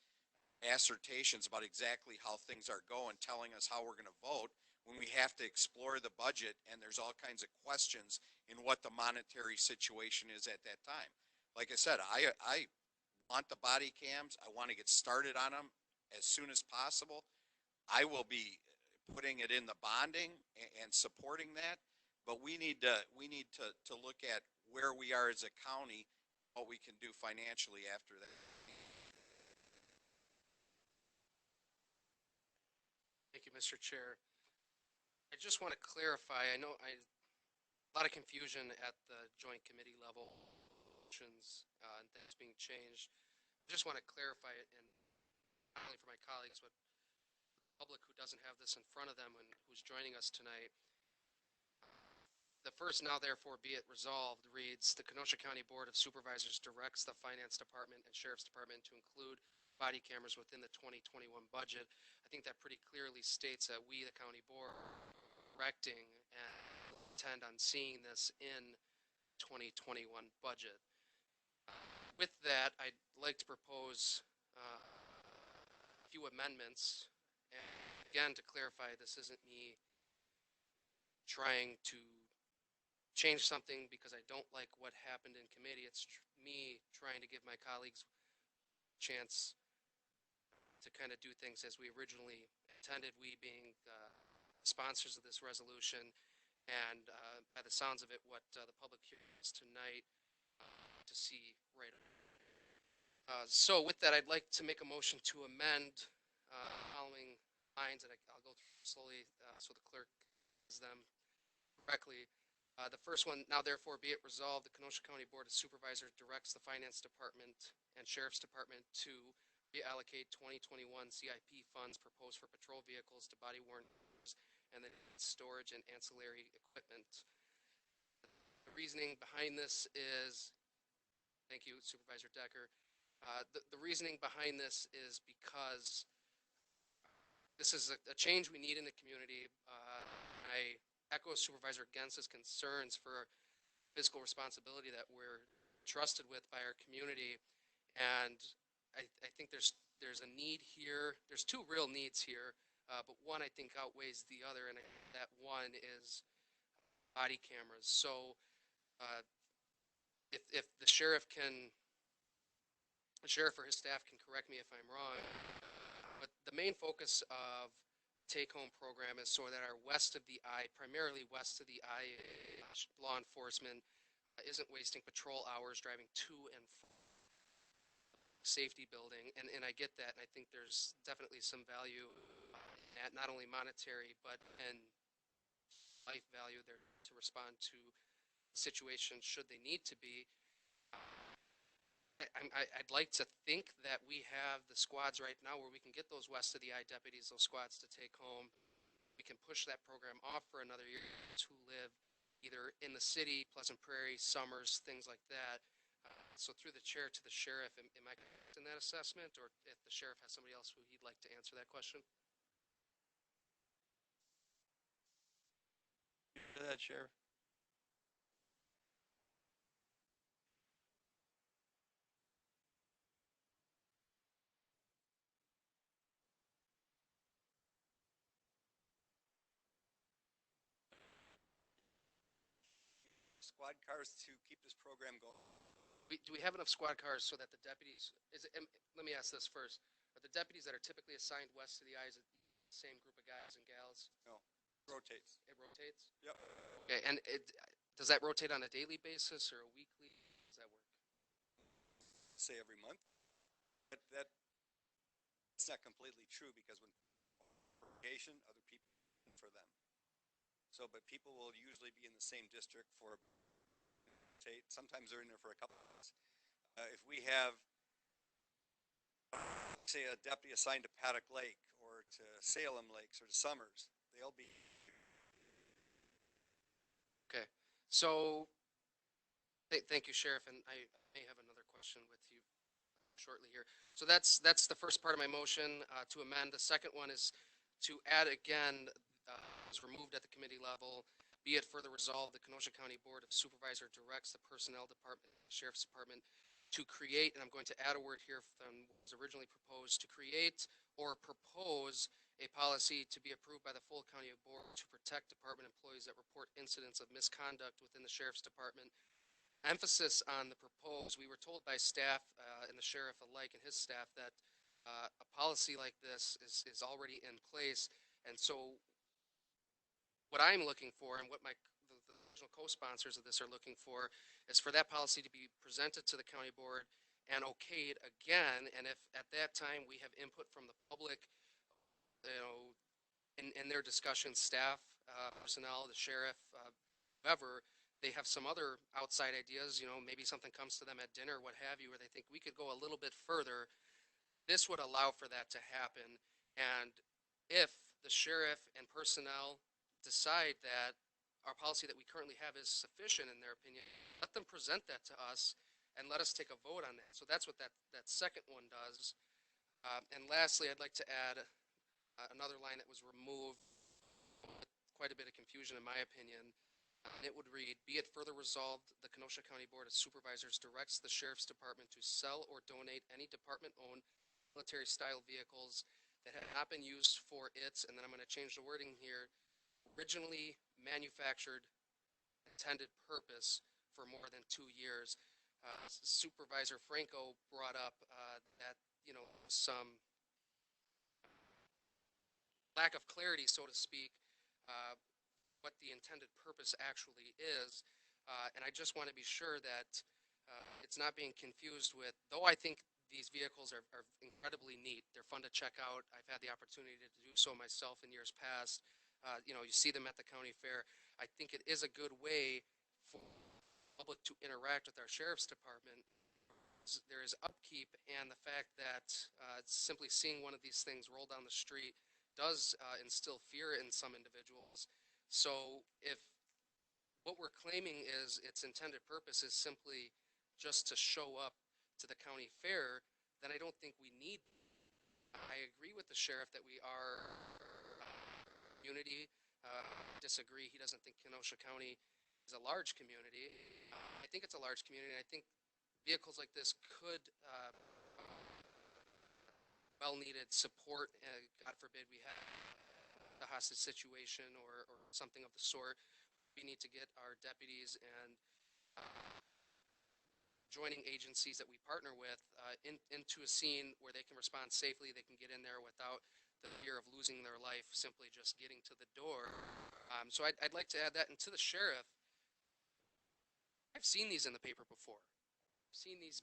assertions about exactly how things are going, telling us how we're going to vote when we have to explore the budget and there's all kinds of questions in what the monetary situation is at that time. Like I said, I want the body cams. I want to get started on them as soon as possible. I will be putting it in the bonding and supporting that. But we need to look at where we are as a county, what we can do financially after that. Thank you, Mr. Chair. I just want to clarify, a lot of confusion at the joint committee level, and things being changed. I just want to clarify it, and not only for my colleagues, but the public who doesn't have this in front of them and who's joining us tonight. The first now therefore be it resolved reads, the Kenosha County Board of Supervisors directs the Finance Department and Sheriff's Department to include body cameras within the 2021 budget. I think that pretty clearly states that we, the county board, are directing and intend on seeing this in 2021 budget. With that, I'd like to propose a few amendments. And again, to clarify, this isn't me trying to change something because I don't like what happened in committee. It's me trying to give my colleagues a chance to kind of do things as we originally intended, we being sponsors of this resolution, and by the sounds of it, what the public hearings tonight to see right. So with that, I'd like to make a motion to amend following lines, and I'll go through slowly so the clerk has them correctly. The first one, now therefore be it resolved, the Kenosha County Board of Supervisors directs the Finance Department and Sheriff's Department to reallocate 2021 CIP funds proposed for patrol vehicles to body worn and then storage and ancillary equipment. The reasoning behind this is, thank you, Supervisor Decker. The reasoning behind this is because this is a change we need in the community. I echo Supervisor Gens's concerns for fiscal responsibility that we're trusted with by our community, and I think there's a need here. There's two real needs here, but one I think outweighs the other, and that one is body cameras. So if the sheriff or his staff can correct me if I'm wrong, but the main focus of take-home program is so that our west of the eye, primarily west of the eye, law enforcement isn't wasting patrol hours driving to and from safety building, and I get that, and I think there's definitely some value at not only monetary but in life value there to respond to situations should they need to be. I'd like to think that we have the squads right now where we can get those west of the eye deputies, those squads to take home. We can push that program off for another year to live either in the city, Pleasant Prairie, Summers, things like that. So through the chair to the sheriff, am I correct in that assessment, or if the sheriff has somebody else who he'd like to answer that question? To that, Sheriff. Squad cars to keep this program going. Do we have enough squad cars so that the deputies, let me ask this first, are the deputies that are typically assigned west of the eye, is it the same group of guys and gals? No, rotates. It rotates? Yep. Okay, and does that rotate on a daily basis or a weekly? How does that work? Say every month. But that's not completely true because when vacation, other people for them. So, but people will usually be in the same district for, sometimes they're in there for a couple of months. If we have, say, a deputy assigned to Paddock Lake or to Salem Lakes or to Summers, they'll be. Okay, so thank you, Sheriff, and I may have another question with you shortly here. So that's the first part of my motion to amend. The second one is to add again, was removed at the committee level. Be it further resolved, the Kenosha County Board of Supervisors directs the Personnel Department, Sheriff's Department to create, and I'm going to add a word here from what was originally proposed, to create or propose a policy to be approved by the full county board to protect department employees that report incidents of misconduct within the Sheriff's Department. Emphasis on the proposed, we were told by staff and the sheriff alike and his staff that a policy like this is already in place, and so what I'm looking for and what the co-sponsors of this are looking for is for that policy to be presented to the county board and okayed again. And if at that time we have input from the public, you know, in their discussion, staff, personnel, the sheriff, whoever, they have some other outside ideas, you know, maybe something comes to them at dinner, what have you, where they think we could go a little bit further. This would allow for that to happen. And if the sheriff and personnel decide that our policy that we currently have is sufficient in their opinion, let them present that to us and let us take a vote on that. So that's what that second one does. And lastly, I'd like to add another line that was removed with quite a bit of confusion in my opinion. And it would read, be it further resolved, the Kenosha County Board of Supervisors directs the Sheriff's Department to sell or donate any department-owned military-style vehicles that have not been used for its, and then I'm going to change the wording here, originally manufactured intended purpose for more than 2 years. Supervisor Franco brought up that, you know, some lack of clarity, so to speak, what the intended purpose actually is. And I just want to be sure that it's not being confused with, though I think these vehicles are incredibly neat. They're fun to check out. I've had the opportunity to do so myself in years past. You know, you see them at the county fair. I think it is a good way for the public to interact with our sheriff's department. There is upkeep, and the fact that simply seeing one of these things roll down the street does instill fear in some individuals. So if what we're claiming is its intended purpose is simply just to show up to the county fair, then I don't think we need. I agree with the sheriff that we are community. Disagree. He doesn't think Kenosha County is a large community. I think it's a large community. And I think vehicles like this could well-needed support. God forbid we have a hostage situation or something of the sort. We need to get our deputies and joining agencies that we partner with into a scene where they can respond safely. They can get in there without the fear of losing their life simply just getting to the door. So I'd like to add that. And to the sheriff, I've seen these in the paper before. I've seen these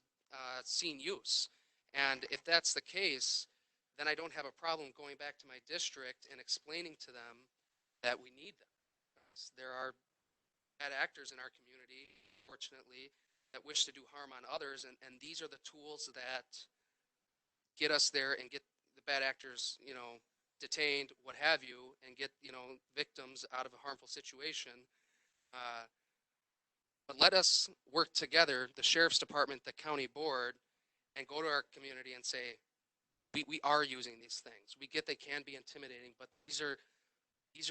seen use. And if that's the case, then I don't have a problem going back to my district and explaining to them that we need them. There are bad actors in our community, fortunately, that wish to do harm on others, and these are the tools that get us there and get the bad actors, you know, detained, what have you, and get, you know, victims out of a harmful situation. But let us work together, the sheriff's department, the county board, and go to our community and say, we are using these things. We get they can be intimidating, but these are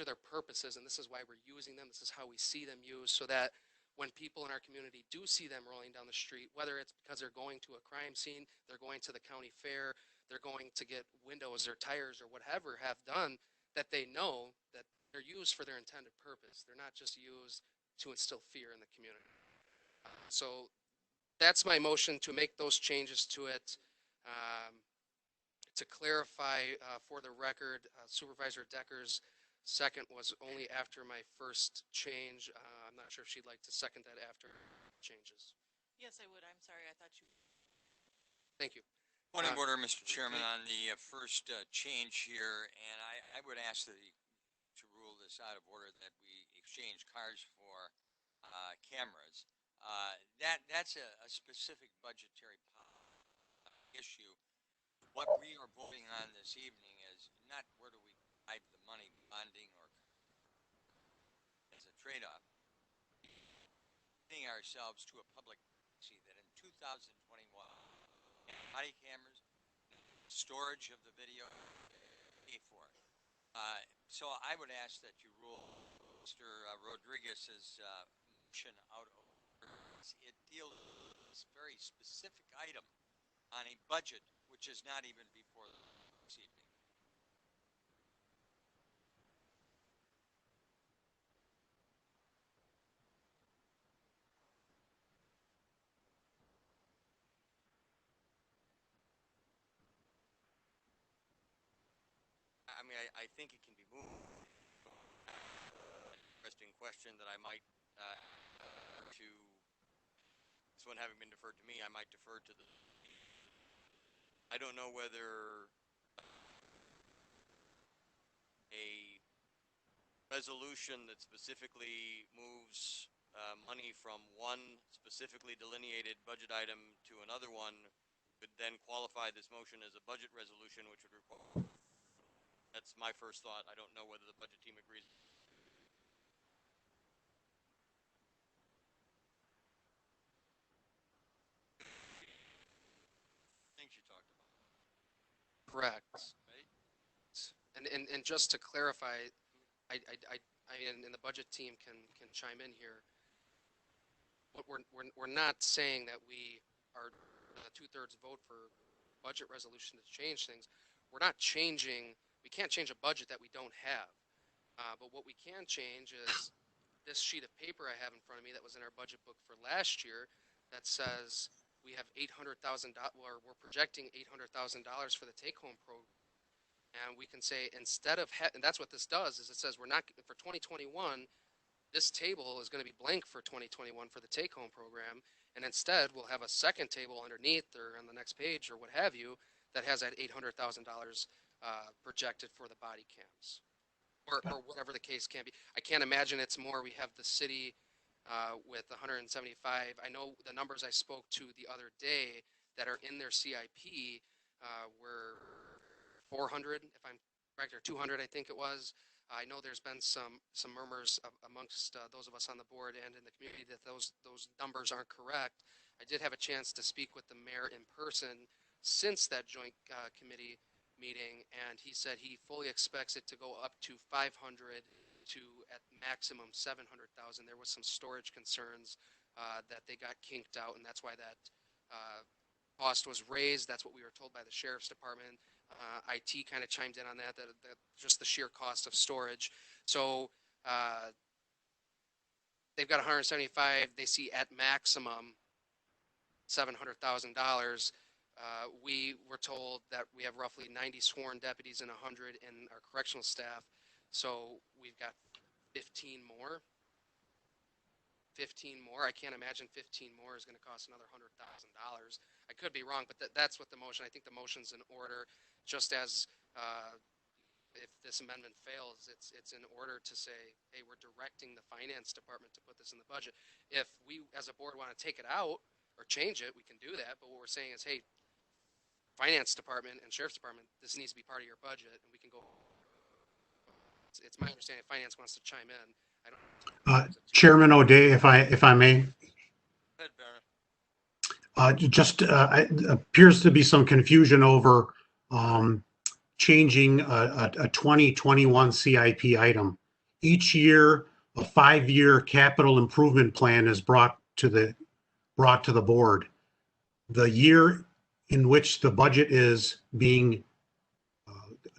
their purposes, and this is why we're using them. This is how we see them used, so that when people in our community do see them rolling down the street, whether it's because they're going to a crime scene, they're going to the county fair, they're going to get windows or tires or whatever have done, that they know that they're used for their intended purpose. They're not just used to instill fear in the community. So that's my motion, to make those changes to it. To clarify for the record, Supervisor Decker's second was only after my first change. I'm not sure if she'd like to second that after changes. Yes, I would. I'm sorry. I thought you. Thank you. Point of order, Mr. Chairman, on the first change here, and I would ask to rule this out of order, that we exchange cars for cameras. That's a specific budgetary issue. What we are voting on this evening is not where do we hide the money, bonding or as a trade-off. Getting ourselves to a public policy that in 2021, body cameras, storage of the video, pay for it. So I would ask that you rule Mr. Rodriguez's motion out of order. It deals with this very specific item on a budget which is not even before this evening. I mean, I think it can be moved. Interesting question that I might to this one having been deferred to me, I might defer to the. I don't know whether a resolution that specifically moves money from one specifically delineated budget item to another one would then qualify this motion as a budget resolution, which would require. That's my first thought. I don't know whether the budget team agrees. Things you talked about. Correct. Right? And just to clarify, and the budget team can chime in here. What we're not saying that we are a 2/3 vote for budget resolution to change things. We're not changing. We can't change a budget that we don't have. But what we can change is this sheet of paper I have in front of me that was in our budget book for last year that says we have $800,000, or we're projecting $800,000 for the take-home program. And we can say instead of, and that's what this does, is it says we're not, for 2021, this table is going to be blank for 2021 for the take-home program. And instead, we'll have a second table underneath or on the next page or what have you that has that $800,000 projected for the body cams. Or whatever the case can be. I can't imagine it's more. We have the city with 175. I know the numbers I spoke to the other day that are in their CIP were 400, if I'm correct, or 200, I think it was. I know there's been some murmurs amongst those of us on the board and in the community that those numbers aren't correct. I did have a chance to speak with the mayor in person since that joint committee meeting, and he said he fully expects it to go up to 500 to at maximum 700,000. There was some storage concerns that they got kinked out, and that's why that cost was raised. That's what we were told by the sheriff's department. IT kind of chimed in on that just the sheer cost of storage. So they've got 175. They see at maximum $700,000. We were told that we have roughly 90 sworn deputies and 100 in our correctional staff. So we've got 15 more. 15 more. I can't imagine 15 more is going to cost another $100,000. I could be wrong, but that's what the motion. I think the motion's in order. Just as if this amendment fails, it's in order to say, hey, we're directing the finance department to put this in the budget. If we, as a board, want to take it out or change it, we can do that. But what we're saying is, hey, finance department and sheriff's department, this needs to be part of your budget, and we can go. It's my understanding finance wants to chime in. I don't. Chairman O'Day, if I may. Go ahead, Baron. Just appears to be some confusion over changing a 2021 CIP item. Each year, a 5-year capital improvement plan is brought to the board. The year in which the budget is being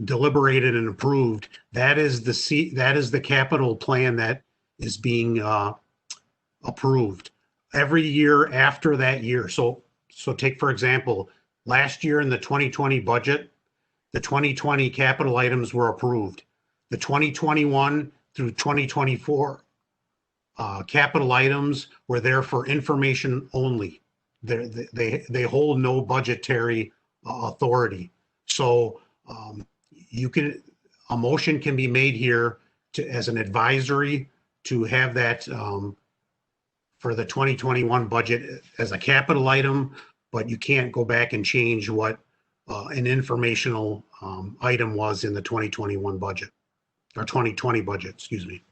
deliberated and approved, that is the capital plan that is being approved. Every year after that year. So take, for example, last year in the 2020 budget, the 2020 capital items were approved. The 2021 through 2024 capital items were there for information only. They hold no budgetary authority. So a motion can be made here as an advisory to have that for the 2021 budget as a capital item, but you can't go back and change what an informational item was in the 2021 budget, or 2020 budget, excuse me.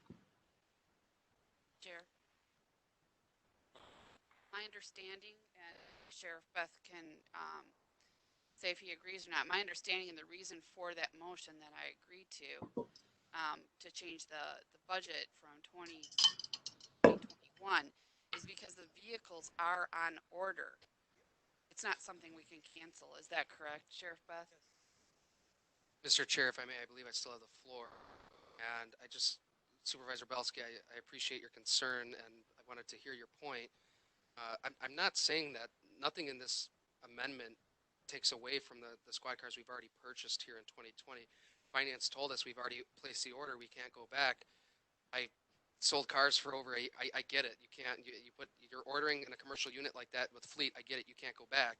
Chair. My understanding, and Sheriff Beth can say if he agrees or not, my understanding and the reason for that motion that I agreed to change the budget from 2021 is because the vehicles are on order. It's not something we can cancel. Is that correct, Sheriff Beth? Mr. Chair, if I may, I believe I still have the floor. And Supervisor Belsky, I appreciate your concern, and I wanted to hear your point. I'm not saying that nothing in this amendment takes away from the squad cars we've already purchased here in 2020. Finance told us we've already placed the order. We can't go back. I sold cars for over I get it. You can't, you're ordering in a commercial unit like that with fleet. I get it. You can't go back.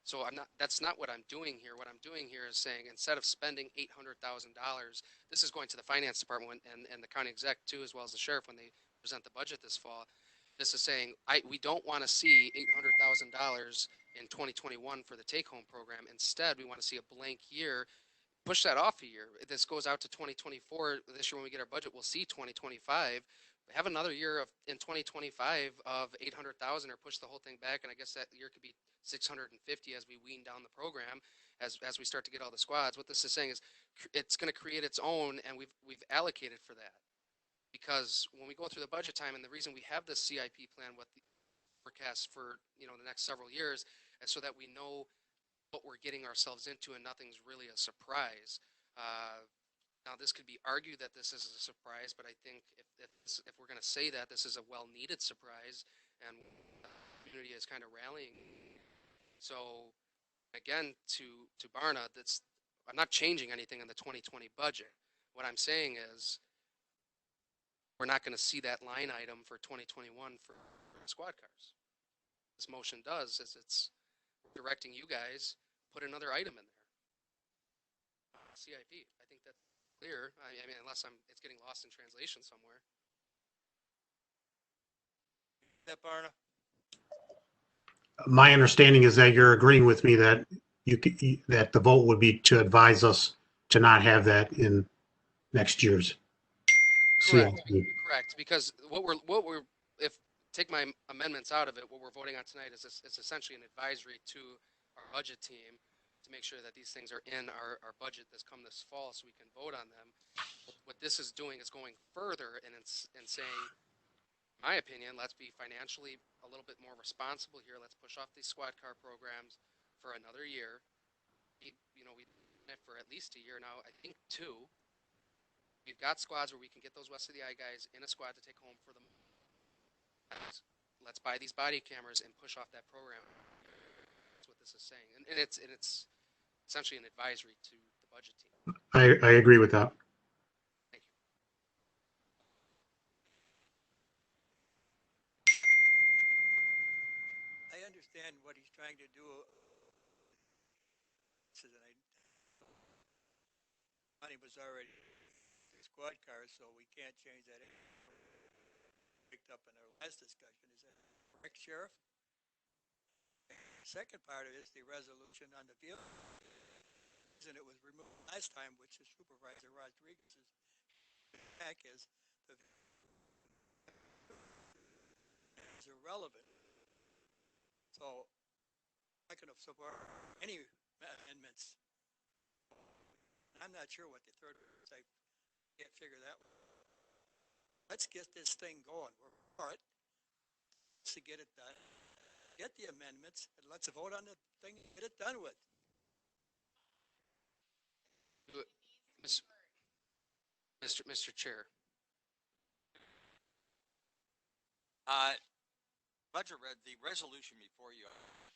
So that's not what I'm doing here. What I'm doing here is saying, instead of spending $800,000, this is going to the finance department and the county exec too, as well as the sheriff when they present the budget this fall. This is saying, we don't want to see $800,000 in 2021 for the take home program. Instead, we want to see a blank year. Push that off a year. This goes out to 2024. This year when we get our budget, we'll see 2025. Have another year of in 2025 of 800,000, or push the whole thing back. And I guess that year could be 650 as we wean down the program, as we start to get all the squads. What this is saying is it's going to create its own, and we've allocated for that. Because when we go through the budget time, and the reason we have this CIP plan, what the forecast for the next several years, is so that we know what we're getting ourselves into, and nothing's really a surprise. Now, this could be argued that this is a surprise, but I think if we're going to say that, this is a well-needed surprise, and the community is kind of rallying. So, again, to Barna, I'm not changing anything in the 2020 budget. What I'm saying is, we're not going to see that line item for 2021 for squad cars. This motion does is it's directing you guys, put another item in there. CIP. I think that's clear. I mean, unless it's getting lost in translation somewhere. That Barna? My understanding is that you're agreeing with me that that the vote would be to advise us to not have that in next year's Correct. CIP. Correct. Because if take my amendments out of it, what we're voting on tonight is it's essentially an advisory to our budget team to make sure that these things are in our budget this fall, so we can vote on them. What this is doing is going further and saying, in my opinion, let's be financially a little bit more responsible here. Let's push off these squad car programs for another year. We've done it for at least a year now. I think 2. We've got squads where we can get those West of the Eye guys in a squad to take home for them. Let's buy these body cameras and push off that program. That's what this is saying, and it's essentially an advisory to the budget team. I agree with that. Thank you. I understand what he's trying to do. Money was already squad cars, so we can't change that. Picked up in our last discussion. Is that correct, Sheriff? The second part of it is the resolution on the vehicle. And it was removed last time, which is Supervisor Rodriguez's back is irrelevant. So I can support any amendments. I'm not sure what the third is. I can't figure that one. Let's get this thing going. We're for it. To get it done. Get the amendments and let's vote on the thing and get it done with. Mr. Chair. Roger, the resolution before you,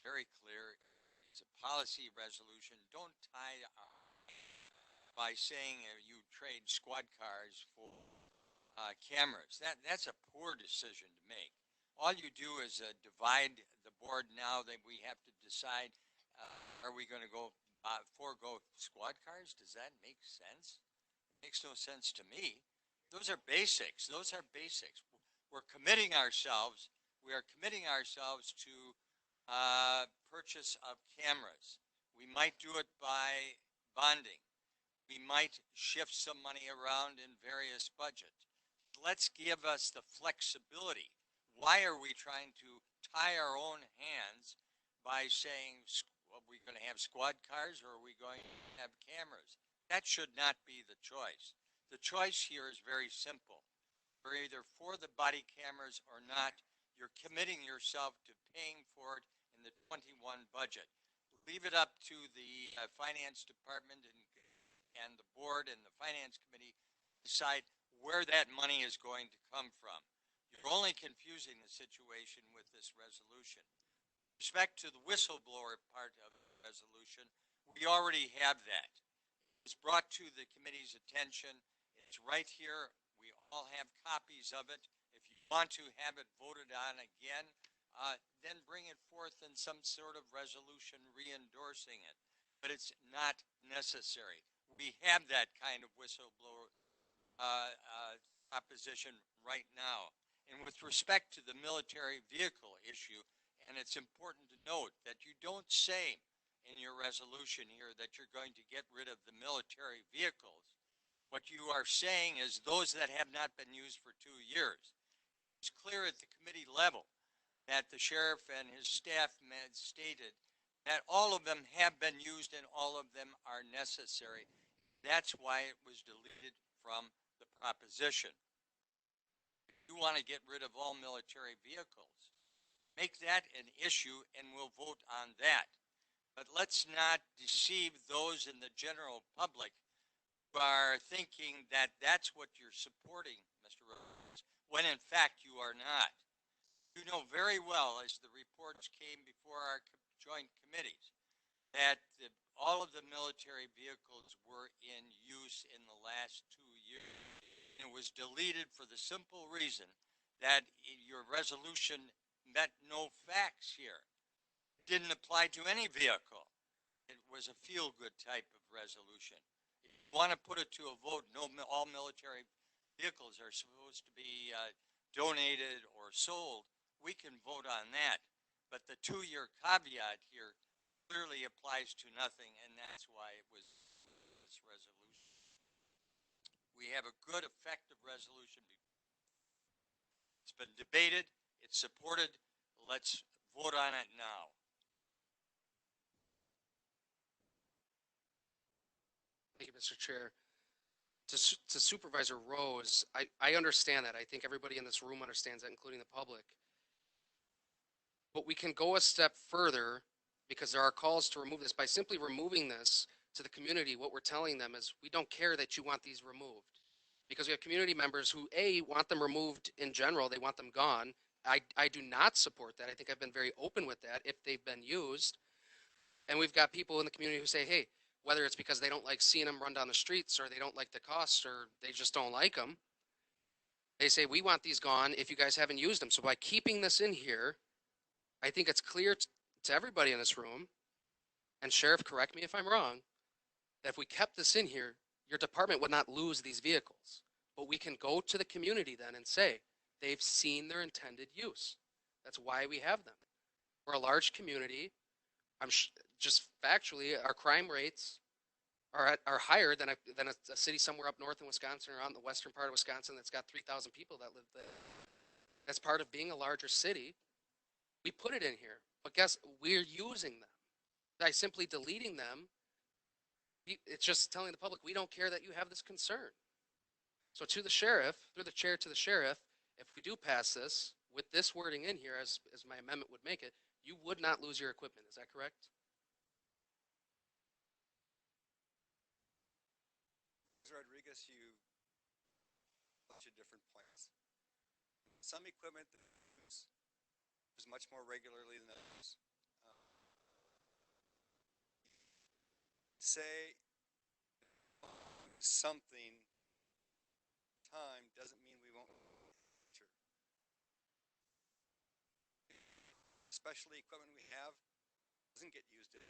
very clear. It's a policy resolution. Don't tie by saying you trade squad cars for cameras. That's a poor decision to make. All you do is divide the board now that we have to decide, are we going to go forego squad cars? Does that make sense? Makes no sense to me. Those are basics. Those are basics. We're committing ourselves. We are committing ourselves to purchase of cameras. We might do it by bonding. We might shift some money around in various budgets. Let's give us the flexibility. Why are we trying to tie our own hands by saying, are we going to have squad cars or are we going to have cameras? That should not be the choice. The choice here is very simple. You're either for the body cameras or not. You're committing yourself to paying for it in the 21 budget. Leave it up to the finance department and the board and the finance committee to decide where that money is going to come from. You're only confusing the situation with this resolution. With respect to the whistleblower part of the resolution, we already have that. It was brought to the committee's attention. It's right here. We all have copies of it. If you want to have it voted on again, then bring it forth in some sort of resolution re-endorsing it. But it's not necessary. We have that kind of whistleblower proposition right now. And with respect to the military vehicle issue, and it's important to note that you don't say in your resolution here that you're going to get rid of the military vehicles. What you are saying is those that have not been used for 2 years. It's clear at the committee level that the sheriff and his staff stated that all of them have been used and all of them are necessary. That's why it was deleted from the proposition. If you want to get rid of all military vehicles, make that an issue and we'll vote on that. But let's not deceive those in the general public who are thinking that that's what you're supporting, Mr. Rhodes, when in fact you are not. You know very well, as the reports came before our joint committees, that all of the military vehicles were in use in the last 2 years. And it was deleted for the simple reason that your resolution met no facts here. It didn't apply to any vehicle. It was a feel-good type of resolution. If you want to put it to a vote, all military vehicles are supposed to be donated or sold, we can vote on that. But the 2-year caveat here clearly applies to nothing, and that's why it was this resolution. We have a good, effective resolution. It's been debated, it's supported. Let's vote on it now. Thank you, Mr. Chair. To Supervisor Rose, I understand that. I think everybody in this room understands that, including the public. But we can go a step further because there are calls to remove this. By simply removing this to the community, what we're telling them is we don't care that you want these removed. Because we have community members who, A, want them removed in general, they want them gone. I do not support that. I think I've been very open with that if they've been used. And we've got people in the community who say, hey, whether it's because they don't like seeing them run down the streets or they don't like the costs or they just don't like them, they say, we want these gone if you guys haven't used them. So by keeping this in here, I think it's clear to everybody in this room, and Sheriff, correct me if I'm wrong, that if we kept this in here, your department would not lose these vehicles. But we can go to the community then and say, they've seen their intended use. That's why we have them. We're a large community. Just factually, our crime rates are higher than a city somewhere up north in Wisconsin or out in the western part of Wisconsin that's got 3,000 people that live there. That's part of being a larger city. We put it in here, but guess we're using them. By simply deleting them, it's just telling the public we don't care that you have this concern. So to the sheriff, through the chair to the sheriff, if we do pass this with this wording in here, as my amendment would make it, you would not lose your equipment. Is that correct? Rodriguez, you a bunch of different plans. Some equipment that is much more regularly than others. Say something time doesn't mean we won't. Especially equipment we have doesn't get used. It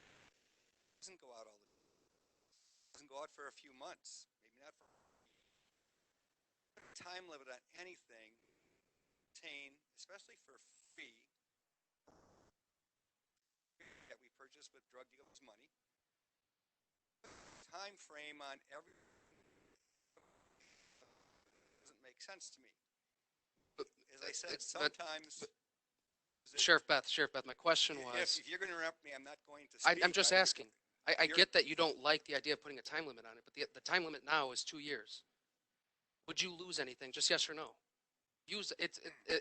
doesn't go out all the time. Doesn't go out for a few months. Maybe not for time limit on anything. Especially for free that we purchase with drug dealers' money. Time frame on every doesn't make sense to me. As I said, sometimes. Sheriff Beth, my question was. If you're going to interrupt me, I'm not going to speak. I'm just asking. I get that you don't like the idea of putting a time limit on it, but the time limit now is 2 years. Would you lose anything? Just yes or no.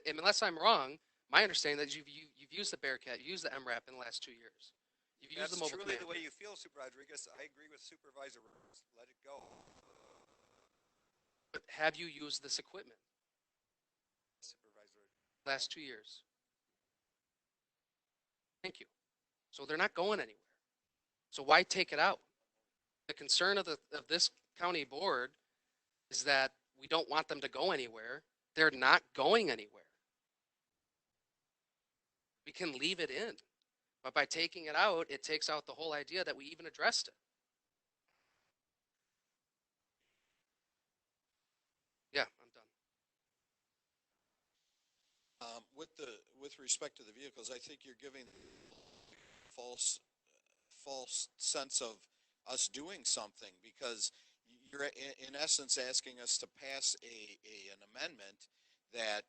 Unless I'm wrong, my understanding is you've used the Bearcat, you used the MRAP in the last 2 years. You've used the mobile truly command. The way you feel, Supervisor Rodriguez. I agree with Supervisor Rose. Let it go. But have you used this equipment? Supervisor. Last 2 years. Thank you. So they're not going anywhere. So why take it out? The concern of this county board is that we don't want them to go anywhere. They're not going anywhere. We can leave it in, but by taking it out, it takes out the whole idea that we even addressed it. Yeah, I'm done. With respect to the vehicles, I think you're giving false sense of us doing something, because you're in essence asking us to pass an amendment that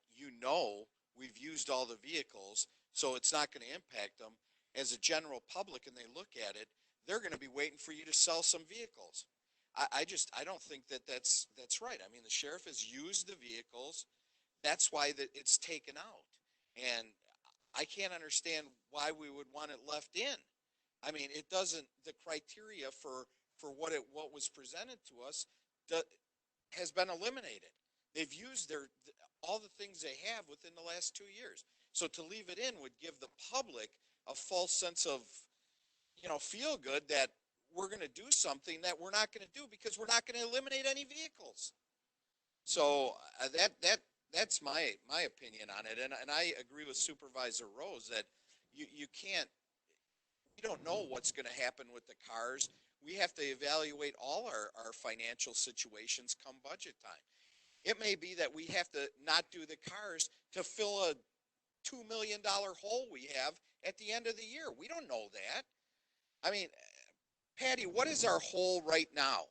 we've used all the vehicles, so it's not going to impact them. As a general public, and they look at it, they're going to be waiting for you to sell some vehicles. I don't think that's right. I mean, the sheriff has used the vehicles. That's why it's taken out. And I can't understand why we would want it left in. I mean, it doesn't, the criteria for what was presented to us has been eliminated. They've used all the things they have within the last 2 years. So to leave it in would give the public a false sense of, feel good that we're going to do something that we're not going to do, because we're not going to eliminate any vehicles. So that's my opinion on it. And I agree with Supervisor Rose that you can't, we don't know what's going to happen with the cars. We have to evaluate all our financial situations come budget time. It may be that we have to not do the cars to fill a $2 million hole we have at the end of the year. We don't know that. I mean, Patty, what is our hole right now?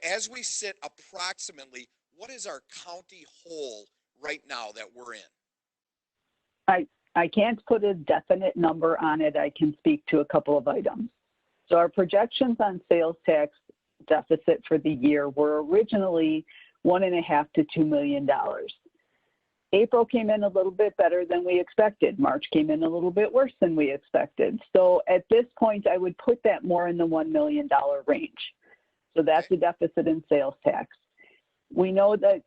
As we sit approximately, what is our county hole right now that we're in? I can't put a definite number on it. I can speak to a couple of items. So our projections on sales tax deficit for the year were originally $1.5 to $2 million. April came in a little bit better than we expected. March came in a little bit worse than we expected. So at this point, I would put that more in the $1 million range. So that's the deficit in sales tax. We know that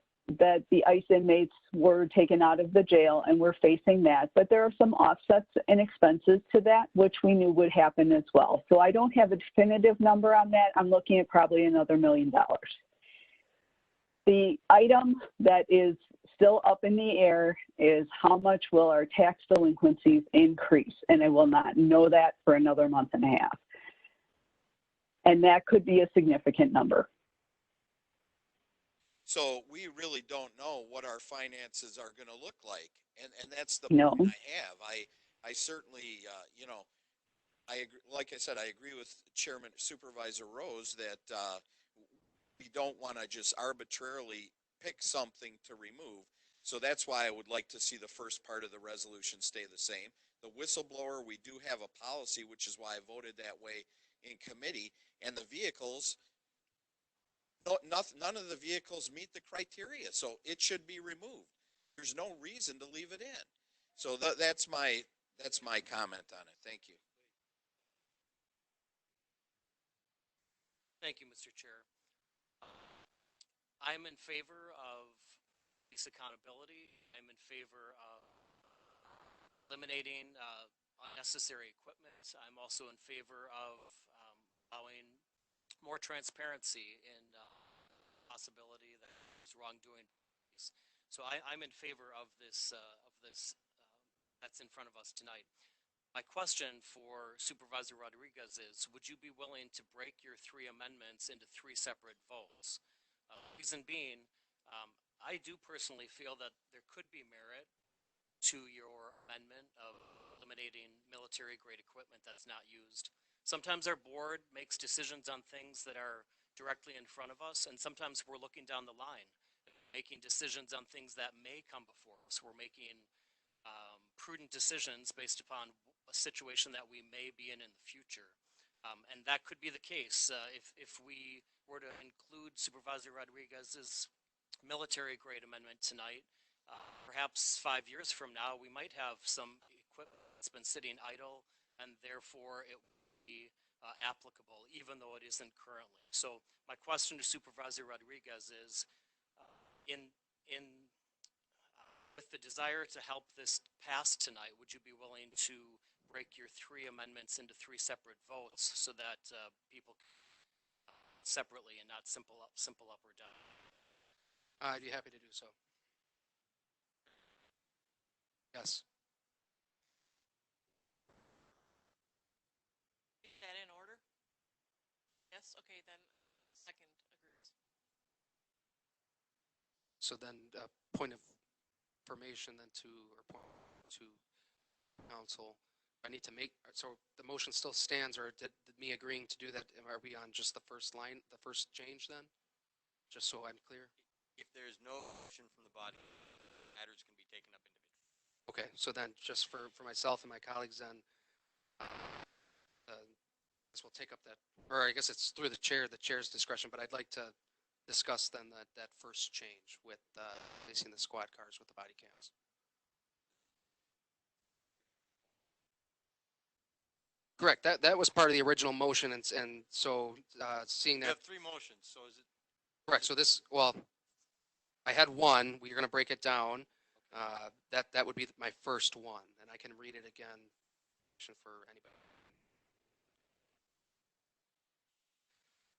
the ICE inmates were taken out of the jail and we're facing that, but there are some offsets and expenses to that, which we knew would happen as well. So I don't have a definitive number on that. I'm looking at probably another $1 million. The item that is still up in the air is how much will our tax delinquencies increase? And I will not know that for another month and a half. And that could be a significant number. So we really don't know what our finances are going to look like. And that's the No. point I have. I certainly, I agree, like I said, I agree with Chairman Supervisor Rose that we don't want to just arbitrarily pick something to remove. So that's why I would like to see the first part of the resolution stay the same. The whistleblower, we do have a policy, which is why I voted that way in committee. And the vehicles, none of the vehicles meet the criteria, so it should be removed. There's no reason to leave it in. So that's my comment on it. Thank you. Thank you, Mr. Chair. I'm in favor of police accountability. I'm in favor of eliminating unnecessary equipment. I'm also in favor of allowing more transparency in possibility that there's wrongdoing. So I'm in favor of this that's in front of us tonight. My question for Supervisor Rodriguez is, would you be willing to break your 3 amendments into 3 separate votes? Reason being, I do personally feel that there could be merit to your amendment of eliminating military-grade equipment that's not used. Sometimes our board makes decisions on things that are directly in front of us, and sometimes we're looking down the line, making decisions on things that may come before us. We're making prudent decisions based upon a situation that we may be in the future. And that could be the case if we were to include Supervisor Rodriguez's military-grade amendment tonight. Perhaps 5 years from now, we might have some equipment that's been sitting idle, and therefore it would be applicable, even though it isn't currently. So my question to Supervisor Rodriguez is, with the desire to help this pass tonight, would you be willing to break your 3 amendments into 3 separate votes so that people can separately and not simple up or down? I'd be happy to do so. Yes. Is that in order? Yes, okay, then second agrees. So then, point of information then to, or point to council. I need to make, so the motion still stands, or did me agreeing to do that, are we on just the first line, the first change then? Just so I'm clear? If there's no motion from the body, matters can be taken up individually. Okay, so then just for myself and my colleagues then, this will take up that, or I guess it's through the chair's discretion, but I'd like to discuss then that first change with placing the squad cars with the body cams. Correct. That was part of the original motion, and so seeing You that. have three motions, so is it? Correct. So this, well, I had one. We're going to break it down. That would be my first one, and I can read it again for anybody.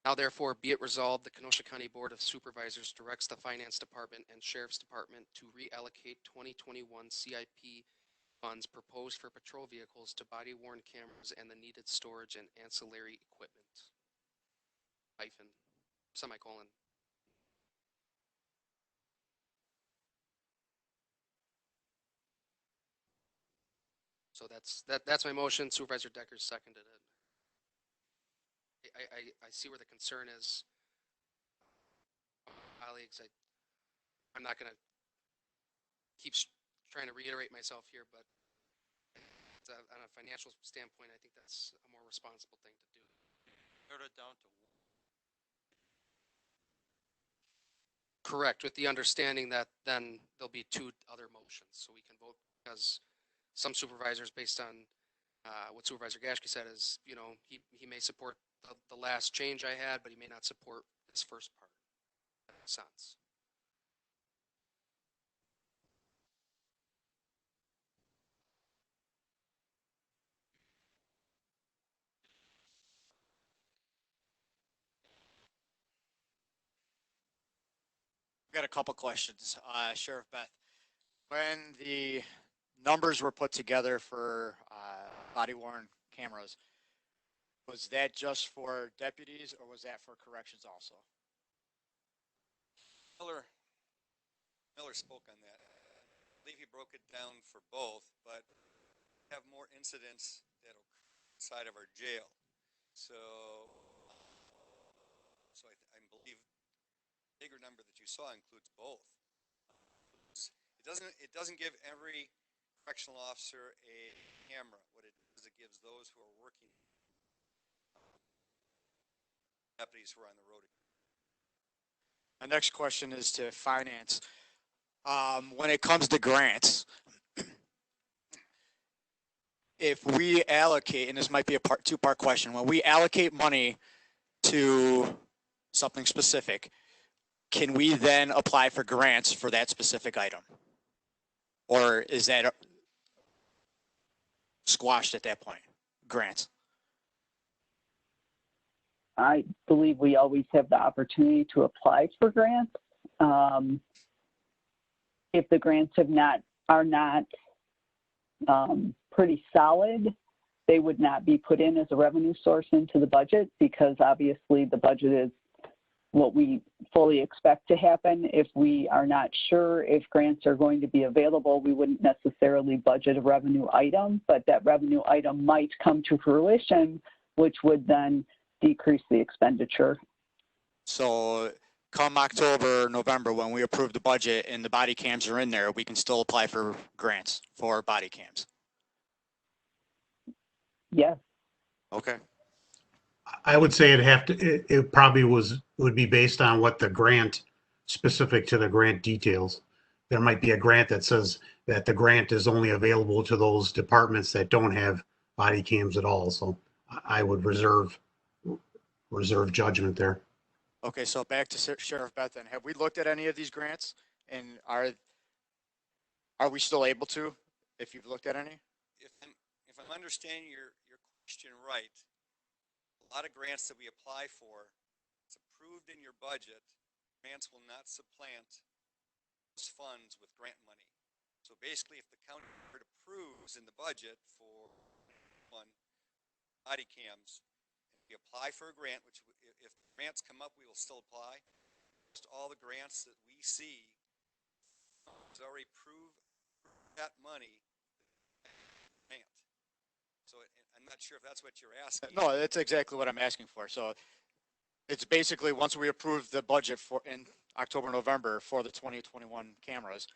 Now therefore be it resolved, the Kenosha County Board of Supervisors directs the Finance Department and Sheriff's Department to reallocate 2021 CIP funds proposed for patrol vehicles to body-worn cameras and the needed storage and ancillary equipment. Hyphen, semicolon. So that's my motion. Supervisor Decker seconded it. I see where the concern is. Colleagues, I'm not going to keep trying to reiterate myself here, but on a financial standpoint, I think that's a more responsible thing to do. Narrowed it down to Correct, with the understanding that then there'll be two other motions, so we can vote, because some supervisors, based on what Supervisor Gashke said, is, you know, he may support the last change I had, but he may not support this first part. That makes sense. I've got a couple questions. Sheriff Beth, when the numbers were put together for body-worn cameras, was that just for deputies or was that for corrections also? Miller spoke on that. I believe he broke it down for both, but have more incidents that occur inside of our jail. So I believe the bigger number that you saw includes both. It doesn't give every correctional officer a camera. What it does, it gives those who are working, deputies who are on the road. My next question is to finance. When it comes to grants, if we allocate, and this might be a two-part question, when we allocate money to something specific, can we then apply for grants for that specific item? Or is that squashed at that point, grants? I believe we always have the opportunity to apply for grants. If the grants are not pretty solid, they would not be put in as a revenue source into the budget, because obviously the budget is what we fully expect to happen. If we are not sure if grants are going to be available, we wouldn't necessarily budget a revenue item, but that revenue item might come to fruition, which would then decrease the expenditure. So come October, November, when we approve the budget and the body cams are in there, we can still apply for grants for body cams. Yes. Okay. I would say it probably would be based on what the grant, specific to the grant details. There might be a grant that says that the grant is only available to those departments that don't have body cams at all. So I would reserve judgment there. Okay, so back to Sheriff Beth then. Have we looked at any of these grants, and are we still able to, if you've looked at any? If I'm understanding your question right, a lot of grants that we apply for, it's approved in your budget, grants will not supplant those funds with grant money. So basically, if the county board approves in the budget for one body cams, we apply for a grant, which if grants come up, we will still apply. Just all the grants that we see has already approved that money grant. So I'm not sure if that's what you're asking. No, that's exactly what I'm asking for. So it's basically once we approve the budget for in October, November for the 2021 cameras,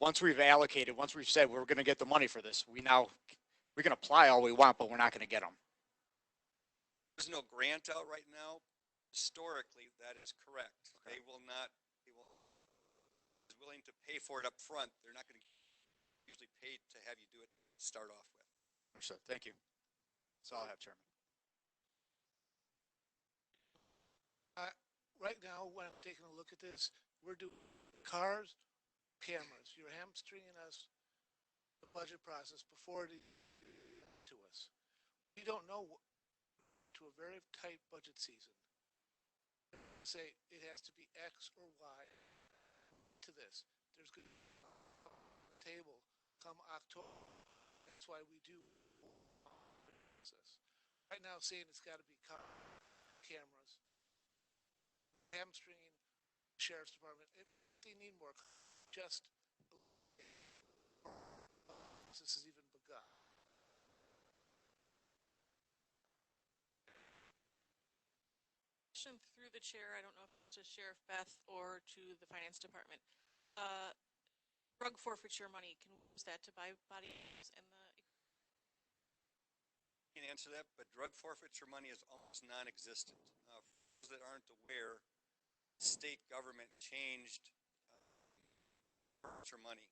once we've allocated, once we've said we're going to get the money for this, we can apply all we want, but we're not going to get them. There's no grant out right now. Historically, that is correct. Okay. They will is willing to pay for it up front. They're not going to usually pay to have you do it to start off with. Understood. Thank you. That's all I have, Chairman. Right now, when I'm taking a look at this, we're doing cars, cameras. You're hamstringing us the budget process before it to us. We don't know to a very tight budget season. Say it has to be X or Y to this. There's going to be a table come October. That's why we do this. Right now, saying it's got to be cameras, hamstringing sheriff's department. If they need more, just this has even begun. Through the chair, I don't know if it's to Sheriff Beth or to the finance department. Drug forfeiture money, can we use that to buy body cams and the? I can answer that, but drug forfeiture money is almost non-existent. For those that aren't aware, state government changed forfeiture money.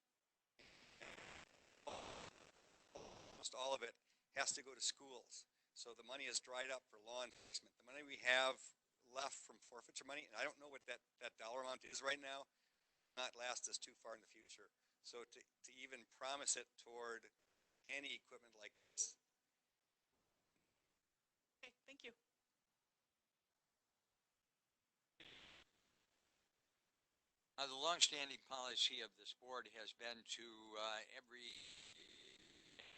Almost all of it has to go to schools. So the money is dried up for law enforcement. The money we have left from forfeiture money, and I don't know what that dollar amount is right now, not last us too far in the future. So to even promise it toward any equipment like this. Okay, thank you. The longstanding policy of this board has been to every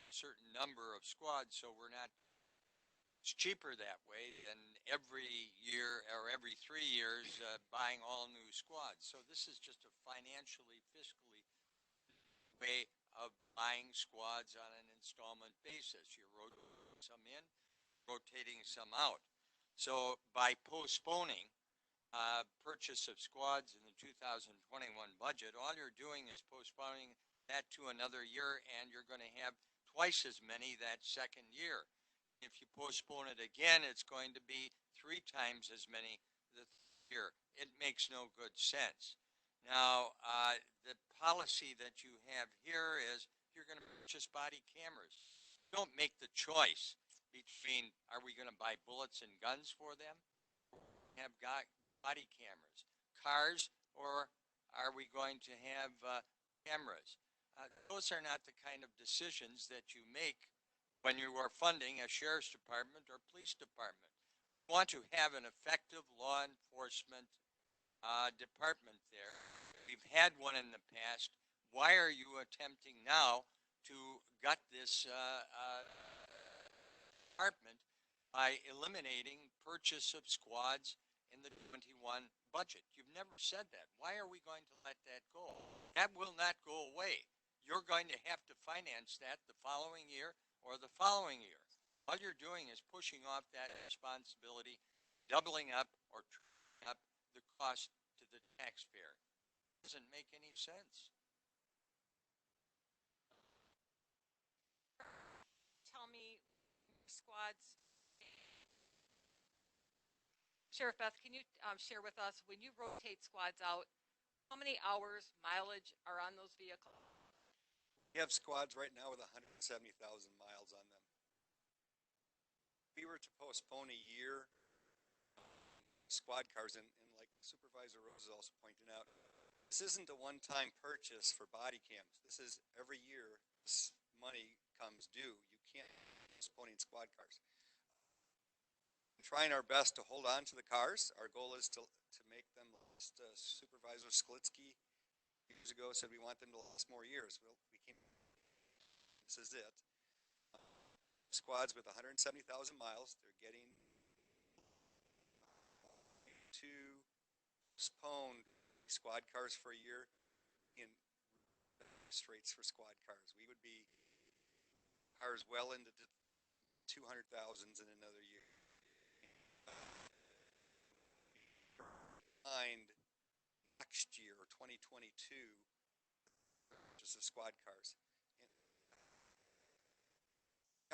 certain number of squads, so we're not. It's cheaper that way than every year or every 3 years buying all new squads. So this is just a financially, fiscally way of buying squads on an installment basis. You're rotating some in, rotating some out. So by postponing purchase of squads in the 2021 budget, all you're doing is postponing that to another year, and you're going to have twice as many that second year. If you postpone it again, it's going to be 3 times as many the year. It makes no good sense. Now, the policy that you have here is you're going to purchase body cameras. Don't make the choice between are we going to buy bullets and guns for them, have body cameras, cars, or are we going to have cameras? Those are not the kind of decisions that you make when you are funding a sheriff's department or police department. You want to have an effective law enforcement department there. We've had one in the past. Why are you attempting now to gut this department by eliminating purchase of squads in the 21 budget? You've never said that. Why are we going to let that go? That will not go away. You're going to have to finance that the following year or the following year. All you're doing is pushing off that responsibility, doubling up or tripling up the cost to the taxpayer. It doesn't make any sense. Tell me, squads. Sheriff Beth, can you share with us, when you rotate squads out, how many hours, mileage are on those vehicles? We have squads right now with 170,000 miles on them. If we were to postpone a year, squad cars, and like Supervisor Rose is also pointing out, this isn't a one-time purchase for body cams. This is every year this money comes due. You can't be postponing squad cars. We're trying our best to hold on to the cars. Our goal is to make them Supervisor Sklitsky years ago said we want them to last more years. Well, we came, this is it. Squads with 170,000 miles, they're getting to postpone squad cars for a year in rates for squad cars. We would be cars well into the 200,000s in another year. Behind next year or 2022, just the squad cars. And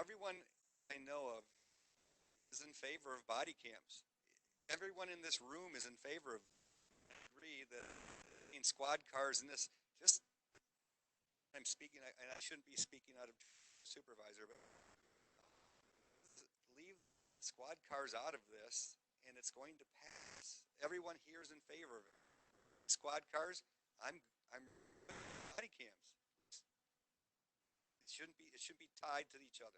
everyone I know of is in favor of body cams. Everyone in this room is in favor of. Agree that in squad cars and this just. I'm speaking, and I shouldn't be speaking out of supervisor, but leave squad cars out of this, and it's going to pass. Everyone here is in favor of it. Squad cars, I'm body cams. It shouldn't be tied to each other.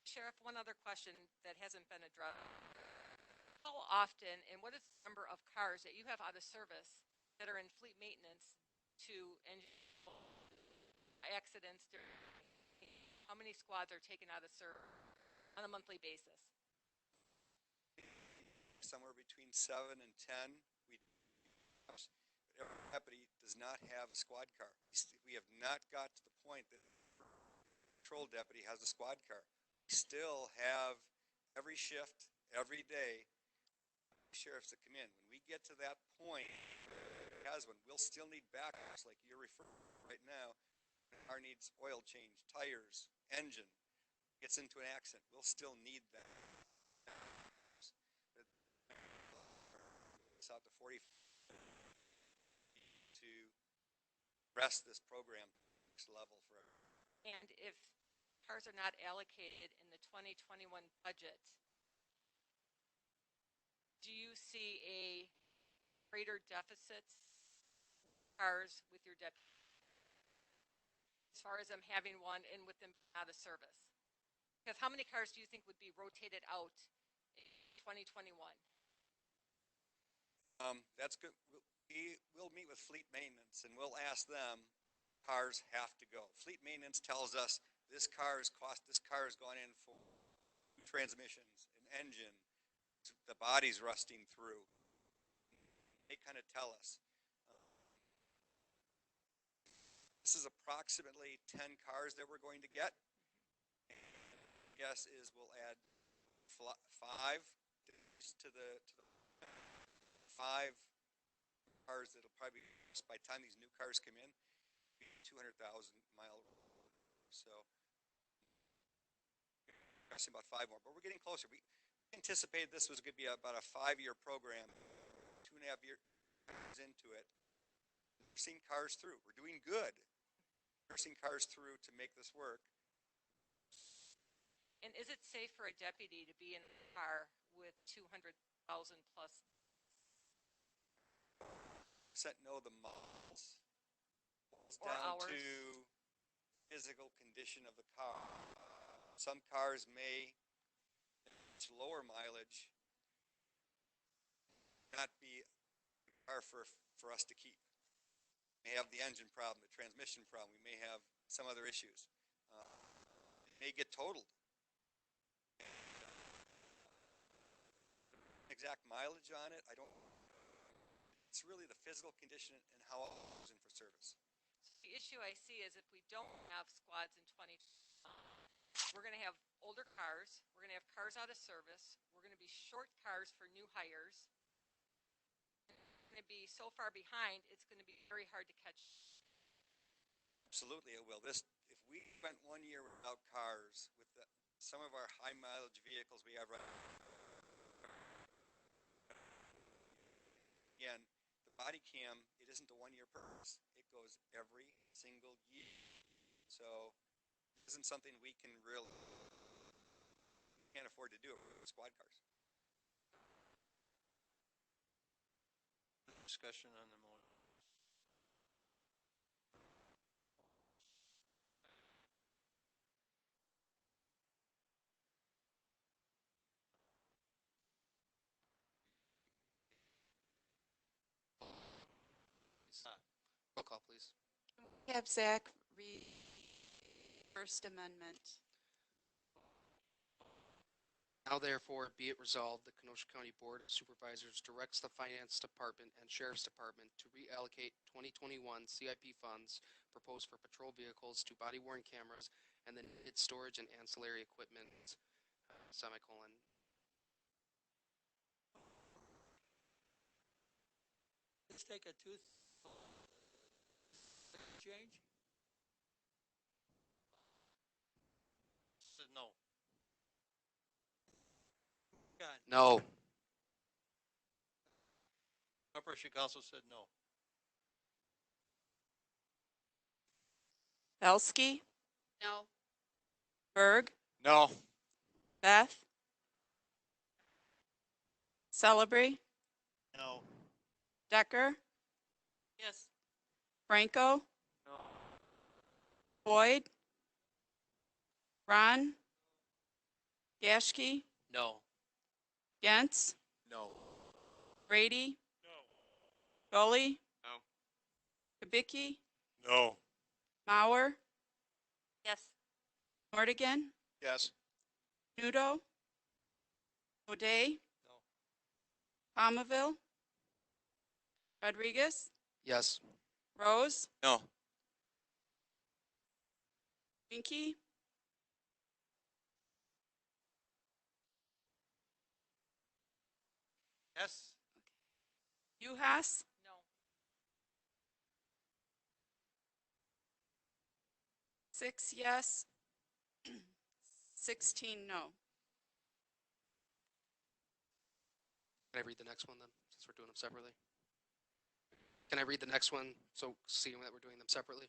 Sheriff, one other question that hasn't been addressed. How often, and what is the number of cars that you have out of service that are in fleet maintenance to accidents? How many squads are taken out of service on a monthly basis? Somewhere between 7 and 10. Every deputy does not have a squad car. We have not got to the point that the patrol deputy has a squad car. We still have every shift, every day, sheriffs that come in. When we get to that point, we'll still need backups like you're referring to right now. Car needs oil change, tires, engine, gets into an accident. We'll still need that. It's out to 40 to rest this program next level forever. And if cars are not allocated in the 2021 budget, do you see a greater deficit cars with your deputy? As far as them having one and with them out of service? Because how many cars do you think would be rotated out in 2021? That's good. We'll meet with fleet maintenance and we'll ask them, cars have to go. Fleet maintenance tells us this car has gone in for transmissions, an engine, the body's rusting through. They kind of tell us. This is approximately 10 cars that we're going to get. Guess is we'll add 5 to the 5 cars that'll probably, by the time these new cars come in, 200,000 mile. So about 5 more, but we're getting closer. We anticipated this was going to be about a 5-year program, 2.5 years into it. We're seeing cars through. We're doing good. We're seeing cars through to make this work. And is it safe for a deputy to be in a car with 200,000 plus? No, the miles. It's or down hours? to physical condition of the car. Some cars may, it's lower mileage, not be a car for us to keep. We may have the engine problem, the transmission problem. We may have some other issues. It may get totaled. Exact mileage on it, I don't. It's really the physical condition and how it goes in for service. The issue I see is if we don't have squads in 2020, we're going to have older cars, we're going to have cars out of service, we're going to be short cars for new hires. We're going to be so far behind, it's going to be very hard to catch. Absolutely, it will. If we went 1 year without cars, with some of our high mileage vehicles we have right now, again, the body cam, it isn't a 1 year purpose. It goes every single year. So it isn't something we can can't afford to do it with squad cars. Discussion on the motion. call, please. Have Zach read First Amendment. Now therefore be it resolved, the Kenosha County Board of Supervisors directs the Finance Department and Sheriff's Department to reallocate 2021 CIP funds proposed for patrol vehicles to body worn cameras and then its storage and ancillary equipment, semicolon. Let's take a tooth change. Said no. God, No. Corporation Council said no. Belsky, No. Berg, No. Beth, Celebrate, No. Decker, Yes. Franco, No. Boyd, Ron, Gashke, No. Gentz, No. Brady, No. Gully, No. Kubicki, No. Mauer, Yes. Nordigan, Yes. Nudo, O'Day, No. Palmaville, Rodriguez, Yes. Rose, No. Winky, Yes. Uhas, No. 6 yes, 16 no. Can I read the next one then, since we're doing them separately? Can I read the next one, so seeing that we're doing them separately?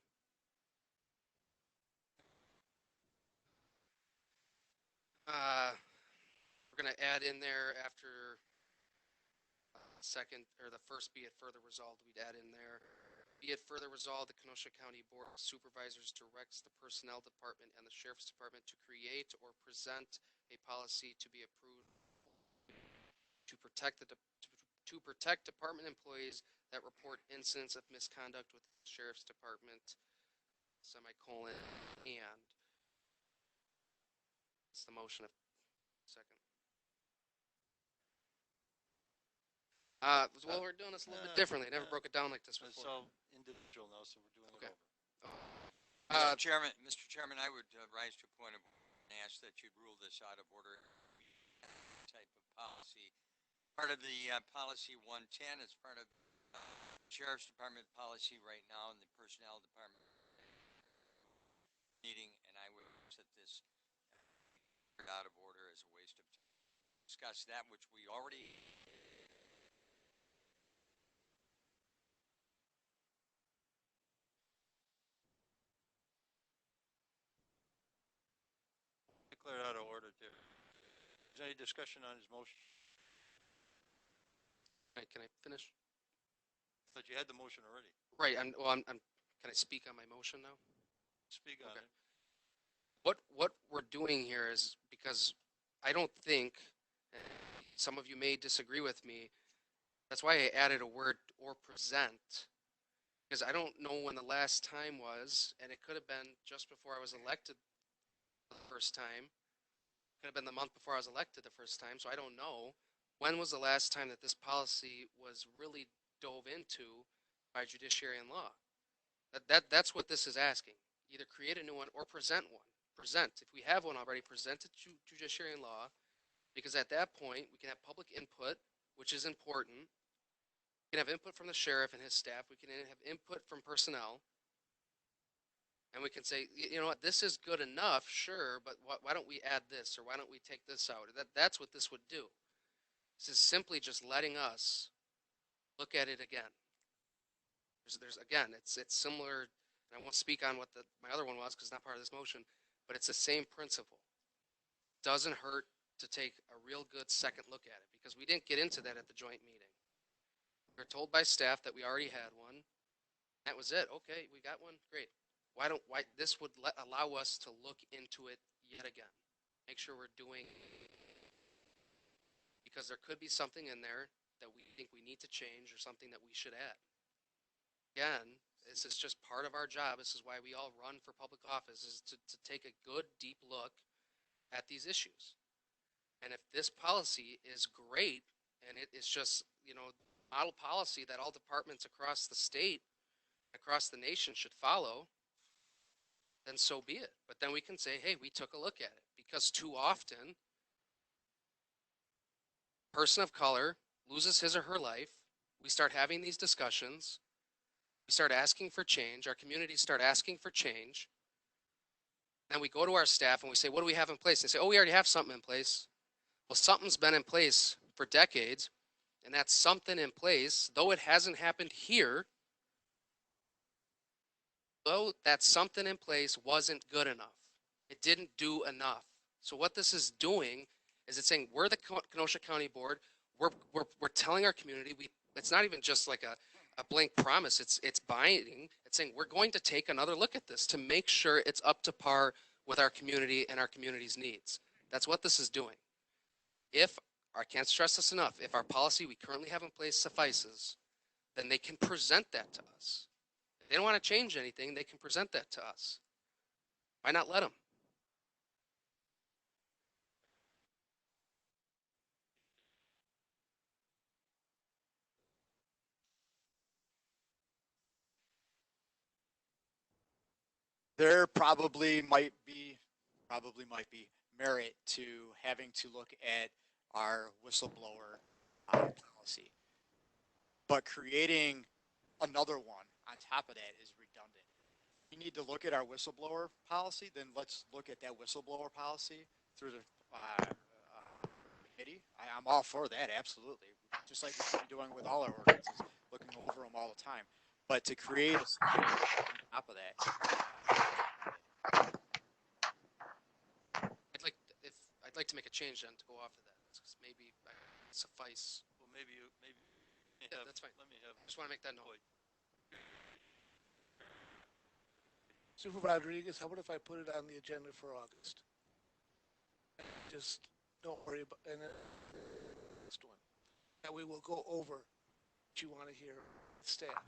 We're gonna add in there after second, or the first, be it further resolved, we'd add in there. Be it further resolved, the Kenosha County Board of Supervisors directs the Personnel Department and the Sheriff's Department to create or present a policy to be approved to protect to protect department employees that report incidents of misconduct with the Sheriff's Department, semicolon, and it's the motion of second. Well, we're doing this a little bit differently. I never broke it down like this It's before. all individual now, so we're doing Okay. it Mr. over. Chairman, I would rise to a point of and ask that you rule this out of order. Type of policy. Part of the policy 110 is part of Sheriff's Department policy right now in the Personnel Department meeting, and I would set this out of order as a waste of time. Discuss that which we already. Declared out of order there. Is there any discussion on his motion? Right, can I finish? But you had the motion already. Right. Can I speak on my motion now? Speak on it. What we're doing here is, because I don't think, some of you may disagree with me, that's why I added a word, or present, because I don't know when the last time was, and it could have been just before I was elected the first time. Could have been the month before I was elected the first time, so I don't know. When was the last time that this policy was really dove into by judiciary and law? That's what this is asking. Either create a new one or present one. Present. If we have one already, present it to judiciary and law, because at that point we can have public input, which is important. We can have input from the sheriff and his staff. We can have input from personnel. And we can say, you know what, this is good enough, sure, but why don't we add this, or why don't we take this out? That's what this would do. This is simply just letting us look at it again. There's again, it's similar, and I won't speak on what my other one was because it's not part of this motion, but it's the same principle. Doesn't hurt to take a real good second look at it, because we didn't get into that at the joint meeting. We were told by staff that we already had one. That was it. Okay, we got one. Great. Why this would allow us to look into it yet again. Make sure we're doing, because there could be something in there that we think we need to change, or something that we should add. Again, This is just part of our job. This is why we all run for public office, is to take a good, deep look at these issues. And if this policy is great and it is just, model policy that all departments across the state, across the nation should follow, then so be it. But then we can say, hey, we took a look at it, because too often, a person of color loses his or her life. We start having these discussions. We start asking for change. Our communities start asking for change. And we go to our staff and we say, what do we have in place? They say, oh, we already have something in place. Well, something's been in place for decades, and that something in place, though it hasn't happened here, though that something in place wasn't good enough. It didn't do enough. So what this is doing is it's saying, we're the Kenosha County Board. We're telling our community, it's not even just like a blank promise. It's binding. It's saying, we're going to take another look at this to make sure it's up to par with our community and our community's needs. That's what this is doing. If, I can't stress this enough, if our policy we currently have in place suffices, then they can present that to us. If they don't want to change anything, they can present that to us. Why not let them? There probably might be merit to having to look at our whistleblower policy. But creating another one on top of that is redundant. We need to look at our whistleblower policy, then let's look at that whistleblower policy through the committee. I'm all for that, absolutely. Just like we should be doing with all our ordinances, looking over them all the time. But to create a on top of that, I'd like to make a change then to go off of that. Because maybe I suffice. Well, maybe yeah, that's fine. Let me have. Just want to make that note. Supervisor Rodriguez, how about if I put it on the agenda for August? Just don't worry about, and next one. That we will go over what you want to hear with staff.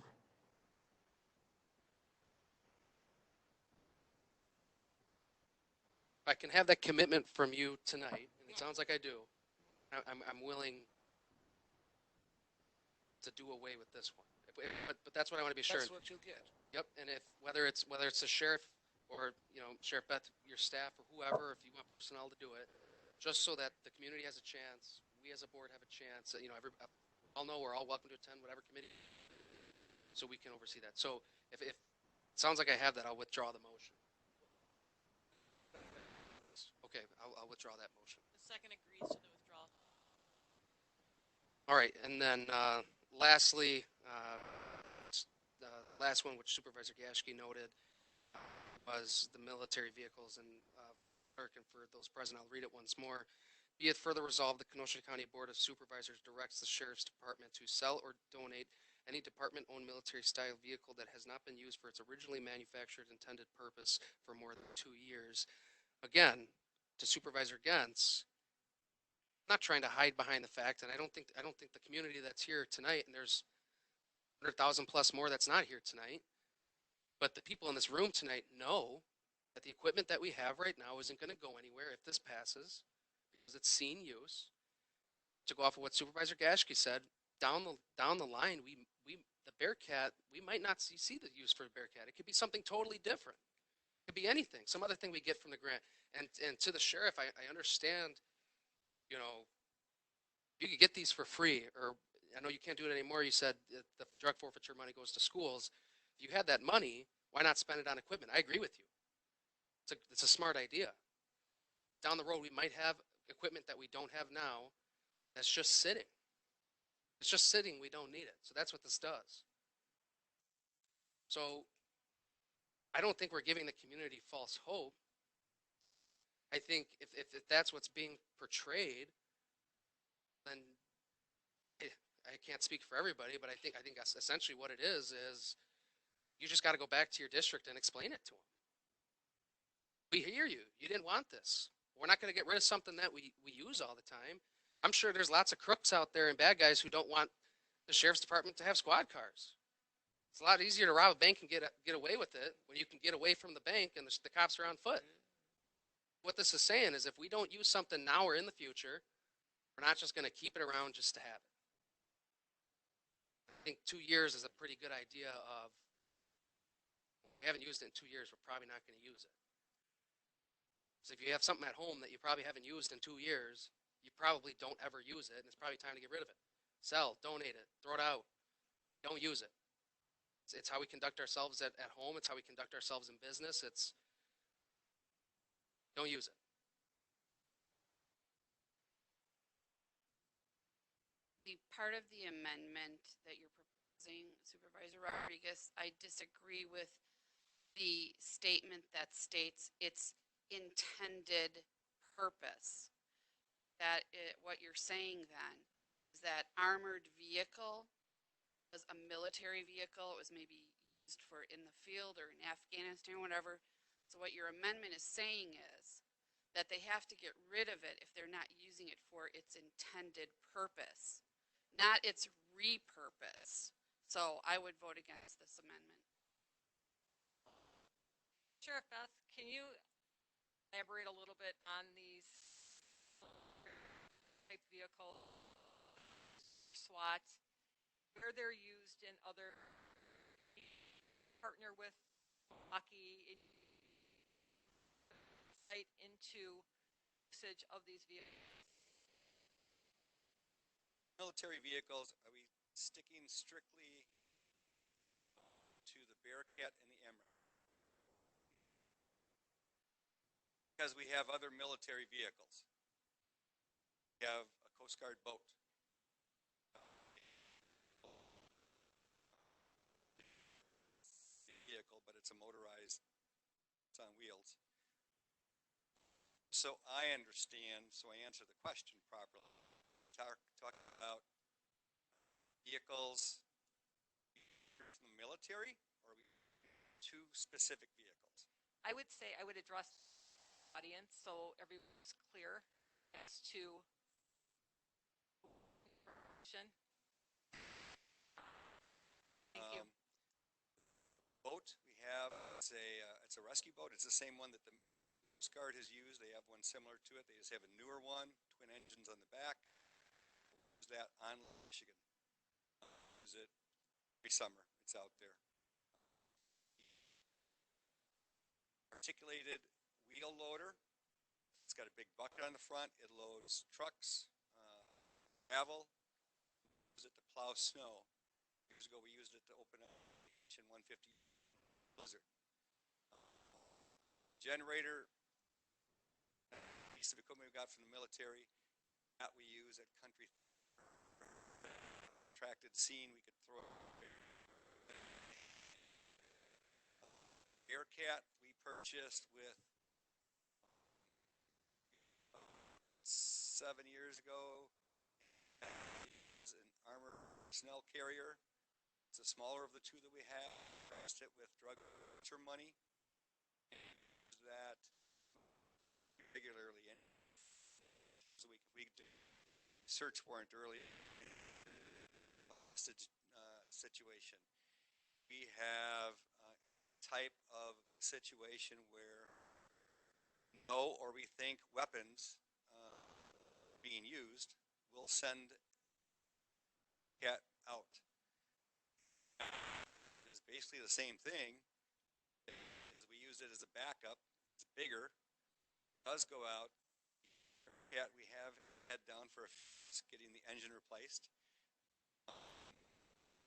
If I can have that commitment from you tonight, and it sounds like I do, I'm willing to do away with this one. But that's what I want to be sure. That's what you'll get. Yep, and if whether it's the sheriff or Sheriff Beth, your staff or whoever, if you want personnel to do it, just so that the community has a chance, we as a board have a chance. I'll know we're all welcome to attend whatever committee, so we can oversee that. So if it sounds like I have that, I'll withdraw the motion. Okay, I'll withdraw that motion. The second agrees to the withdrawal. All right, and then lastly, the last one, which Supervisor Gashke noted, was the military vehicles. And clerk, and for those present, I'll read it once more. Be it further resolved, the Kenosha County Board of Supervisors directs the Sheriff's Department to sell or donate any department-owned military-style vehicle that has not been used for its originally manufactured intended purpose for more than 2 years. Again, to Supervisor Gentz, I'm not trying to hide behind the fact, and I don't think the community that's here tonight, and there's 100,000 plus more that's not here tonight, but the people in this room tonight know that the equipment that we have right now isn't going to go anywhere if this passes, because it's seen use. To go off of what Supervisor Gashke said, down the line, the Bearcat, we might not see the use for a Bearcat. It could be something totally different. It could be anything, some other thing we get from the grant. And to the sheriff, I understand, you could get these for free, or I know you can't do it anymore. You said the drug forfeiture money goes to schools. If you had that money, why not spend it on equipment? I agree with you. It's a smart idea. Down the road, we might have equipment that we don't have now that's just sitting. It's just sitting, we don't need it. So that's what this does. So I don't think we're giving the community false hope. I think if that's what's being portrayed, then I can't speak for everybody, but I think that's essentially what it is you just got to go back to your district and explain it to them. We hear you. You didn't want this. We're not going to get rid of something that we use all the time. I'm sure there's lots of crooks out there and bad guys who don't want the sheriff's department to have squad cars. It's a lot easier to rob a bank and get away with it when you can get away from the bank and the cops are on foot. What this is saying is if we don't use something now or in the future, we're not just going to keep it around just to have it. I think 2 years is a pretty good idea of, we haven't used it in 2 years, we're probably not going to use it. So if you have something at home that you probably haven't used in 2 years, you probably don't ever use it, and it's probably time to get rid of it. Sell, donate it, throw it out. Don't use it. It's how we conduct ourselves at home. It's how we conduct ourselves in business. Don't use it. The part of the amendment that you're proposing, Supervisor Rodriguez, I disagree with the statement that states its intended purpose. What you're saying then is that armored vehicle was a military vehicle. It was maybe used for in the field or in Afghanistan, whatever. So what your amendment is saying is that they have to get rid of it if they're not using it for its intended purpose, not its repurpose. So I would vote against this amendment. Sheriff Beth, can you elaborate a little bit on these type vehicle SWAT, where they're used in other, partner with Lucky insight into usage of these vehicles? Military vehicles, are we sticking strictly to the Bearcat and the Emerald? Because we have other military vehicles. We have a Coast Guard boat. Vehicle, but it's a motorized, it's on wheels. So I understand, so I answer the question properly. Talking about vehicles from the military, or are we two specific vehicles? I would say I would address the audience so everyone's clear as to Thank you. Boat we have, it's a rescue boat. It's the same one that the Coast Guard has used. They have one similar to it. They just have a newer one, twin engines on the back. Use that on Michigan. Use it every summer. It's out there. Articulated wheel loader. It's got a big bucket on the front. It loads trucks, gravel. Use it to plow snow. Years ago, we used it to open up in 150 blizzard. Generator, piece of equipment we got from the military that we use at country. Attracted scene, we could throw. Bearcat we purchased with 7 years ago. It's an armored Snell carrier. It's the smaller of the two that we have. Purchased it with drug term money. That regularly, so we do search warrant early situation. We have a type of situation where we know or we think weapons being used, we'll send cat out. It's basically the same thing. We use it as a backup. It's bigger. It does go out. Cat we have head down for getting the engine replaced.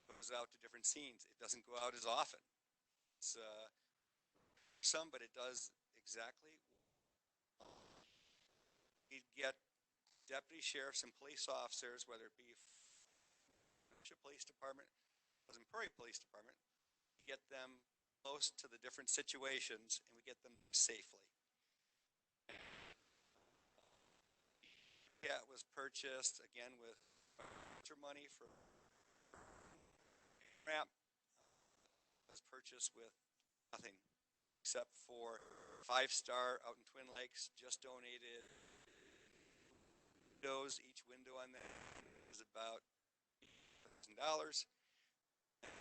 Goes out to different scenes. It doesn't go out as often. It's some, but it does exactly. We get deputy sheriffs and police officers, whether it be police department, Pleasant Prairie Police Department, we get them close to the different situations and we get them safely. Yeah, it was purchased again with money for ramp. It was purchased with nothing except for 5-star out in Twin Lakes. Just donated windows. Each window on that is about $1,000.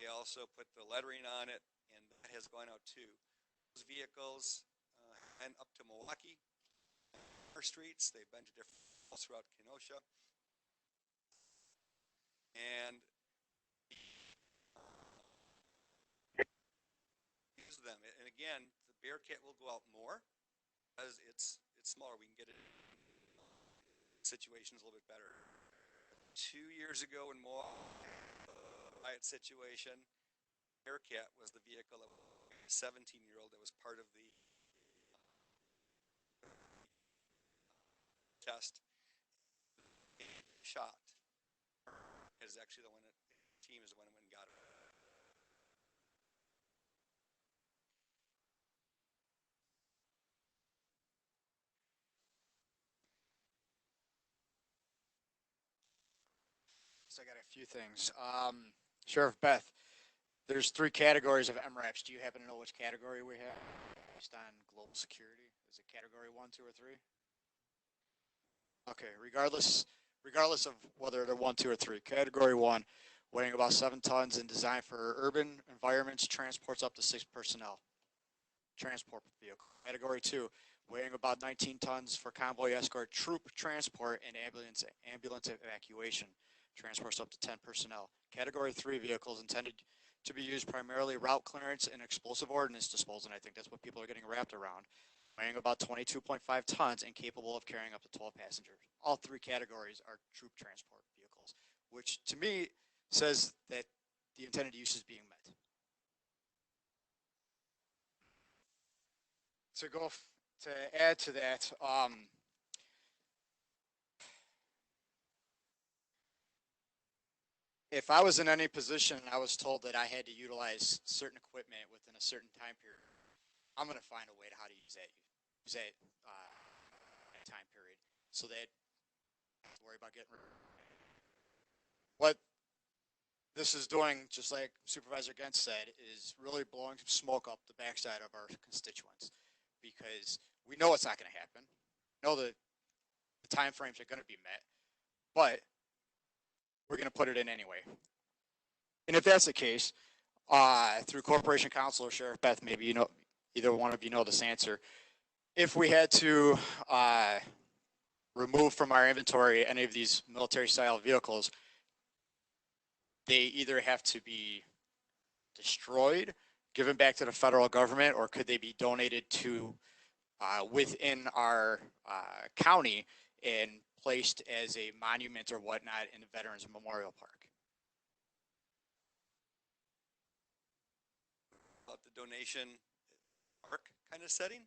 They also put the lettering on it, and that has gone out too. Those vehicles and up to Milwaukee, our streets. They've been to different malls throughout Kenosha, and use them. And again, the Bearcat will go out more because it's smaller. We can get it. Situation's a little bit better. 2 years ago in Milwaukee, riot situation, Bearcat was the vehicle of a 17-year-old that was part of the test. Shot is actually the one that team is the one that went and got it. So I got a few things. Sheriff Beth, there's 3 categories of MRAPs. Do you happen to know which category we have based on global security? Is it category 1, 2, or 3? Okay, regardless of whether they're 1, 2, or 3. Category 1, weighing about 7 tons and designed for urban environments, transports up to 6 personnel. Transport vehicle. Category 2, weighing about 19 tons for convoy escort, troop transport, and ambulance evacuation. Transports up to 10 personnel. Category 3 vehicles intended to be used primarily route clearance and explosive ordnance disposal, and I think that's what people are getting wrapped around. Weighing about 22.5 tons and capable of carrying up to 12 passengers. All 3 categories are troop transport vehicles, which to me says that the intended use is being met. To add to that, if I was in any position and I was told that I had to utilize certain equipment within a certain time period, I'm going to find a way to how to use that time period, so that I don't have to worry about getting rid of it. What this is doing, just like Supervisor Gens said, is really blowing some smoke up the backside of our constituents, because we know it's not going to happen. We know that the time frames are going to be met, but we're going to put it in anyway. And if that's the case, through Corporation Counsel or Sheriff Beth, maybe you know, either one of you know this answer. If we had to remove from our inventory any of these military-style vehicles, they either have to be destroyed, given back to the federal government, or could they be donated to within our county and placed as a monument or whatnot in the Veterans Memorial Park? About the donation park kind of setting.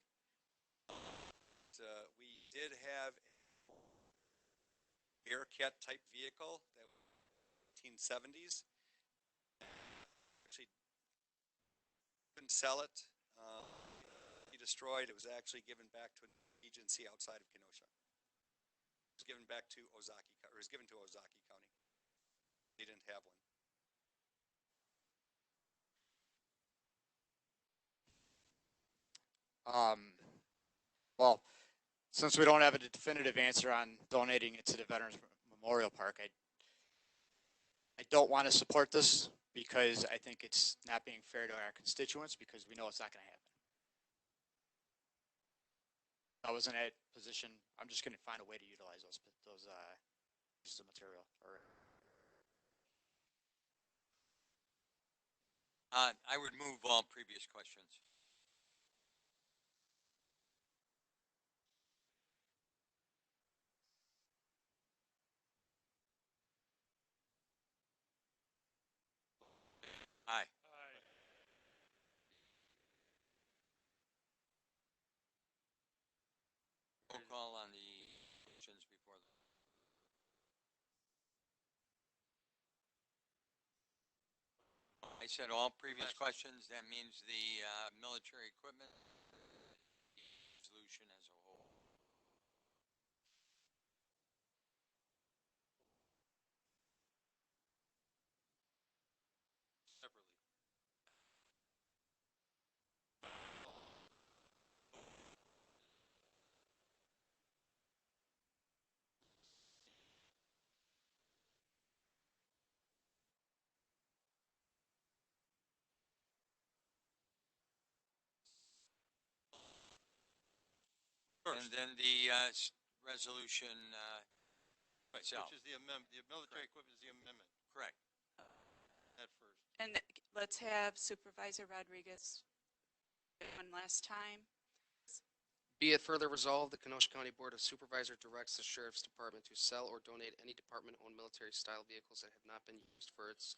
We did have a Bearcat type vehicle that was 1970s. Actually couldn't sell it. He destroyed. It was actually given back to an agency outside of Kenosha. It was given back to Ozaki, or it was given to Ozaki County. They didn't have one. Well, since we don't have a definitive answer on donating it to the Veterans Memorial Park, I don't want to support this, because I think it's not being fair to our constituents, because we know it's not going to happen. If I was in that position, I'm just going to find a way to utilize those pieces of material. I would move all previous questions. Aye. Roll call on the questions before the. I said all previous questions. That means the military equipment resolution as a whole. Separately. And then the resolution itself. Which is the amendment, the military equipment is the amendment. Correct. At first. And let's have Supervisor Rodriguez one last time. Be it further resolved, the Kenosha County Board of Supervisors directs the Sheriff's Department to sell or donate any department-owned military-style vehicles that have not been used for its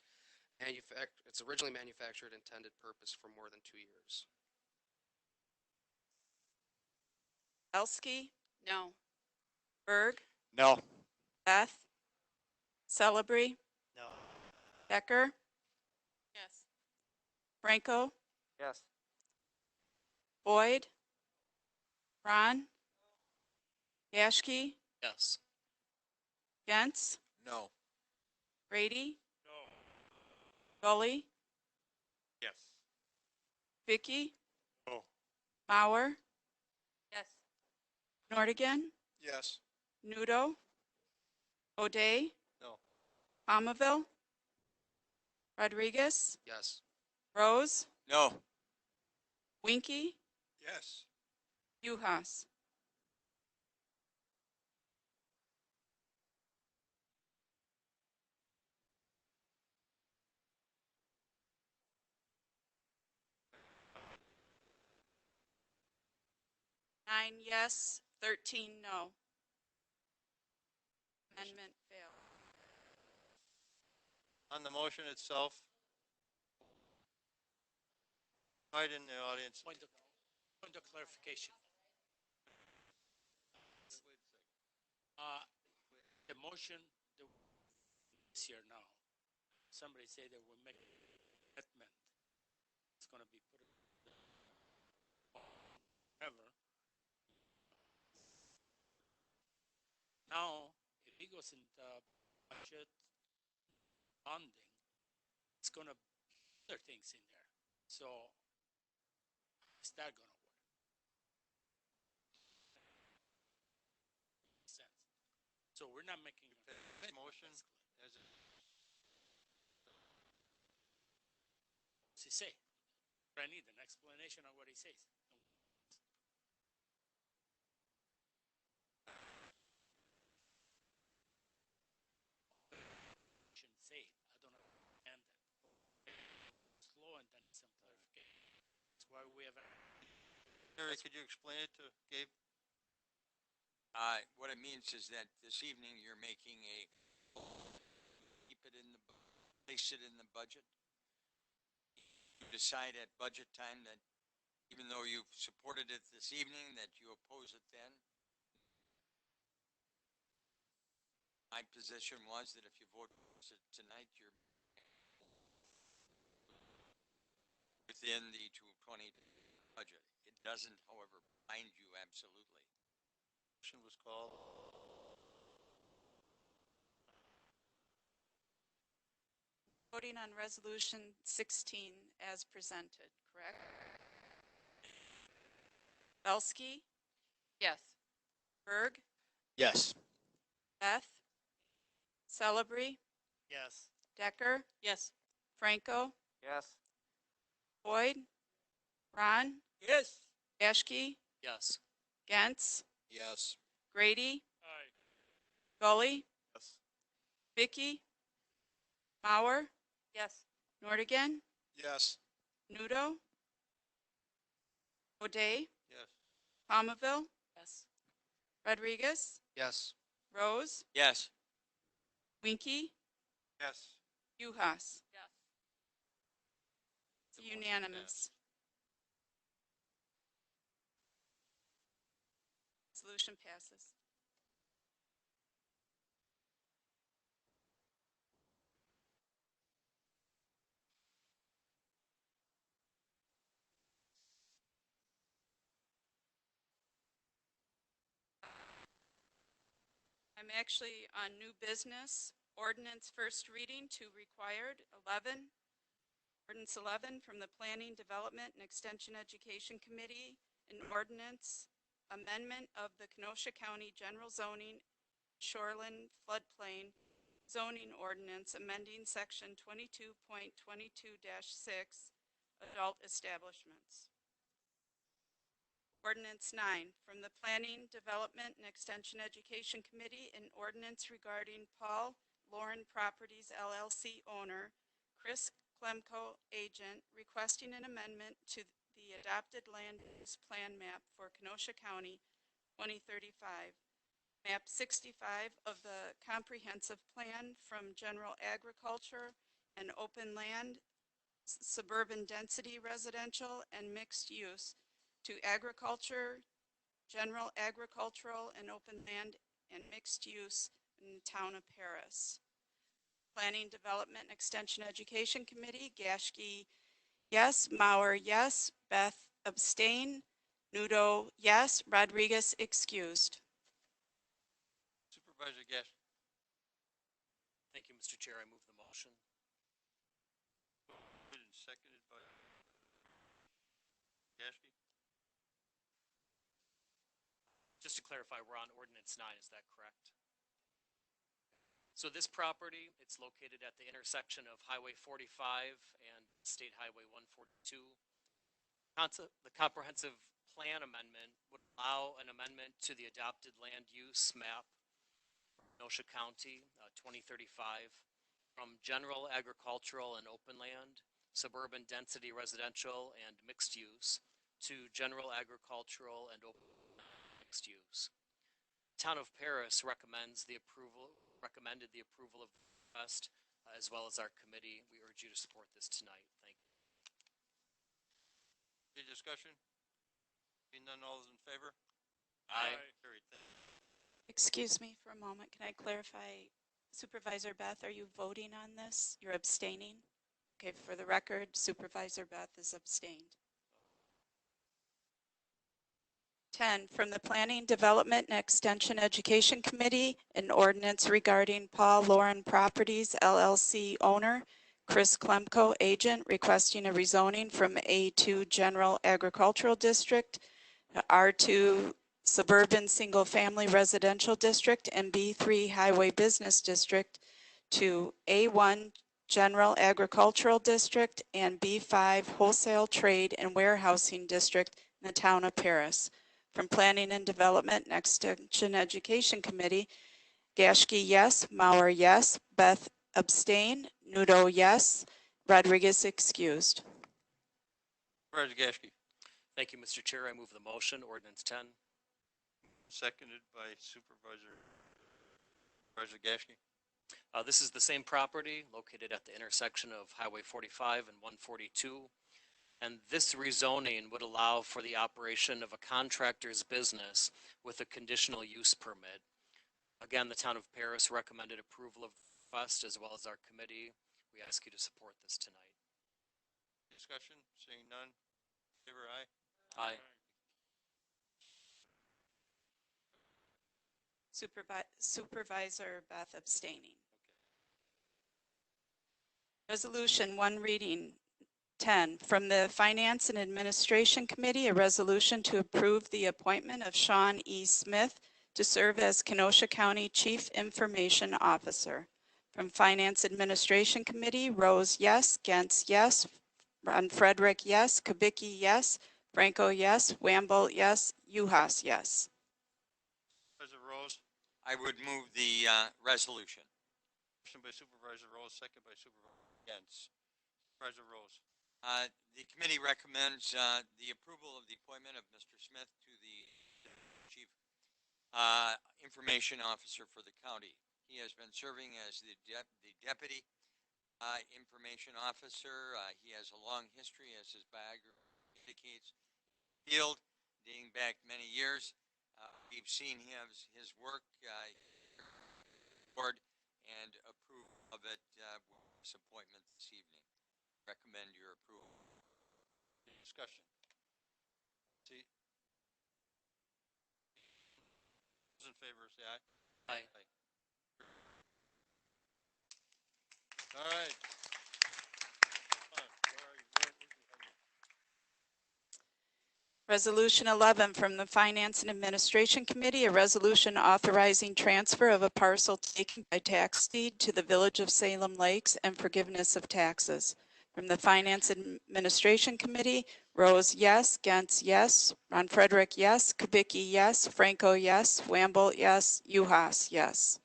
originally manufactured intended purpose for more than 2 years. Elsky, No. Berg, No. Beth, Celebrity, No. Decker, Yes. Franco, Yes. Boyd, Ron, Yashki, Yes. Gents, No. Grady, No. Gully, Yes. Vicky, No. Mauer, Yes. Nordigan, Yes. Nudo, O'Day, No. Palmaville, Rodriguez, Yes. Rose, No. Winky, Yes. Uhas. Nine yes, 13 no. Amendment failed. On the motion itself. Right in the audience. Point of clarification. The motion is here now. Somebody say that we're making amendment. It's going to be put forever. Now, if he goes into budget funding, it's going to other things in there. So, is that going to work? Sense. So we're not making a Motion as it. What's he say? But I need an explanation of what he says. Shouldn't say it. I don't understand that. Slow and then some clarification. That's why we have. Terry, could you explain it to Gabe? What it means is that this evening you're making keep it in the, place it in the budget. You decide at budget time that even though you've supported it this evening, that you oppose it then. My position was that if you vote for it tonight, you're within the 220 budget. It doesn't, however, bind you absolutely. Motion was called. Voting on resolution 16 as presented, correct? Belsky, Yes. Berg, Yes. Beth, Celebrity, Yes. Decker, Yes. Franco, Yes. Boyd, Ron, Yes. Yashki, Yes. Gents, Yes. Grady, Aye. Gully, Yes. Vicky, Mauer, Yes. Nordigan, Yes. Nudo, O'Day, Yes. Palmaville, Yes. Rodriguez, Yes. Rose, Yes. Winky, Yes. Uhas. Yes. The motion Unanimous. Resolution passes. I'm actually on new business, ordinance first reading to required 11. Ordinance 11 from the Planning, Development, and Extension Education Committee, an ordinance amendment of the Kenosha County General Zoning Shoreline Floodplain Zoning Ordinance amending section 22.22-6 adult establishments. Ordinance 9, from the Planning, Development, and Extension Education Committee, an ordinance regarding Paul Lauren Properties LLC owner, Chris Klemko agent, requesting an amendment to the adopted land use plan map for Kenosha County 2035. Map 65 of the comprehensive plan from general agriculture and open land, suburban density residential, and mixed use to agriculture, general agricultural and open land, and mixed use in the town of Paris. Planning, Development, and Extension Education Committee, Gashke, yes. Mauer, yes. Beth, abstain. Nudo, yes. Rodriguez, excused. Supervisor Gash. Thank you, Mr. Chair. I move the motion. Moved and seconded by Gashke. Just to clarify, we're on ordinance 9, is that correct? So this property, it's located at the intersection of Highway 45 and State Highway 142. The comprehensive plan amendment would allow an amendment to the adopted land use map for Kenosha County 2035 from general agricultural and open land, suburban density residential and mixed use to general agricultural and open mixed use. Town of Paris recommended the approval of the request, as well as our committee. We urge you to support this tonight. Thank you. Any discussion? Being none, all those in favor? Aye. Carried. Thank you. Excuse me for a moment. Can I clarify, Supervisor Beth, are you voting on this? You're abstaining? Okay, for the record, Supervisor Beth is abstained. 10, from the Planning, Development, and Extension Education Committee, an ordinance regarding Paul Lauren Properties LLC owner, Chris Klemko agent, requesting a rezoning from A2 General Agricultural District, R2 Suburban Single Family Residential District, and B3 Highway Business District to A1 General Agricultural District and B5 Wholesale Trade and Warehousing District in the town of Paris. From Planning and Development and Extension Education Committee, Gashke, yes. Mauer, yes. Beth, abstain. Nudo, yes. Rodriguez, excused. Supervisor Gashke. Thank you, Mr. Chair. I move the motion, ordinance 10. Seconded by Supervisor Gashke. This is the same property located at the intersection of Highway 45 and 142. And this rezoning would allow for the operation of a contractor's business with a conditional use permit. Again, the town of Paris recommended approval of the request, as well as our committee. We ask you to support this tonight. Discussion? Seeing none. Favor, aye. Aye. Supervisor Beth abstaining. Resolution, one reading. 10, from the Finance and Administration Committee, a resolution to approve the appointment of Sean E. Smith to serve as Kenosha County Chief Information Officer. From Finance Administration Committee, Rose, yes. Gentz, yes. Ron Frederick, yes. Kubicki, yes. Franco, yes. Wamble, yes. Uhas, yes. Supervisor Rose. I would move the resolution. Motion by Supervisor Rose, second by Supervisor Gentz. Supervisor Rose. The committee recommends the approval of the appointment of Mr. Smith to the Chief Information Officer for the county. He has been serving as the Deputy Information Officer. He has a long history, as his biography indicates, field dating back many years. We've seen his work board and approve of it with this appointment this evening. Recommend your approval. Discussion. See. Those in favor, say aye. Aye. Aye. All right. Resolution 11 from the Finance and Administration Committee, a resolution authorizing transfer of a parcel taken by tax deed to the Village of Salem Lakes and forgiveness of taxes. From the Finance and Administration Committee, Rose, yes. Gantz, yes. Ron Frederick, yes. Kubicki, yes. Franco, yes. Wamble, yes. Uhas, yes.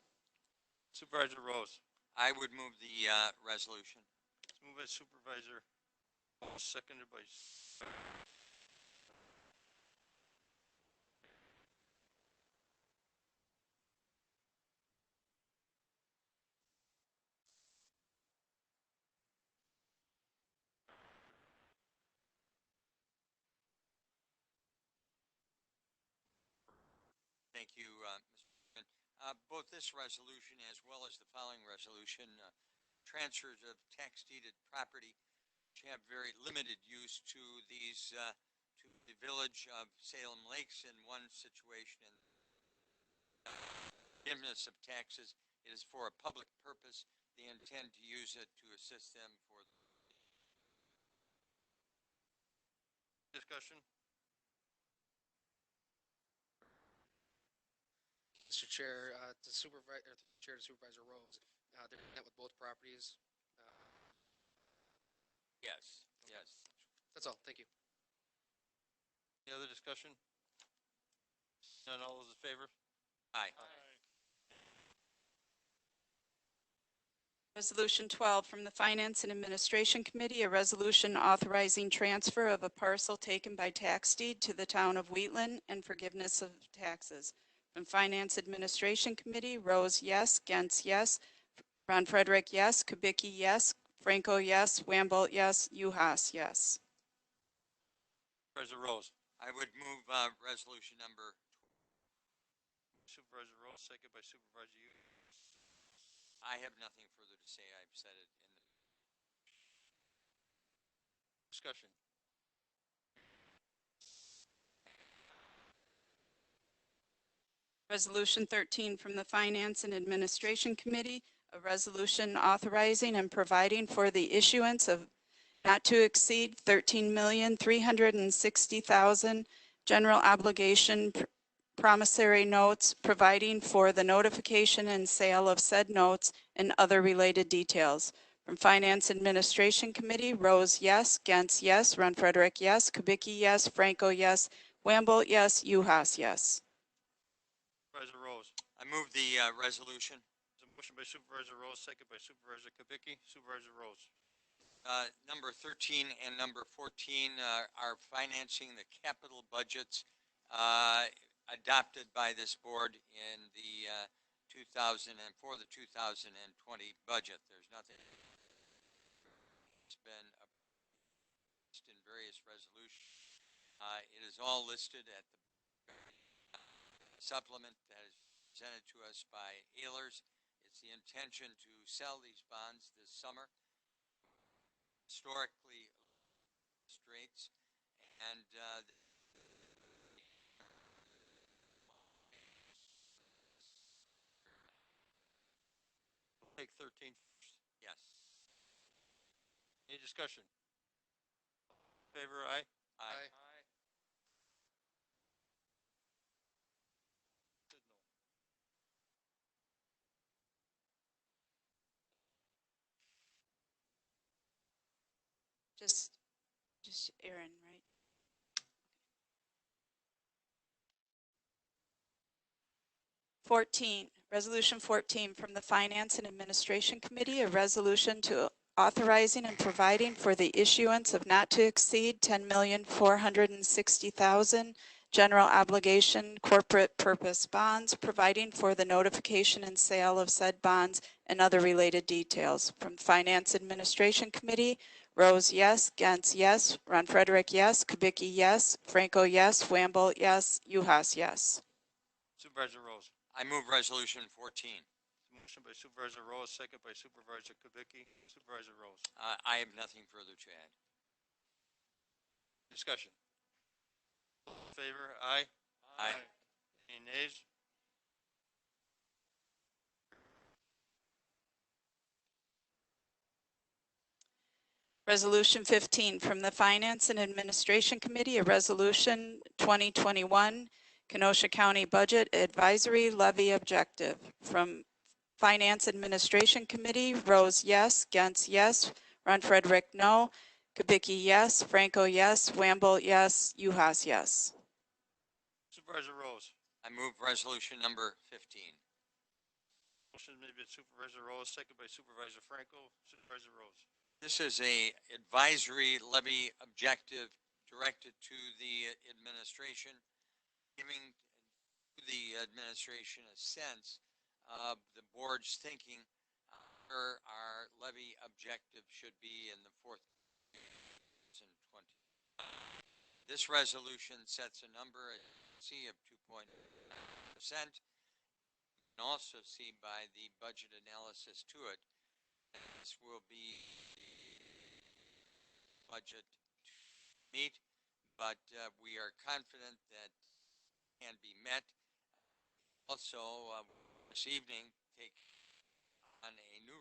Supervisor Rose. I would move the resolution. It's moved by Supervisor, seconded by Thank you, Mr. Chairman. Both this resolution as well as the following resolution, transfers of tax deeded property which have very limited use to these, to the village of Salem Lakes in one situation and forgiveness of taxes. It is for a public purpose. They intend to use it to assist them for discussion. Mr. Chair, to Supervisor Rose, they're met with both properties. yes, yes. That's all. Thank you. Any other discussion? None, all those in favor? Aye. Resolution 12 from the Finance and Administration Committee, a resolution authorizing transfer of a parcel taken by tax deed to the town of Wheatland and forgiveness of taxes. From Finance Administration Committee, Rose, yes. Gantz, yes. Ron Frederick, yes. Kubicki, yes. Franco, yes. Wamble, yes. Uhas, yes. Supervisor Rose. I would move resolution number. Supervisor Rose, second by Supervisor Yu. I have nothing further to say. I've said it in the Discussion. Resolution 13 from the Finance and Administration Committee, a resolution authorizing and providing for the issuance of not to exceed 13,360,000 general obligation promissory notes, providing for the notification and sale of said notes and other related details. From Finance Administration Committee, Rose, yes. Gantz, yes. Ron Frederick, yes. Kubicki, yes. Franco, yes. Wamble, yes. Uhas, yes. Supervisor Rose. I move the resolution. There's a motion by Supervisor Rose, second by Supervisor Kubicki. Supervisor Rose. Number 13 and number 14 are financing the capital budgets adopted by this board in the 2000 and for the 2020 budget. There's nothing. It's been in various resolutions. It is all listed at the supplement that is presented to us by Ehlers. It's the intention to sell these bonds this summer. Historically rates and Take 13 first. Yes. Any discussion? Favor, aye? Aye. Just Aaron, right? Resolution 14 from the Finance and Administration Committee, a resolution to authorizing and providing for the issuance of not to exceed 10,460,000 general obligation corporate purpose bonds, providing for the notification and sale of said bonds and other related details. From Finance Administration Committee, Rose, yes. Gantz, yes. Ron Frederick, yes. Kubicki, yes. Franco, yes. Wamble, yes. Uhas, yes. Supervisor Rose. I move resolution 14. Motion by Supervisor Rose, second by Supervisor Kubicki. Supervisor Rose. I have nothing further to add. Discussion. Favor, aye? Aye. Any nays? Resolution 15 from the Finance and Administration Committee, a resolution 2021 Kenosha County Budget Advisory Levy Objective. From Finance Administration Committee, Rose, yes. Gantz, yes. Ron Frederick, no. Kubicki, yes. Franco, yes. Wamble, yes. Uhas, yes. Supervisor Rose. I move resolution number 15. Motion made by Supervisor Rose, second by Supervisor Franco. Supervisor Rose. This is a advisory levy objective directed to the administration, giving the administration a sense of the board's thinking where our levy objective should be in the fourth 2020. This resolution sets a number at C of 2.5%. You can also see by the budget analysis to it, this will be budget to meet, but we are confident that can be met. Also, this evening, take on a new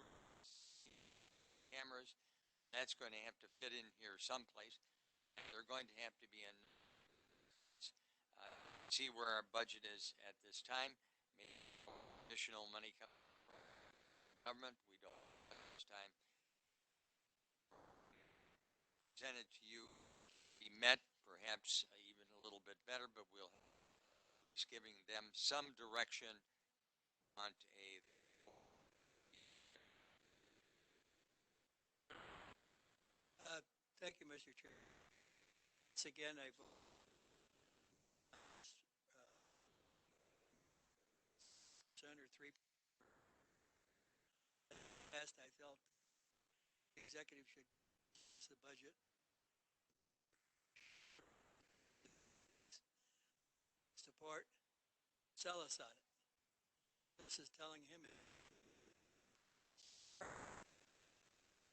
cameras. That's going to have to fit in here someplace. They're going to have to be in. See where our budget is at this time. Maybe additional money coming from government. We don't at this time. Presented to you, be met, perhaps even a little bit better, but we'll just giving them some direction on a. Thank you, Mr. Chair. Once again, I've under 3. Last, I felt the executive should use the budget. Support, sell us on it. This is telling him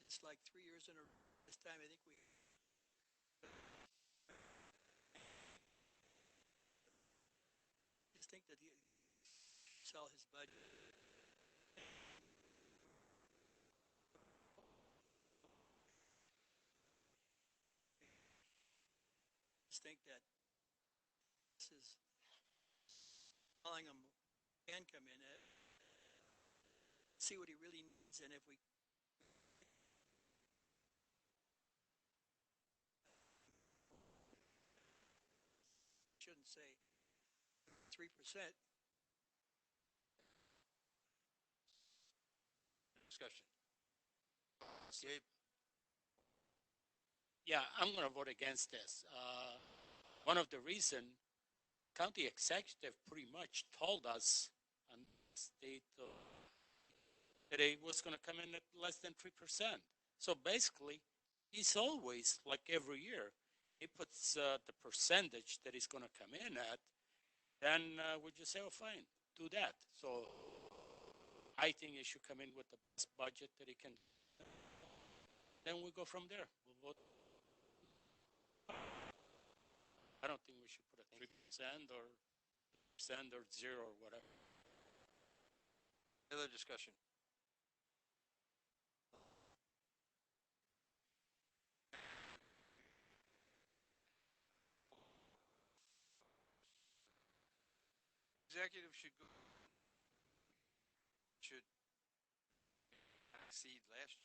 it's like 3 years in a row. This time I think we just think that he sell his budget. Just think that this is telling him can come in at see what he really needs, and if we shouldn't say 3%. Discussion. Yeah, I'm going to vote against this. One of the reason county executive pretty much told us on state that it was going to come in at less than 3%. So basically, he's always, like every year, he puts the percentage that he's going to come in at, then we just say, oh, fine, do that. So I think he should come in with the best budget that he can. Then we go from there. We'll vote. I don't think we should put a 3% or 0 or whatever. Other discussion. Executive should exceed last year.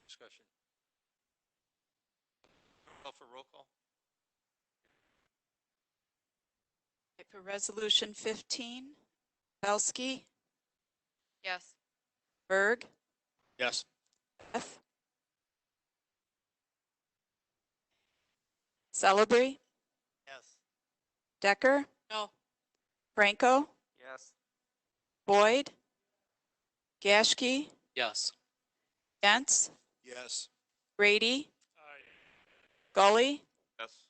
Discussion. Call for roll call. For resolution 15, Belsky, Yes. Yes. Berg, Yes. F. Celebrate, Yes. Decker, No. Franco, Yes. Boyd, Gashke, Yes. Gentz, Yes. Grady, Gully, Yes.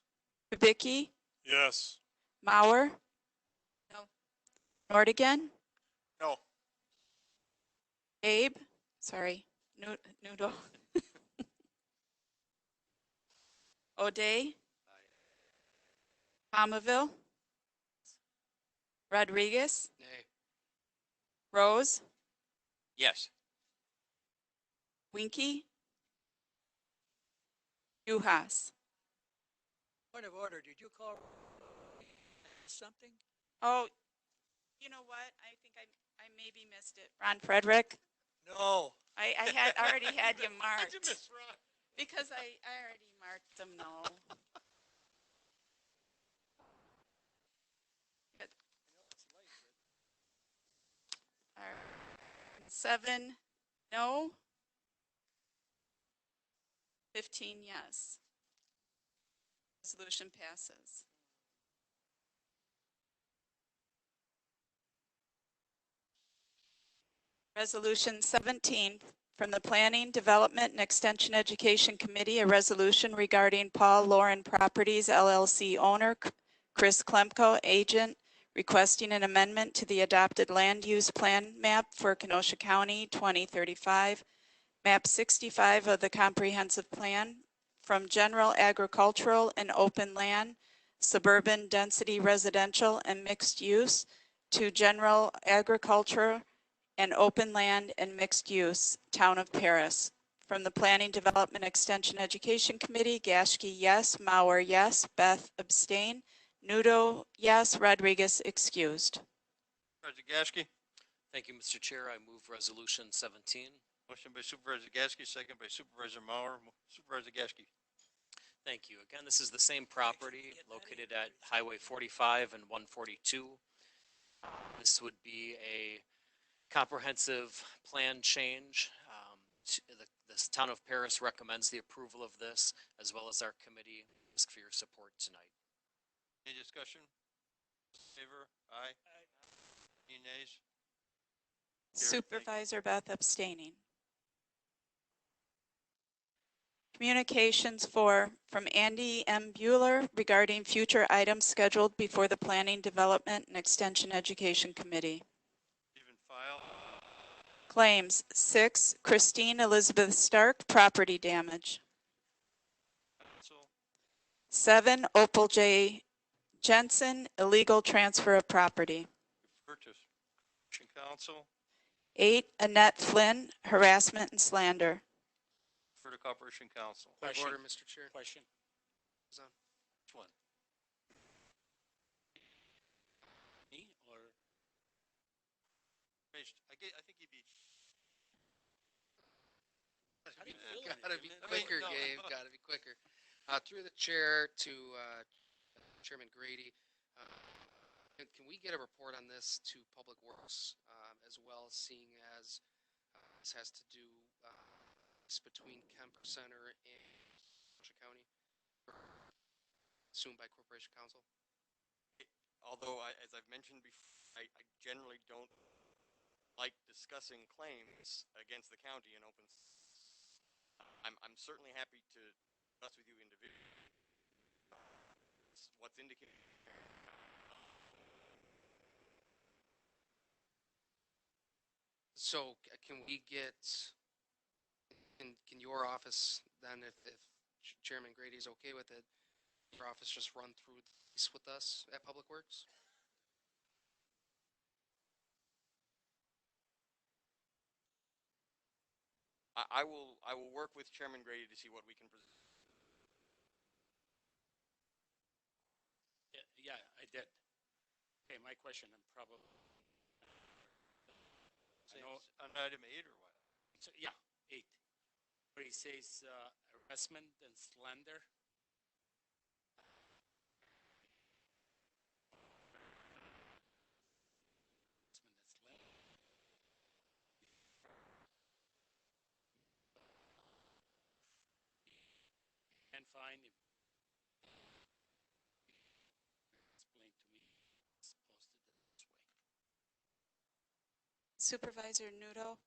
Kubicki, Yes. Mauer, No. Nordigan, No. Abe, sorry, Noodle, O'Day, Palmaville, Rodriguez, Nay. Rose, Yes. Winky, Uhas. Point of order, did you call something? Oh, you know what? I think I maybe missed it. Ron Frederick? No. I had already had you marked. How'd you miss Ron? Because I already marked them, no. Good. All right. 7, no. 15, yes. Resolution passes. Resolution 17 from the Planning, Development, and Extension Education Committee, a resolution regarding Paul Lauren Properties LLC owner, Chris Klemko, agent, requesting an amendment to the adopted land use plan map for Kenosha County 2035, map 65 of the comprehensive plan, from general agricultural and open land, suburban density residential and mixed use, to general agriculture and open land and mixed use, Town of Paris. From the Planning, Development, Extension, Education Committee, Gashke, yes. Mauer, yes. Beth, abstain. Nudo, yes. Rodriguez, excused. Supervisor Gasky. Thank you, Mr. Chair. I move resolution 17. Motion by Supervisor Gasky, second by Supervisor Mauer. Supervisor Gasky. Thank you. Again, this is the same property located at Highway 45 and 142. This would be a comprehensive plan change. The Town of Paris recommends the approval of this, as well as our committee. Ask for your support tonight. Any discussion? Favor? Aye. Any nays? Supervisor Beth abstaining. Communications from Andy M. Bueller regarding future items scheduled before the Planning, Development, and Extension Education Committee. Even file. Claims 6, Christine Elizabeth Stark, property damage. Council. 7, Opal J. Jensen, illegal transfer of property. Purchase. Council. 8, Annette Flynn, harassment and slander. For the Corporation Council. Point of order, Mr. Chair. Question. Who's on? Which one? Me or? I think he'd be. How do you feel? Gotta be quicker, Gabe. Gotta be quicker. Through the chair to Chairman Grady, can we get a report on this to Public Works as well, seeing as this has to do between Kemper Center and Kenosha County, assumed by Corporation Council? Although, as I've mentioned before, I generally don't like discussing claims against the county in open. I'm certainly happy to discuss with you individually what's indicated. So can we get, can your office then, if Chairman Grady's okay with it, your office just run through this with us at Public Works? I will work with Chairman Grady to see what we can present. Yeah, I did. Okay, my question, I'm probably. On item 8 or what? So, yeah, 8. Where he says harassment and slander. And fine. Explain to me. It's posted this way. Supervisor Nudo?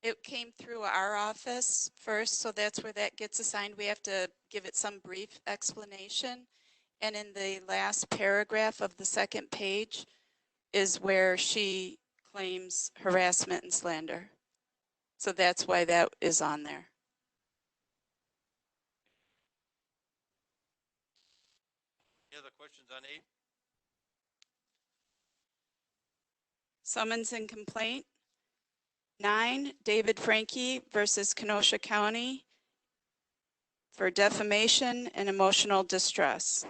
It came through our office first, so that's where that gets assigned. We have to give it some brief explanation. And in the last paragraph of the second page is where she claims harassment and slander. So that's why that is on there. Any other questions on 8? Summons and complaint. 9, David Frankie versus Kenosha County for defamation and emotional distress.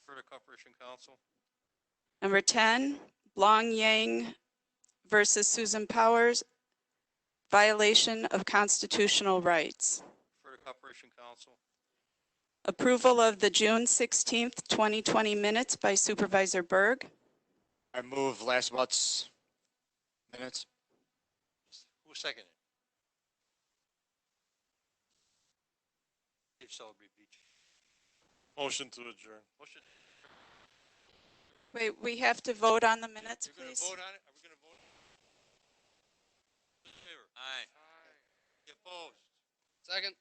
For the Corporation Council. Number 10, Blong Yang versus Susan Powers, violation of constitutional rights. For the Corporation Council. Approval of the June 16th, 2020 minutes by Supervisor Berg. I move last month's minutes. Who seconded? Dave Celebrate Beach. Motion to adjourn. Motion. Wait, we have to vote on the minutes, You're please? gonna vote on it? Are we gonna vote? In favor? Aye. You opposed? Second.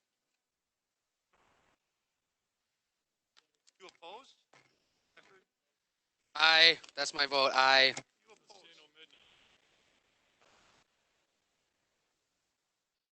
You opposed? Aye. That's my vote. Aye.